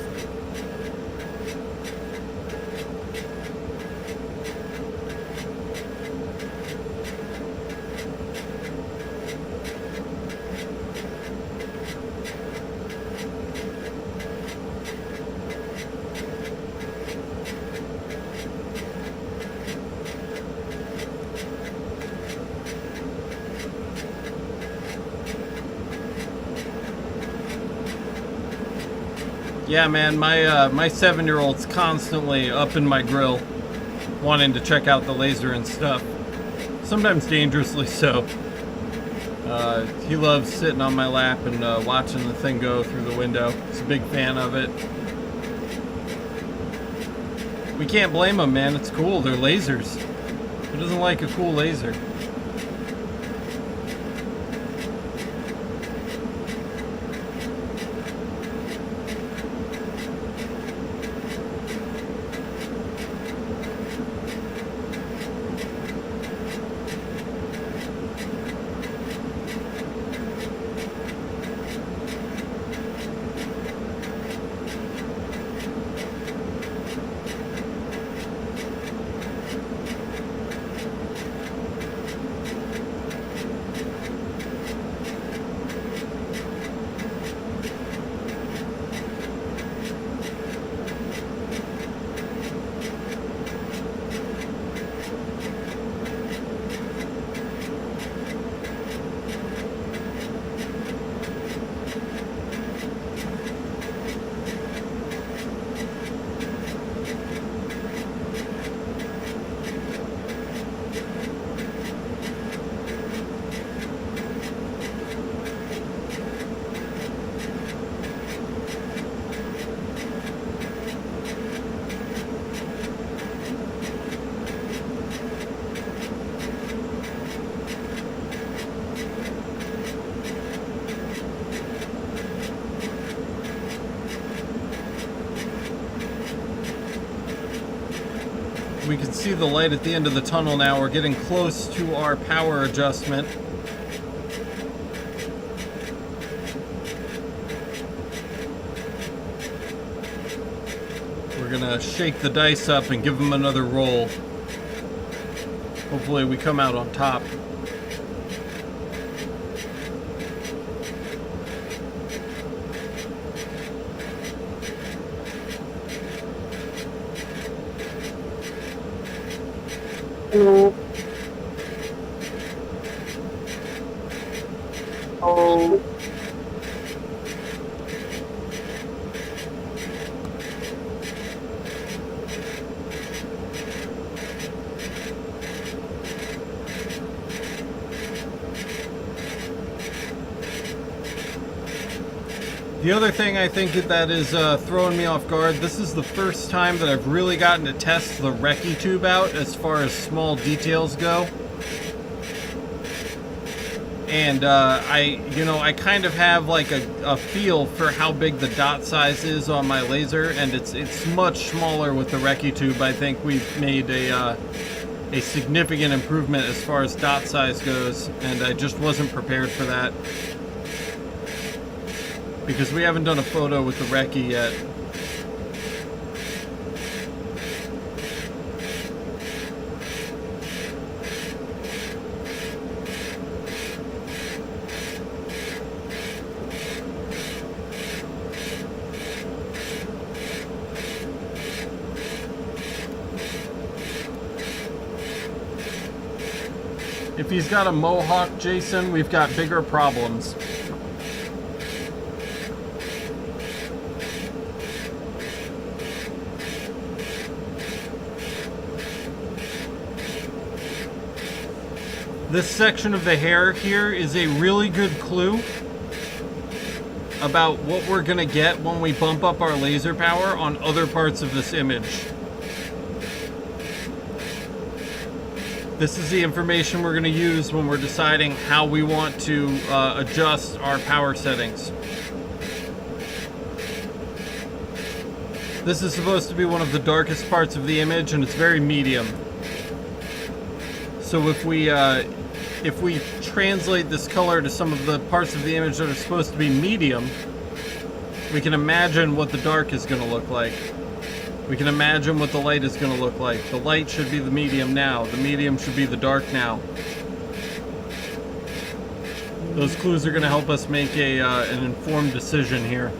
Yeah, man, my 7-year-old's constantly up in my grill, wanting to check out the laser and stuff. Sometimes dangerously so. He loves sitting on my lap and watching the thing go through the window. He's a big fan of it. We can't blame him, man. It's cool. They're lasers. Who doesn't like a cool laser? We can see the light at the end of the tunnel now. We're getting close to our power adjustment. We're gonna shake the dice up and give them another roll. Hopefully we come out on top. Hello. Oh. The other thing I think that is throwing me off guard, this is the first time that I've really gotten to test the recce tube out as far as small details go. And I kind of have like a feel for how big the dot size is on my laser, and it's much smaller with the recce tube. I think we've made a significant improvement as far as dot size goes, and I just wasn't prepared for that. Because we haven't done a photo with the recce yet. If he's got a mohawk, Jason, we've got bigger problems. This section of the hair here is a really good clue about what we're gonna get when we bump up our laser power on other parts of this image. This is the information we're gonna use when we're deciding how we want to adjust our power settings. This is supposed to be one of the darkest parts of the image, and it's very medium. So if we translate this color to some of the parts of the image that are supposed to be medium, we can imagine what the dark is going to look like. We can imagine what the light is going to look like. The light should be the medium now. The medium should be the dark now. Those clues are going to help us make an informed decision here.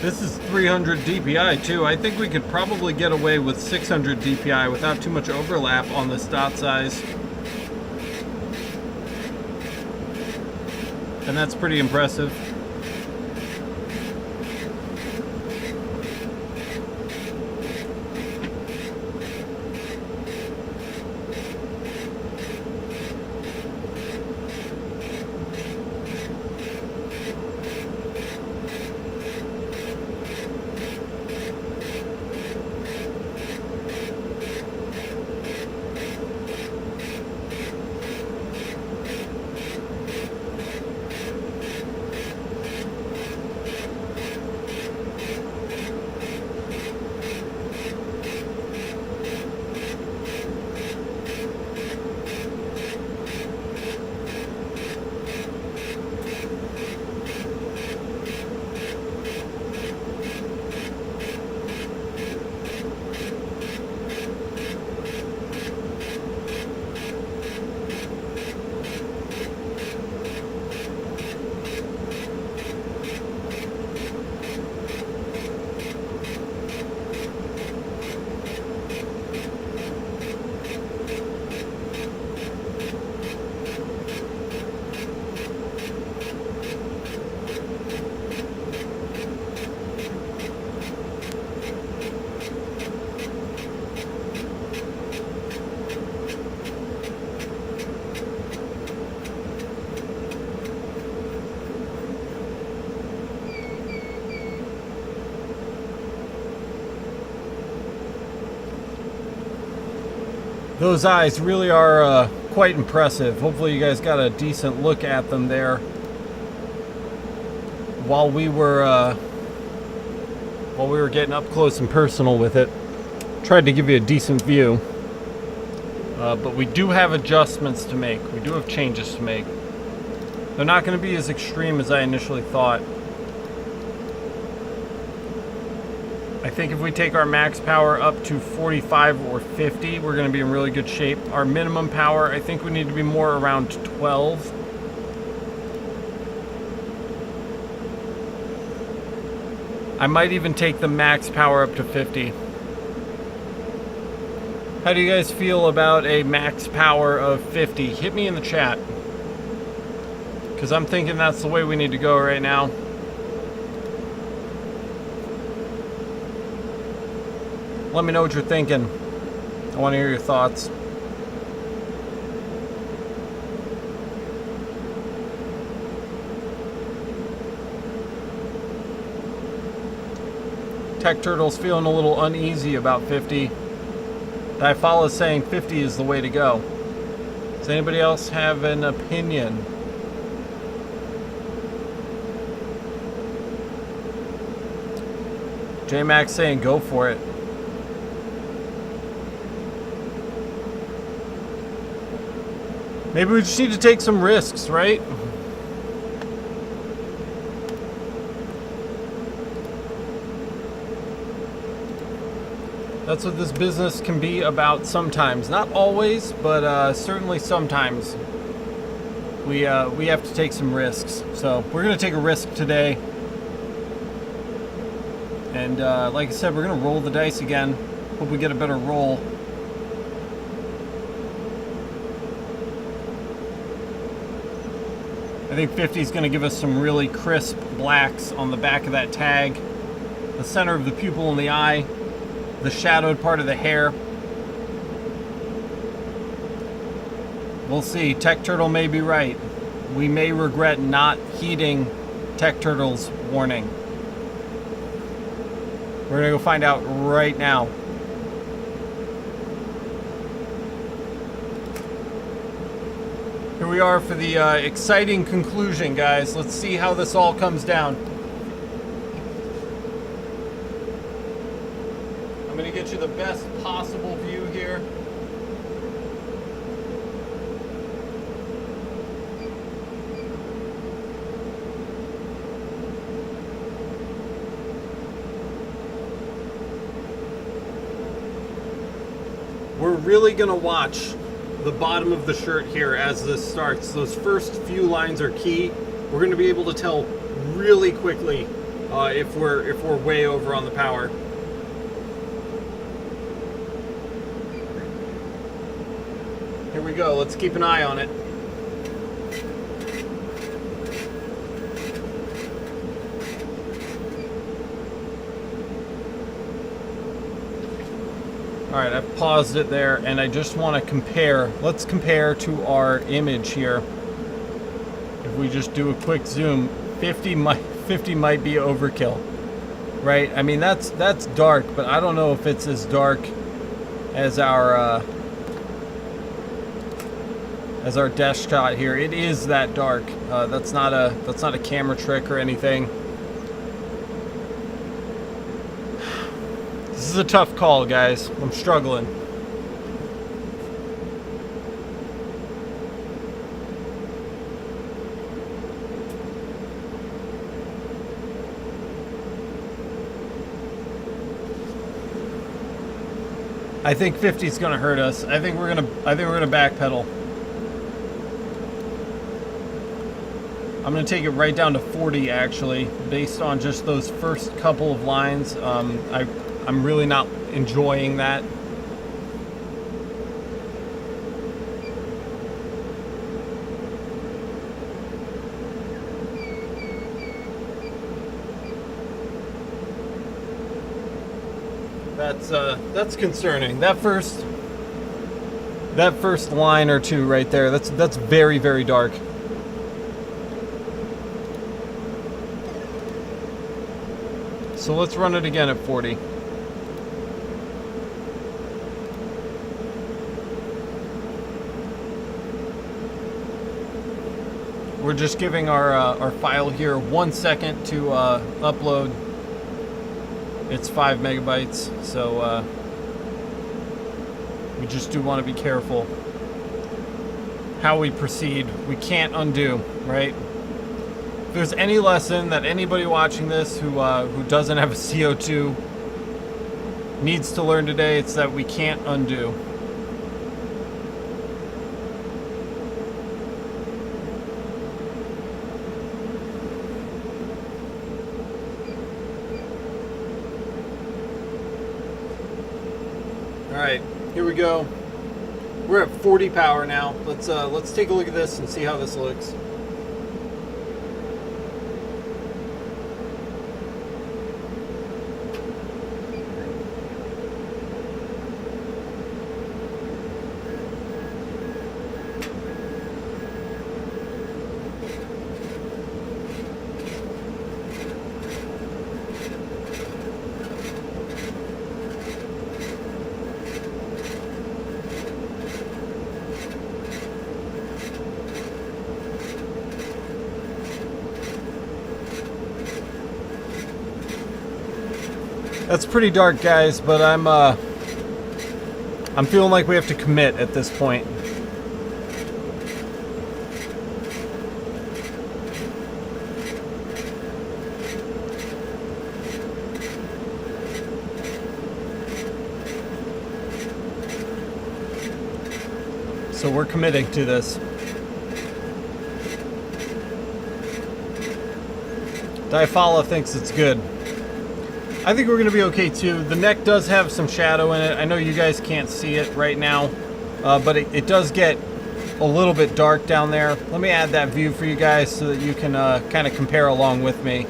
This is 300 DPI too. I think we could probably get away with 600 DPI without too much overlap on this dot size. And that's pretty impressive. Those eyes really are quite impressive. Hopefully you guys got a decent look at them there while we were getting up close and personal with it. Tried to give you a decent view, but we do have adjustments to make. We do have changes to make. They're not going to be as extreme as I initially thought. I think if we take our max power up to 45 or 50, we're going to be in really good shape. Our minimum power, I think we need to be more around 12. I might even take the max power up to 50. How do you guys feel about a max power of 50? Hit me in the chat, because I'm thinking that's the way we need to go right now. Let me know what you're thinking. I want to hear your thoughts. Tech Turtle's feeling a little uneasy about 50. Difala is saying 50 is the way to go. Does anybody else have an opinion? J-Max saying go for it. Maybe we just need to take some risks, right? That's what this business can be about sometimes. Not always, but certainly sometimes. We have to take some risks. So we're going to take a risk today. And like I said, we're going to roll the dice again. Hope we get a better roll. I think 50 is going to give us some really crisp blacks on the back of that tag, the center of the pupil in the eye, the shadowed part of the hair. We'll see. Tech Turtle may be right. We may regret not heeding Tech Turtle's warning. We're going to go find out right now. Here we are for the exciting conclusion, guys. Let's see how this all comes down. I'm going to get you the best possible view here. We're really going to watch the bottom of the shirt here as this starts. Those first few lines are key. We're going to be able to tell really quickly if we're way over on the power. Here we go. Let's keep an eye on it. All right, I've paused it there, and I just want to compare. Let's compare to our image here. If we just do a quick zoom, 50 might be overkill, right? I mean, that's dark, but I don't know if it's as dark as our desk shot here. It is that dark. That's not a camera trick or anything. This is a tough call, guys. I'm struggling. I think 50 is going to hurt us. I think we're going to backpedal. I'm going to take it right down to 40 actually, based on just those first couple of lines. I'm really not enjoying that. That's concerning. That first line or two right there, that's very, very dark. So let's run it again at 40. We're just giving our file here 1 second to upload. It's 5 megabytes, so we just do want to be careful how we proceed. We can't undo, right? If there's any lesson that anybody watching this who doesn't have a CO2 needs to learn today, it's that we can't undo. All right, here we go. We're at 40 power now. Let's take a look at this and see how this looks. That's pretty dark, guys, but I'm feeling like we have to commit at this point. So we're committing to this. Diafala thinks it's good. I think we're going to be okay too. The neck does have some shadow in it. I know you guys can't see it right now, but it does get a little bit dark down there. Let me add that view for you guys so that you can kind of compare along with me.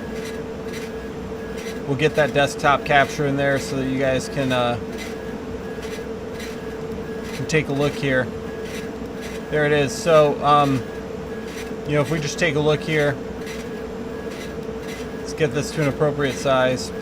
We'll get that desktop capture in there so that you guys can take a look here. There it is. So, you know, if we just take a look here, let's get this to an appropriate size.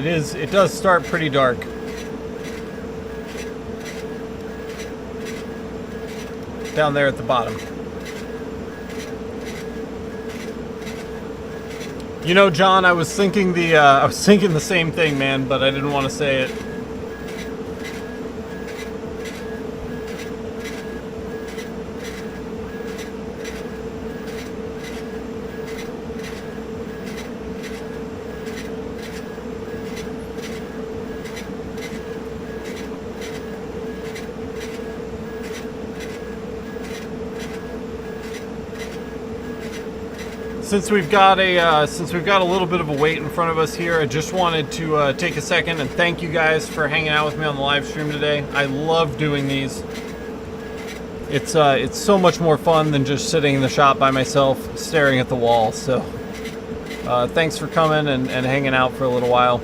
It does start pretty dark. Down there at the bottom. You know, John, I was thinking the same thing, man, but I didn't want to say it. Since we've got a little bit of a wait in front of us here, I just wanted to take a second and thank you guys for hanging out with me on the live stream today. I love doing these. It's so much more fun than just sitting in the shop by myself staring at the wall. So thanks for coming and hanging out for a little while.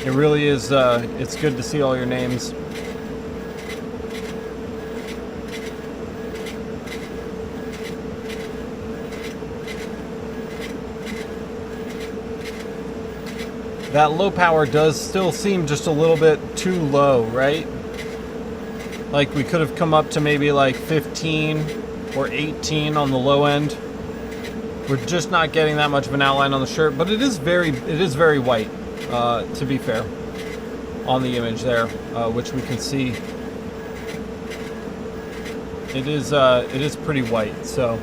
It really is, it's good to see all your names. That low power does still seem just a little bit too low, right? Like we could have come up to maybe like 15 or 18 on the low end. We're just not getting that much of an outline on the shirt, but it is very white, to be fair, on the image there, which we can see. It is pretty white, so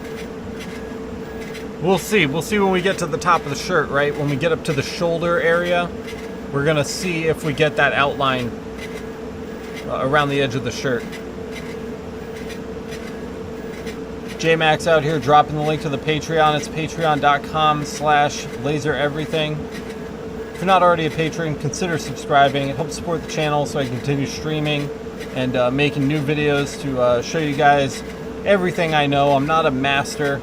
we'll see when we get to the top of the shirt, right? When we get up to the shoulder area, we're gonna see if we get that outline around the edge of the shirt. J-Max out here dropping the link to the Patreon. It's patreon.com/lasereverything. If you're not already a patron, consider subscribing. It helps support the channel so I can continue streaming and making new videos to show you guys everything I know. I'm not a master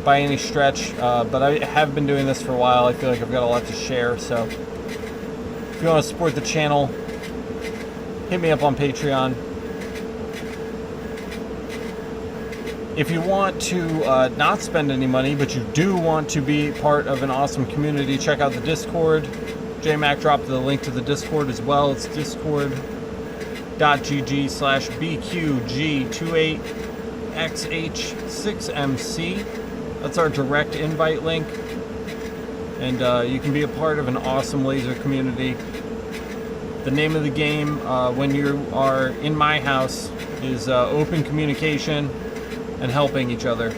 by any stretch, but I have been doing this for a while. I feel like I've got a lot to share, so if you want to support the channel, hit me up on Patreon. If you want to not spend any money, but you do want to be part of an awesome community, check out the Discord. JMac dropped the link to the Discord as well. It's discord.gg/BQG28XH6MC. That's our direct invite link. And you can be a part of an awesome laser community. The name of the game when you are in my house is open communication and helping each other.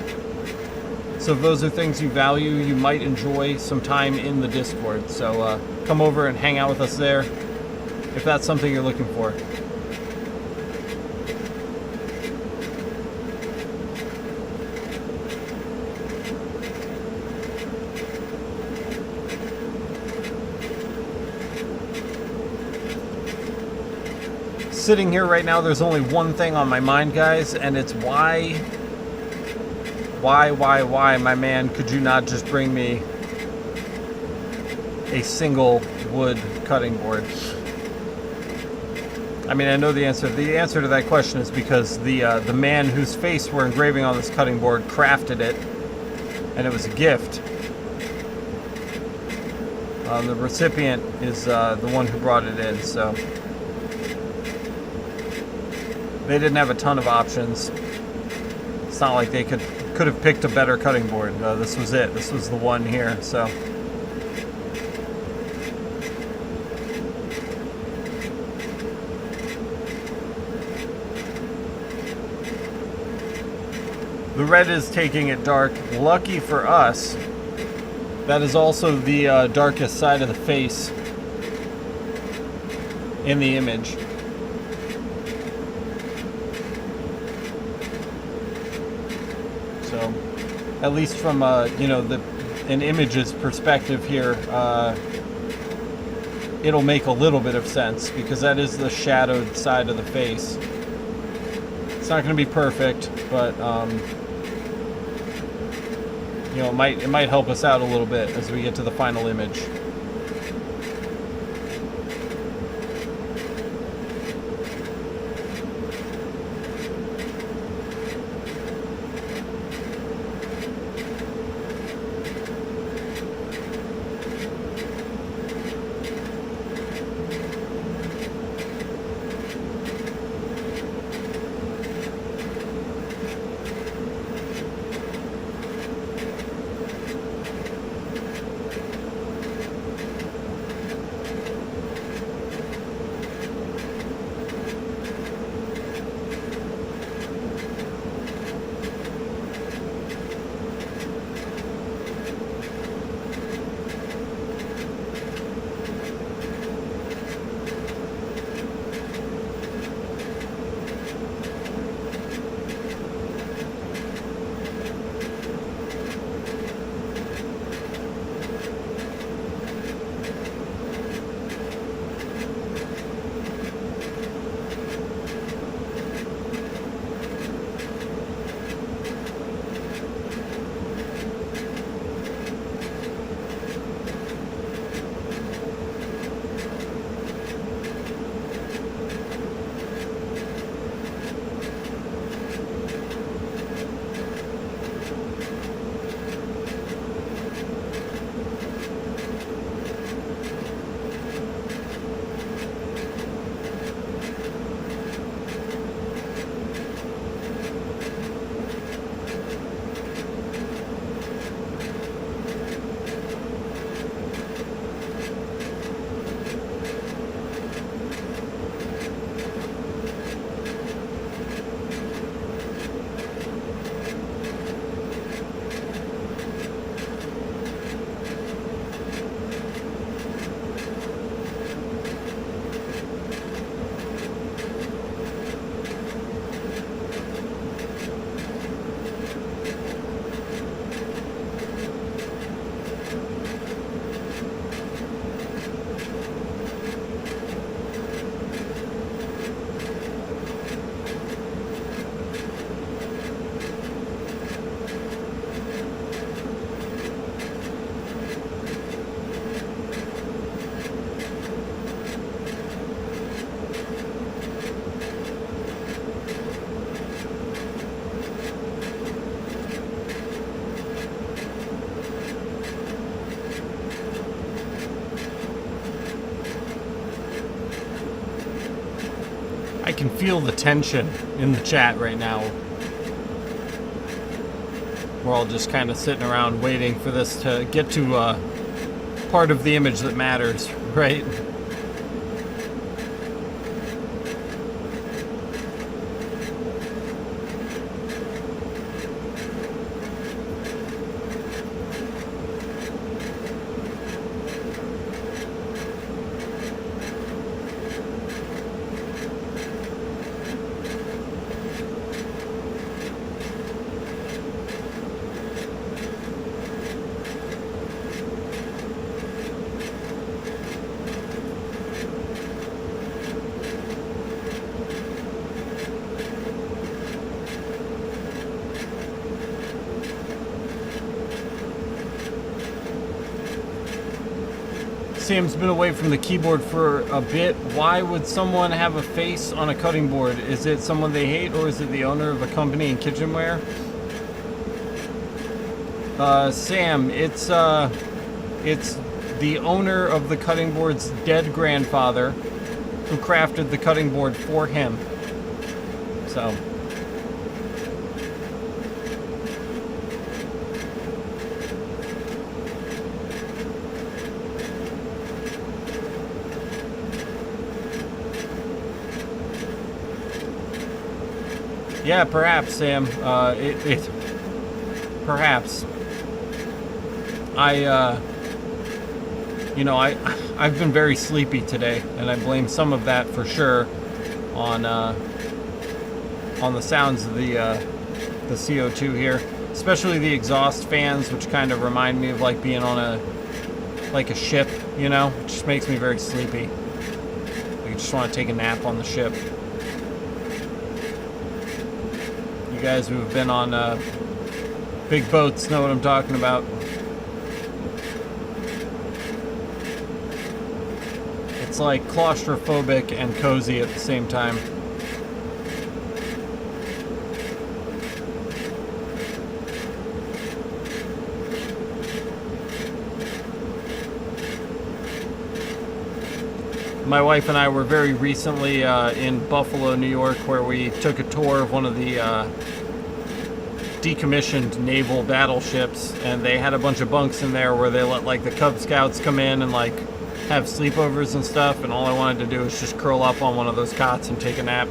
So if those are things you value, you might enjoy some time in the Discord. So come over and hang out with us there if that's something you're looking for. Sitting here right now, there's only one thing on my mind, guys, and it's why, my man, could you not just bring me a single wood cutting board? I mean, I know the answer. The answer to that question is because the man whose face we're engraving on this cutting board crafted it, and it was a gift. The recipient is the one who brought it in, so they didn't have a ton of options. It's not like they could have picked a better cutting board. This was it. This was the one here. So the red is taking it dark. Lucky for us, that is also the darkest side of the face in the image. So, at least from you know, an image's perspective here, it'll make a little bit of sense because that is the shadowed side of the face. It's not going to be perfect, but you know, it might help us out a little bit as we get to the final image. I can feel the tension in the chat right now. We're all just kind of sitting around waiting for this to get to part of the image that matters, right? Sam's been away from the keyboard for a bit. Why would someone have a face on a cutting board? Is it someone they hate, or is it the owner of a company in kitchenware? Sam, it's the owner of the cutting board's dead grandfather who crafted the cutting board for him. So... yeah, perhaps, Sam. Perhaps. I've been very sleepy today, and I blame some of that for sure on the sounds of the CO2 here, especially the exhaust fans, which kind of remind me of like being on a ship, you know, it just makes me very sleepy. I just want to take a nap on the ship. You guys who have been on big boats know what I'm talking about. It's like claustrophobic and cozy at the same time. My wife and I were very recently in Buffalo, New York, where we took a tour of one of the decommissioned naval battleships, and they had a bunch of bunks in there where they let like the Cub Scouts come in and like have sleepovers and stuff, and all I wanted to do was just curl up on one of those cots and take a nap.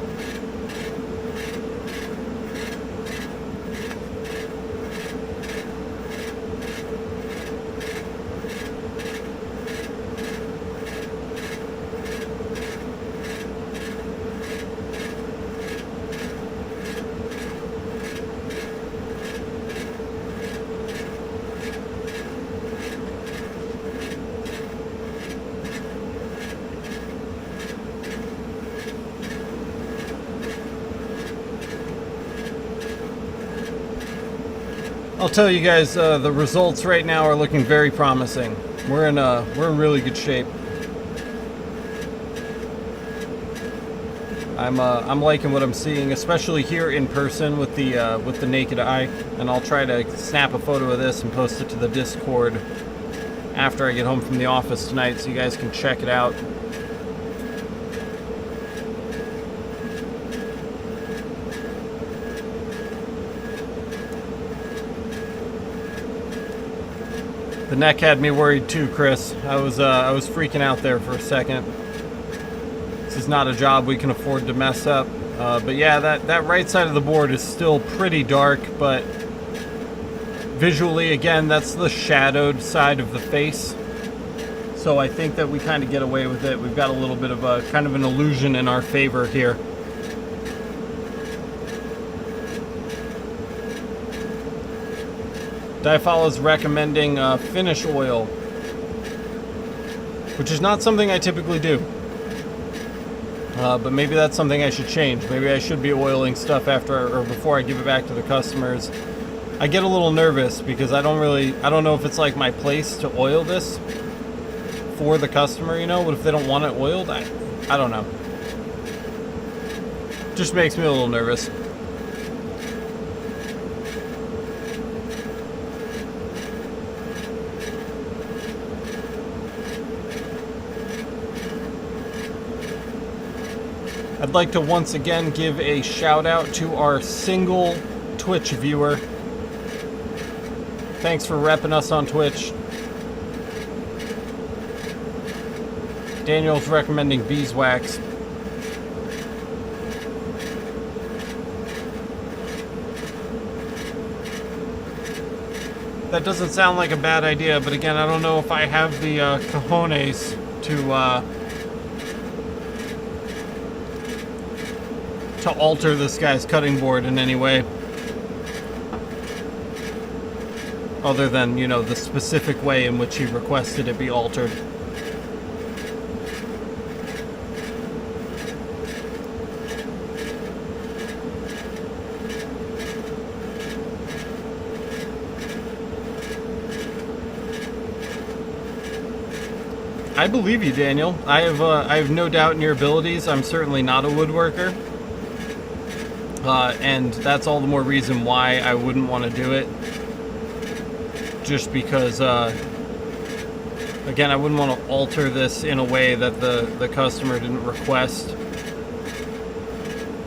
I'll tell you guys, the results right now are looking very promising. We're in really good shape. I'm liking what I'm seeing, especially here in person with the naked eye. And I'll try to snap a photo of this and post it to the Discord after I get home from the office tonight, so you guys can check it out. The neck had me worried too, Chris. I was freaking out there for a second. This is not a job we can afford to mess up. But yeah, that right side of the board is still pretty dark, but visually, again, that's the shadowed side of the face. So I think that we kind of get away with it. We've got a little bit of a kind of an illusion in our favor here. Diafala is recommending finish oil, which is not something I typically do. But maybe that's something I should change. Maybe I should be oiling stuff after or before I give it back to the customers. I get a little nervous because I don't know if it's like my place to oil this for the customer, you know? What if they don't want it oiled? I don't know. Just makes me a little nervous. I'd like to once again give a shout out to our single Twitch viewer. Thanks for repping us on Twitch. Daniel's recommending beeswax. That doesn't sound like a bad idea, but again, I don't know if I have the cojones to alter this guy's cutting board in any way. Other than, you know, the specific way in which he requested it be altered. I believe you, Daniel. I have no doubt in your abilities. I'm certainly not a woodworker. And that's all the more reason why I wouldn't want to do it. Just because, again, I wouldn't want to alter this in a way that the customer didn't request.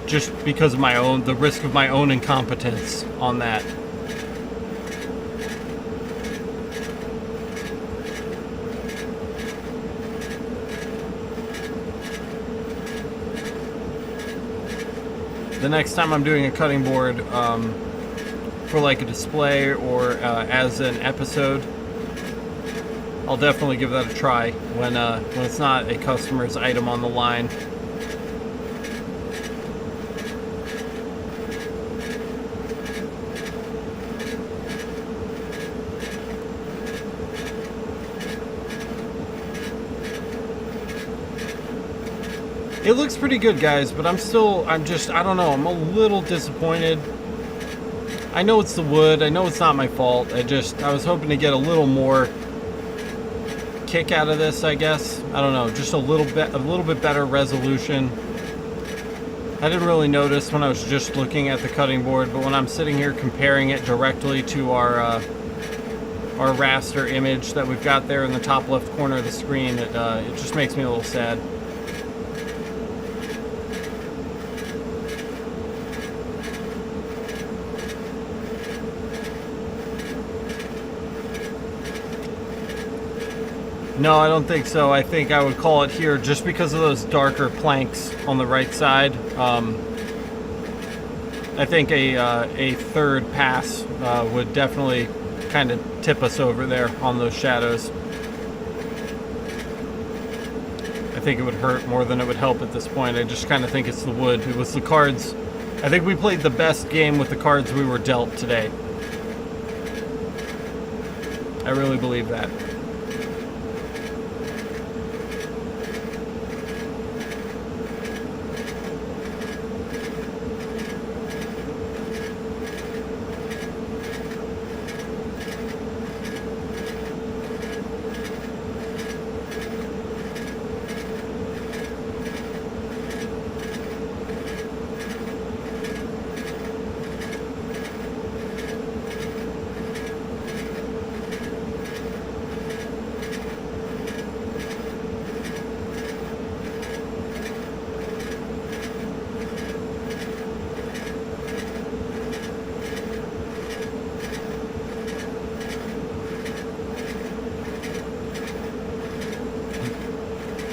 Just because of the risk of my own incompetence on that. The next time I'm doing a cutting board for like a display or as an episode, I'll definitely give that a try when it's not a customer's item on the line. It looks pretty good, guys, but I don't know, I'm a little disappointed. I know it's the wood, I know it's not my fault. I was hoping to get a little more kick out of this, I guess. I don't know, just a little bit better resolution. I didn't really notice when I was just looking at the cutting board, but when I'm sitting here comparing it directly to our raster image that we've got there in the top left corner of the screen, it just makes me a little sad. No, I don't think so. I think I would call it here just because of those darker planks on the right side. I think a third pass would definitely kind of tip us over there on those shadows. I think it would hurt more than it would help at this point. I just kind of think it's the wood. It was the cards. I think we played the best game with the cards we were dealt today. I really believe that.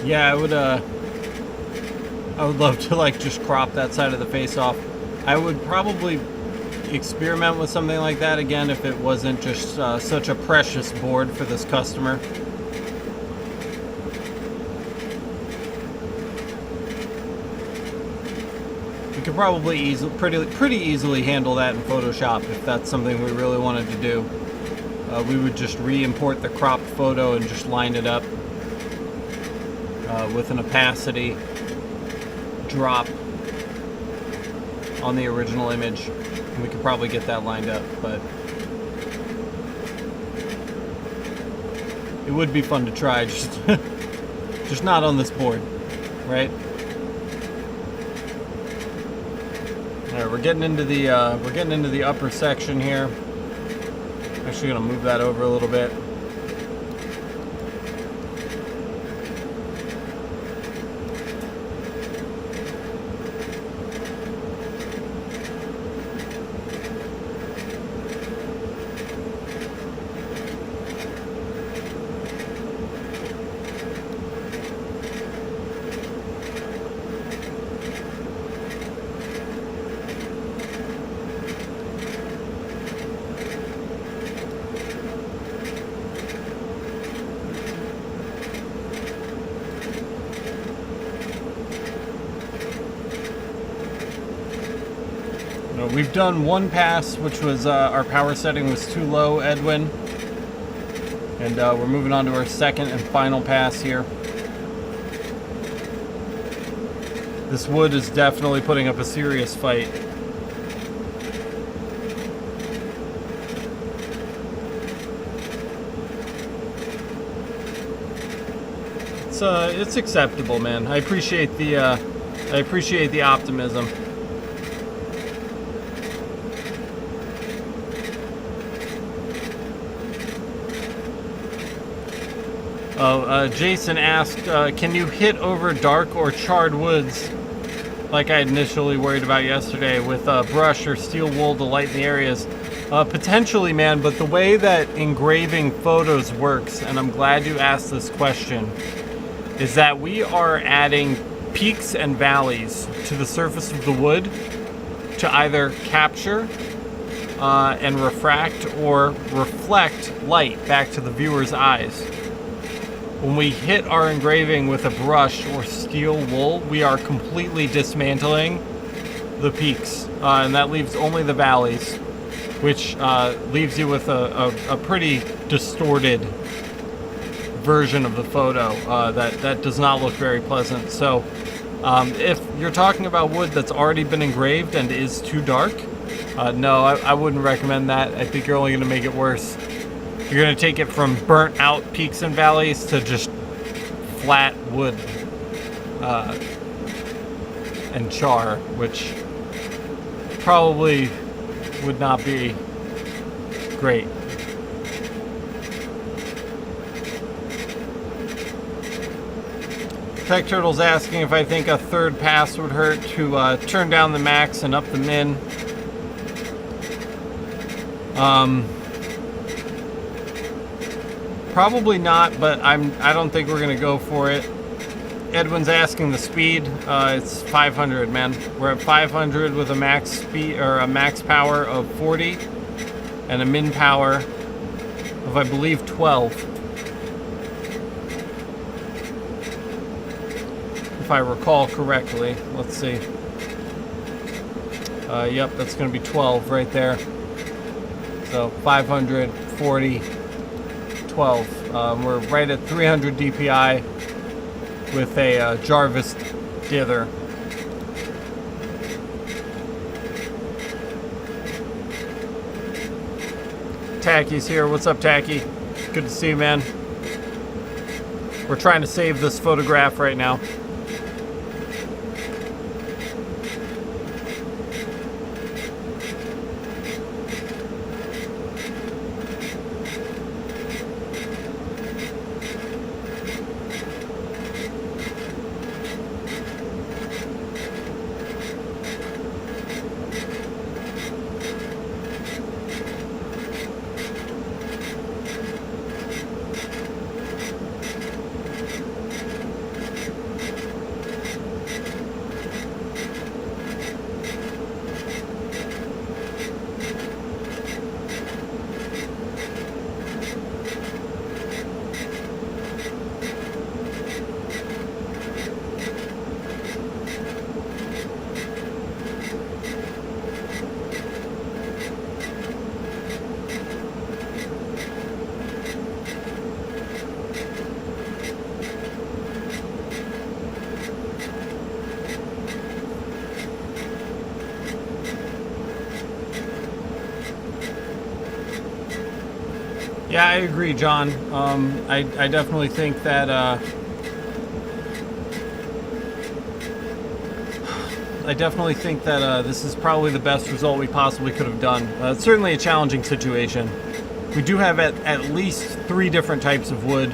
Yeah, I would love to like just crop that side of the face off. I would probably experiment with something like that again if it wasn't just such a precious board for this customer. We could probably pretty easily handle that in Photoshop if that's something we really wanted to do. We would just re-import the cropped photo and just line it up with an opacity drop on the original image. And we could probably get that lined up, but it would be fun to try, just not on this board, right? All right, we're getting into the upper section here. Actually, gonna move that over a little bit. We've done one pass, which was our power setting was too low, Edwin. And we're moving on to our second and final pass here. This wood is definitely putting up a serious fight. It's acceptable, man. I appreciate the optimism. Jason asked, can you hit over dark or charred woods like I initially worried about yesterday with a brush or steel wool to lighten the areas? Potentially, man, but the way that engraving photos works, and I'm glad you asked this question, is that we are adding peaks and valleys to the surface of the wood to either capture and refract or reflect light back to the viewer's eyes. When we hit our engraving with a brush or steel wool, we are completely dismantling the peaks, and that leaves only the valleys, which leaves you with a pretty distorted version of the photo that does not look very pleasant. So if you're talking about wood that's already been engraved and is too dark, no, I wouldn't recommend that. I think you're only going to make it worse. You're going to take it from burnt out peaks and valleys to just flat wood and char, which probably would not be great. Tech Turtle's asking if I think a third pass would hurt to turn down the max and up the min. Probably not, but I don't think we're gonna go for it. Edwin's asking the speed. It's 500, man. We're at 500 with a max speed or a max power of 40 and a min power of, I believe, 12. If I recall correctly. Let's see. Yep, that's gonna be 12 right there. So 500, 40, 12. We're right at 300 DPI with a Jarvis dither. Tacky's here. What's up, Tacky? Good to see you, man. We're trying to save this photograph right now. Yeah, I agree, John. I definitely think that this is probably the best result we possibly could have done. It's certainly a challenging situation. We do have at least 3 different types of wood.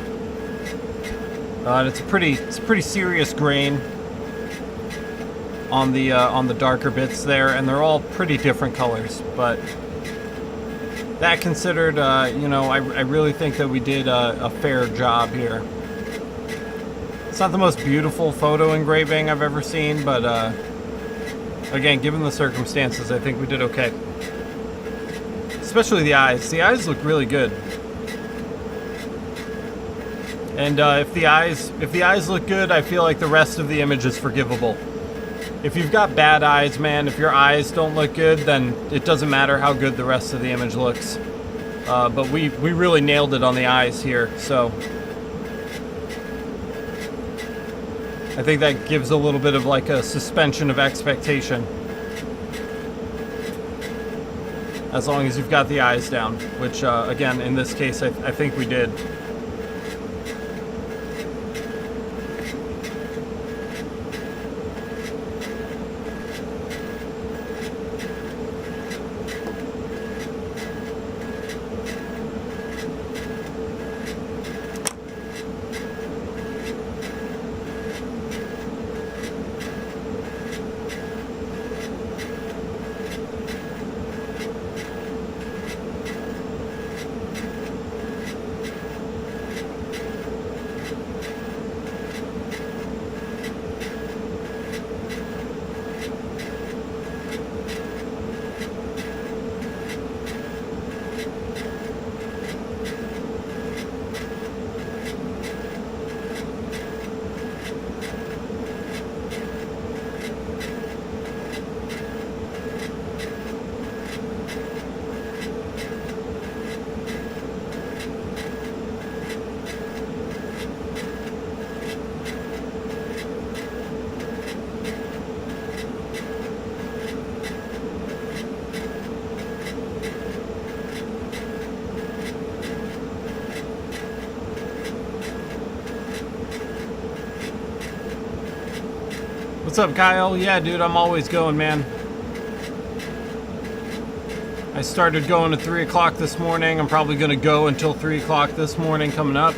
And it's a pretty serious grain on the darker bits there, and they're all pretty different colors. But that considered, you know, I really think that we did a fair job here. It's not the most beautiful photo engraving I've ever seen, but again, given the circumstances, I think we did okay. Especially the eyes. The eyes look really good. And if the eyes look good, I feel like the rest of the image is forgivable. if you've got bad eyes, man, if your eyes don't look good, then it doesn't matter how good the rest of the image looks. But we really nailed it on the eyes here, so I think that gives a little bit of like a suspension of expectation. As long as you've got the eyes down, which again, in this case, I think we did. What's up, Kyle? Yeah, dude, I'm always going, man. I started going at 3 o'clock this morning. I'm probably going to go until 3 o'clock this morning coming up.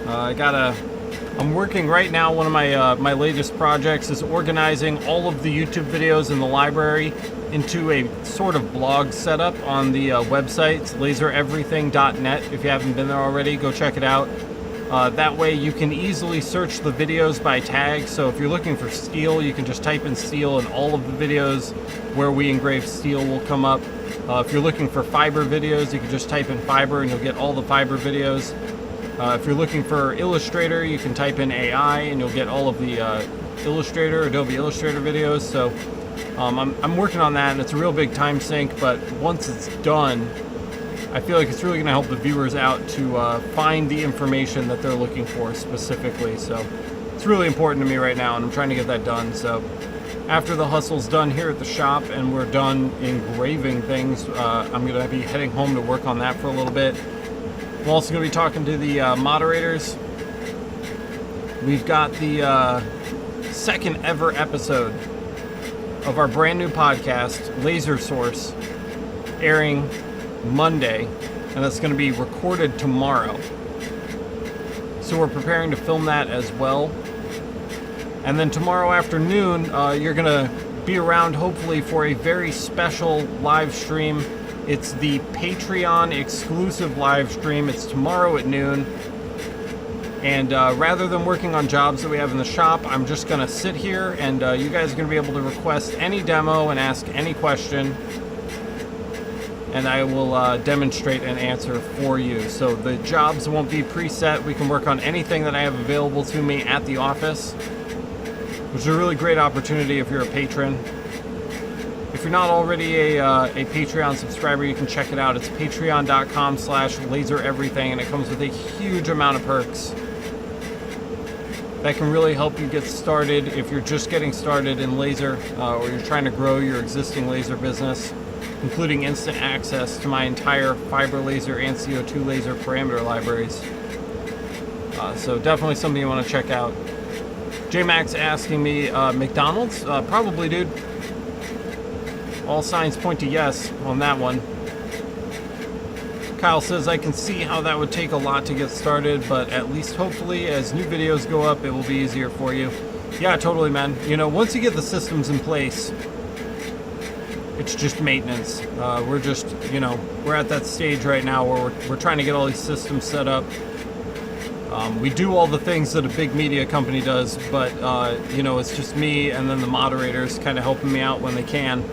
I'm working right now. One of my latest projects is organizing all of the YouTube videos in the library into a sort of blog setup on the website. It's lasereverything.net. If you haven't been there already, go check it out. That way you can easily search the videos by tag. So if you're looking for steel, you can just type in steel and all of the videos where we engrave steel will come up. If you're looking for fiber videos, you can just type in fiber and you'll get all the fiber videos. If you're looking for Illustrator, you can type in AI and you'll get all of the Adobe Illustrator videos. So I'm working on that, and it's a real big time sink, but once it's done, I feel like it's really going to help the viewers out to find the information that they're looking for specifically. So it's really important to me right now, and I'm trying to get that done. So after the hustle's done here at the shop and we're done engraving things, I'm going to be heading home to work on that for a little bit. I'm also going to be talking to the moderators. We've got the second ever episode of our brand new podcast, Laser Source, airing Monday, and that's going to be recorded tomorrow. So we're preparing to film that as well. And then tomorrow afternoon, you're going to be around hopefully for a very special live stream. It's the Patreon exclusive live stream. It's tomorrow at noon. And rather than working on jobs that we have in the shop, I'm just going to sit here, and you guys are going to be able to request any demo and ask any question, and I will demonstrate and answer for you. So the jobs won't be preset. We can work on anything that I have available to me at the office, which is a really great opportunity if you're a patron. If you're not already a Patreon subscriber, you can check it out. It's patreon.com/lasereverything, and it comes with a huge amount of perks that can really help you get started if you're just getting started in laser, or you're trying to grow your existing laser business, including instant access to my entire fiber laser and CO2 laser parameter libraries. So definitely something you want to check out. J-Max asking me, McDonald's? Probably, dude. All signs point to yes on that one. Kyle says, I can see how that would take a lot to get started, but at least hopefully as new videos go up, it will be easier for you. Yeah, totally, man. You know, once you get the systems in place, it's just maintenance. We're just, you know, we're at that stage right now where we're trying to get all these systems set up. We do all the things that a big media company does, but, you know, it's just me and then the moderators kind of helping me out when they can.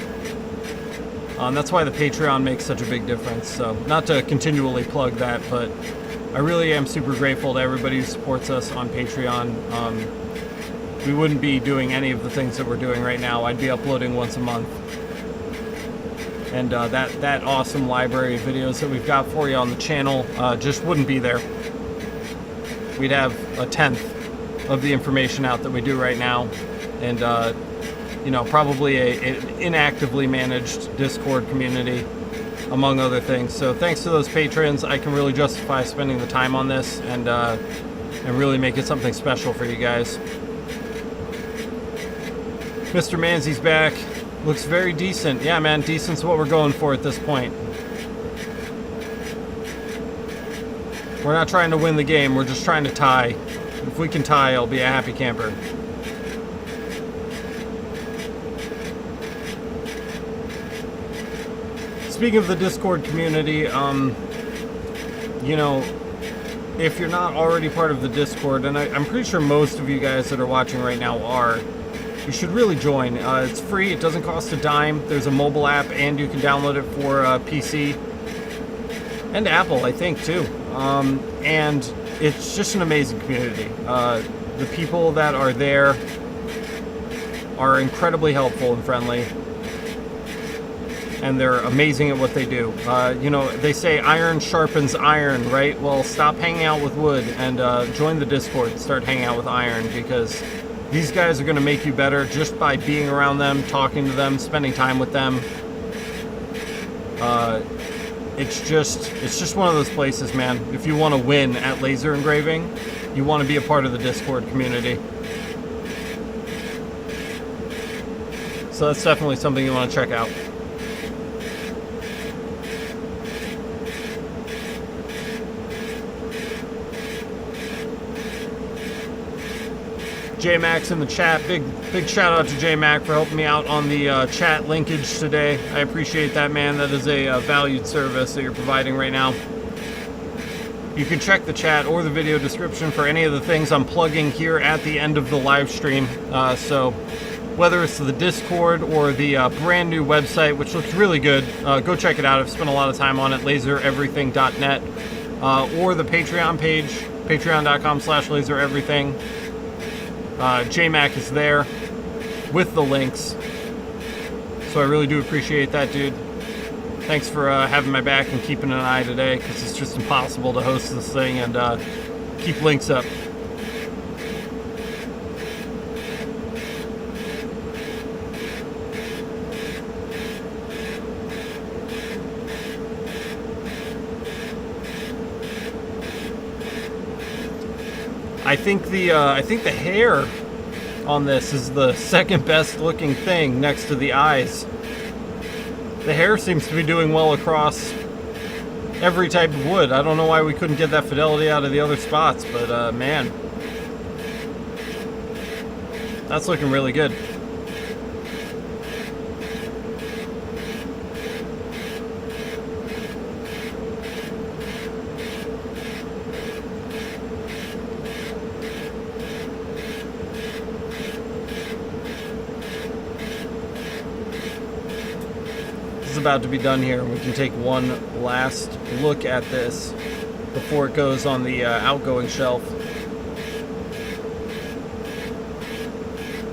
That's why the Patreon makes such a big difference. So, not to continually plug that, but I really am super grateful to everybody who supports us on Patreon. we wouldn't be doing any of the things that we're doing right now. I'd be uploading once a month. And that awesome library of videos that we've got for you on the channel just wouldn't be there. We'd have a tenth of the information out that we do right now. And, you know, probably an inactively managed Discord community, among other things. So thanks to those patrons, I can really justify spending the time on this and really make it something special for you guys. Mr. Manzy's back. Looks very decent. Yeah, man, decent's what we're going for at this point. We're not trying to win the game, we're just trying to tie. If we can tie, I'll be a happy camper. Speaking of the Discord community, you know, if you're not already part of the Discord, and I'm pretty sure most of you guys that are watching right now are, you should really join. It's free, it doesn't cost a dime. There's a mobile app, and you can download it for PC and Apple, I think, too. And it's just an amazing community. The people that are there are incredibly helpful and friendly, and they're amazing at what they do. You know, they say iron sharpens iron, right? Well, stop hanging out with wood and join the Discord and start hanging out with iron, because these guys are going to make you better just by being around them, talking to them, spending time with them. It's just one of those places, man. If you want to win at laser engraving, you want to be a part of the Discord community. So that's definitely something you want to check out. J-Max in the chat. Big shout out to J-Mac for helping me out on the chat linkage today. I appreciate that, man. That is a valued service that you're providing right now. You can check the chat or the video description for any of the things I'm plugging here at the end of the live stream. So whether it's the Discord or the brand new website, which looks really good, go check it out. I've spent a lot of time on it, lasereverything.net, or the Patreon page, patreon.com/lasereverything. JMac is there with the links, so I really do appreciate that, dude. Thanks for having my back and keeping an eye today, because it's just impossible to host this thing and keep links up. I think the hair on this is the second best looking thing next to the eyes. The hair seems to be doing well across every type of wood. I don't know why we couldn't get that fidelity out of the other spots, but man, that's looking really good. About to be done here. We can take one last look at this before it goes on the outgoing shelf.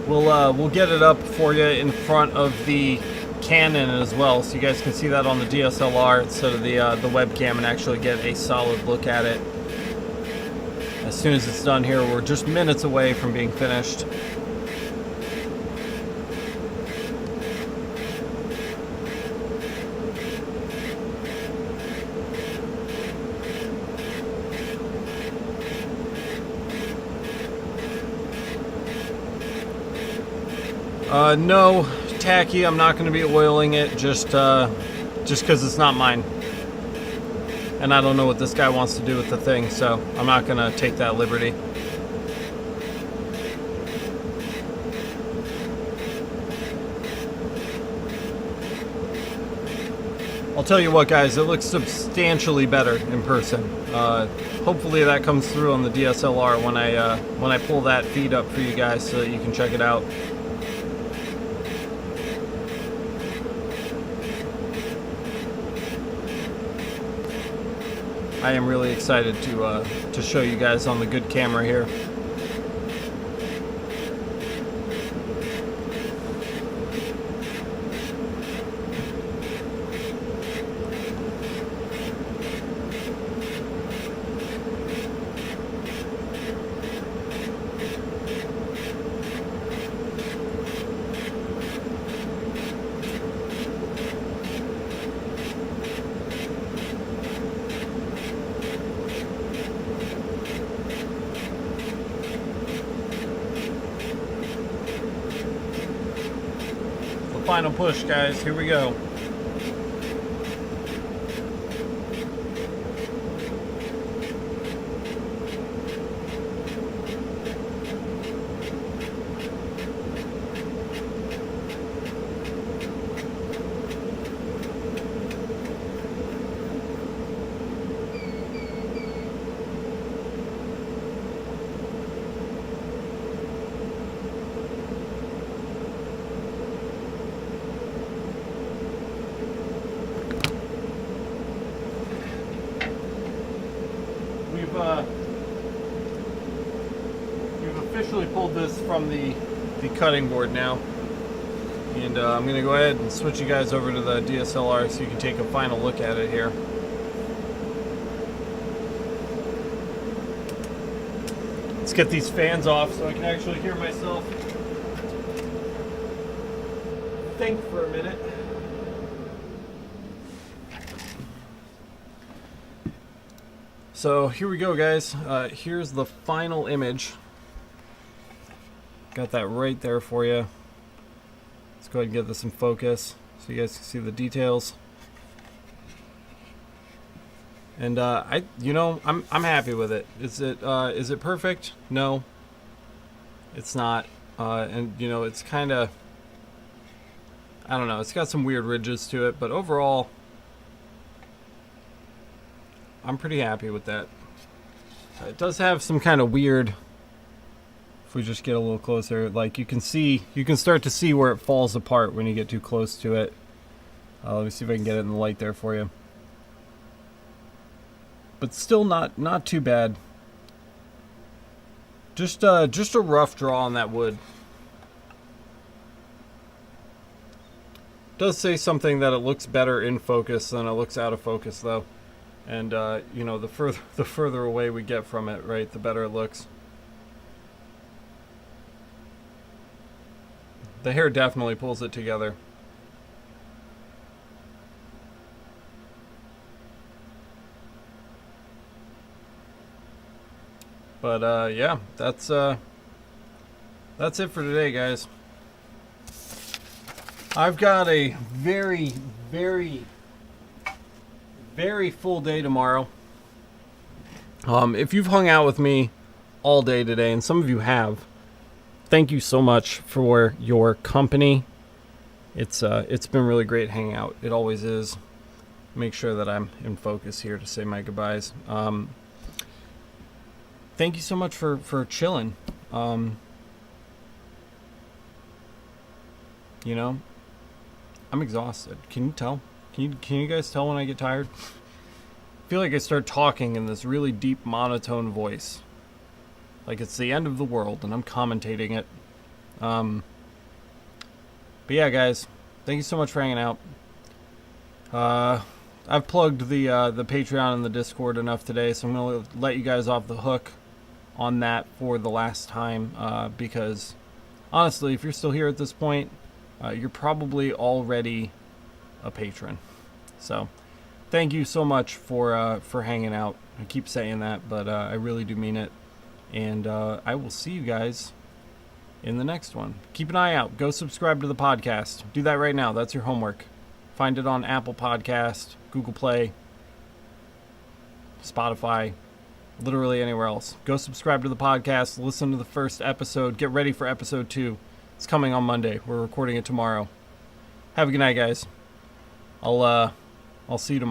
We'll get it up for you in front of the Canon as well, so you guys can see that on the DSLR instead of the webcam, and actually get a solid look at it. As soon as it's done here, we're just minutes away from being finished. No, tacky, I'm not going to be oiling it, just because it's not mine. And I don't know what this guy wants to do with the thing, so I'm not going to take that liberty. I'll tell you what, guys, it looks substantially better in person. Hopefully that comes through on the DSLR when I pull that feed up for you guys so that you can check it out. I am really excited to show you guys on the good camera here. final push, guys. Here we go. We've officially pulled this from the cutting board now, and I'm going to go ahead and switch you guys over to the DSLR so you can take a final look at it here. Let's get these fans off so I can actually hear myself think for a minute. So here we go, guys. Here's the final image. Got that right there for you. Let's go ahead and get this in focus so you guys can see the details. And I'm happy with it. Is it perfect? No, it's not. And it's kind of, I don't know. It's got some weird ridges to it, but overall, I'm pretty happy with that. It does have some kind of weird, if we just get a little closer, like you can start to see where it falls apart when you get too close to it. Let me see if I can get it in the light there for you. But still not too bad. Just a rough draw on that wood. Does say something that it looks better in focus than it looks out of focus though. And the further away we get from it, right, the better it looks. The hair definitely pulls it together. But yeah, that's it for today, guys. I've got a very, very, very full day tomorrow. If you've hung out with me all day today, and some of you have, thank you so much for your company. It's been really great hanging out. It always is. Make sure that I'm in focus here to say my goodbyes. Thank you so much for chilling. I'm exhausted. Can you tell? Can you guys tell when I get tired? I feel like I start talking in this really deep monotone voice. Like it's the end of the world and I'm commentating it. But yeah, guys, thank you so much for hanging out. I've plugged the Patreon and the Discord enough today, so I'm going to let you guys off the hook on that for the last time, because honestly, if you're still here at this point, you're probably already a patron. So thank you so much for hanging out. I keep saying that, but I really do mean it. And I will see you guys in the next one. Keep an eye out. Go subscribe to the podcast. Do that right now. That's your homework. Find it on Apple Podcast, Google Play, Spotify, literally anywhere else. Go subscribe to the podcast. Listen to the first episode. Get ready for episode 2. It's coming on Monday. We're recording it tomorrow. Have a good night, guys. I'll see you tomorrow.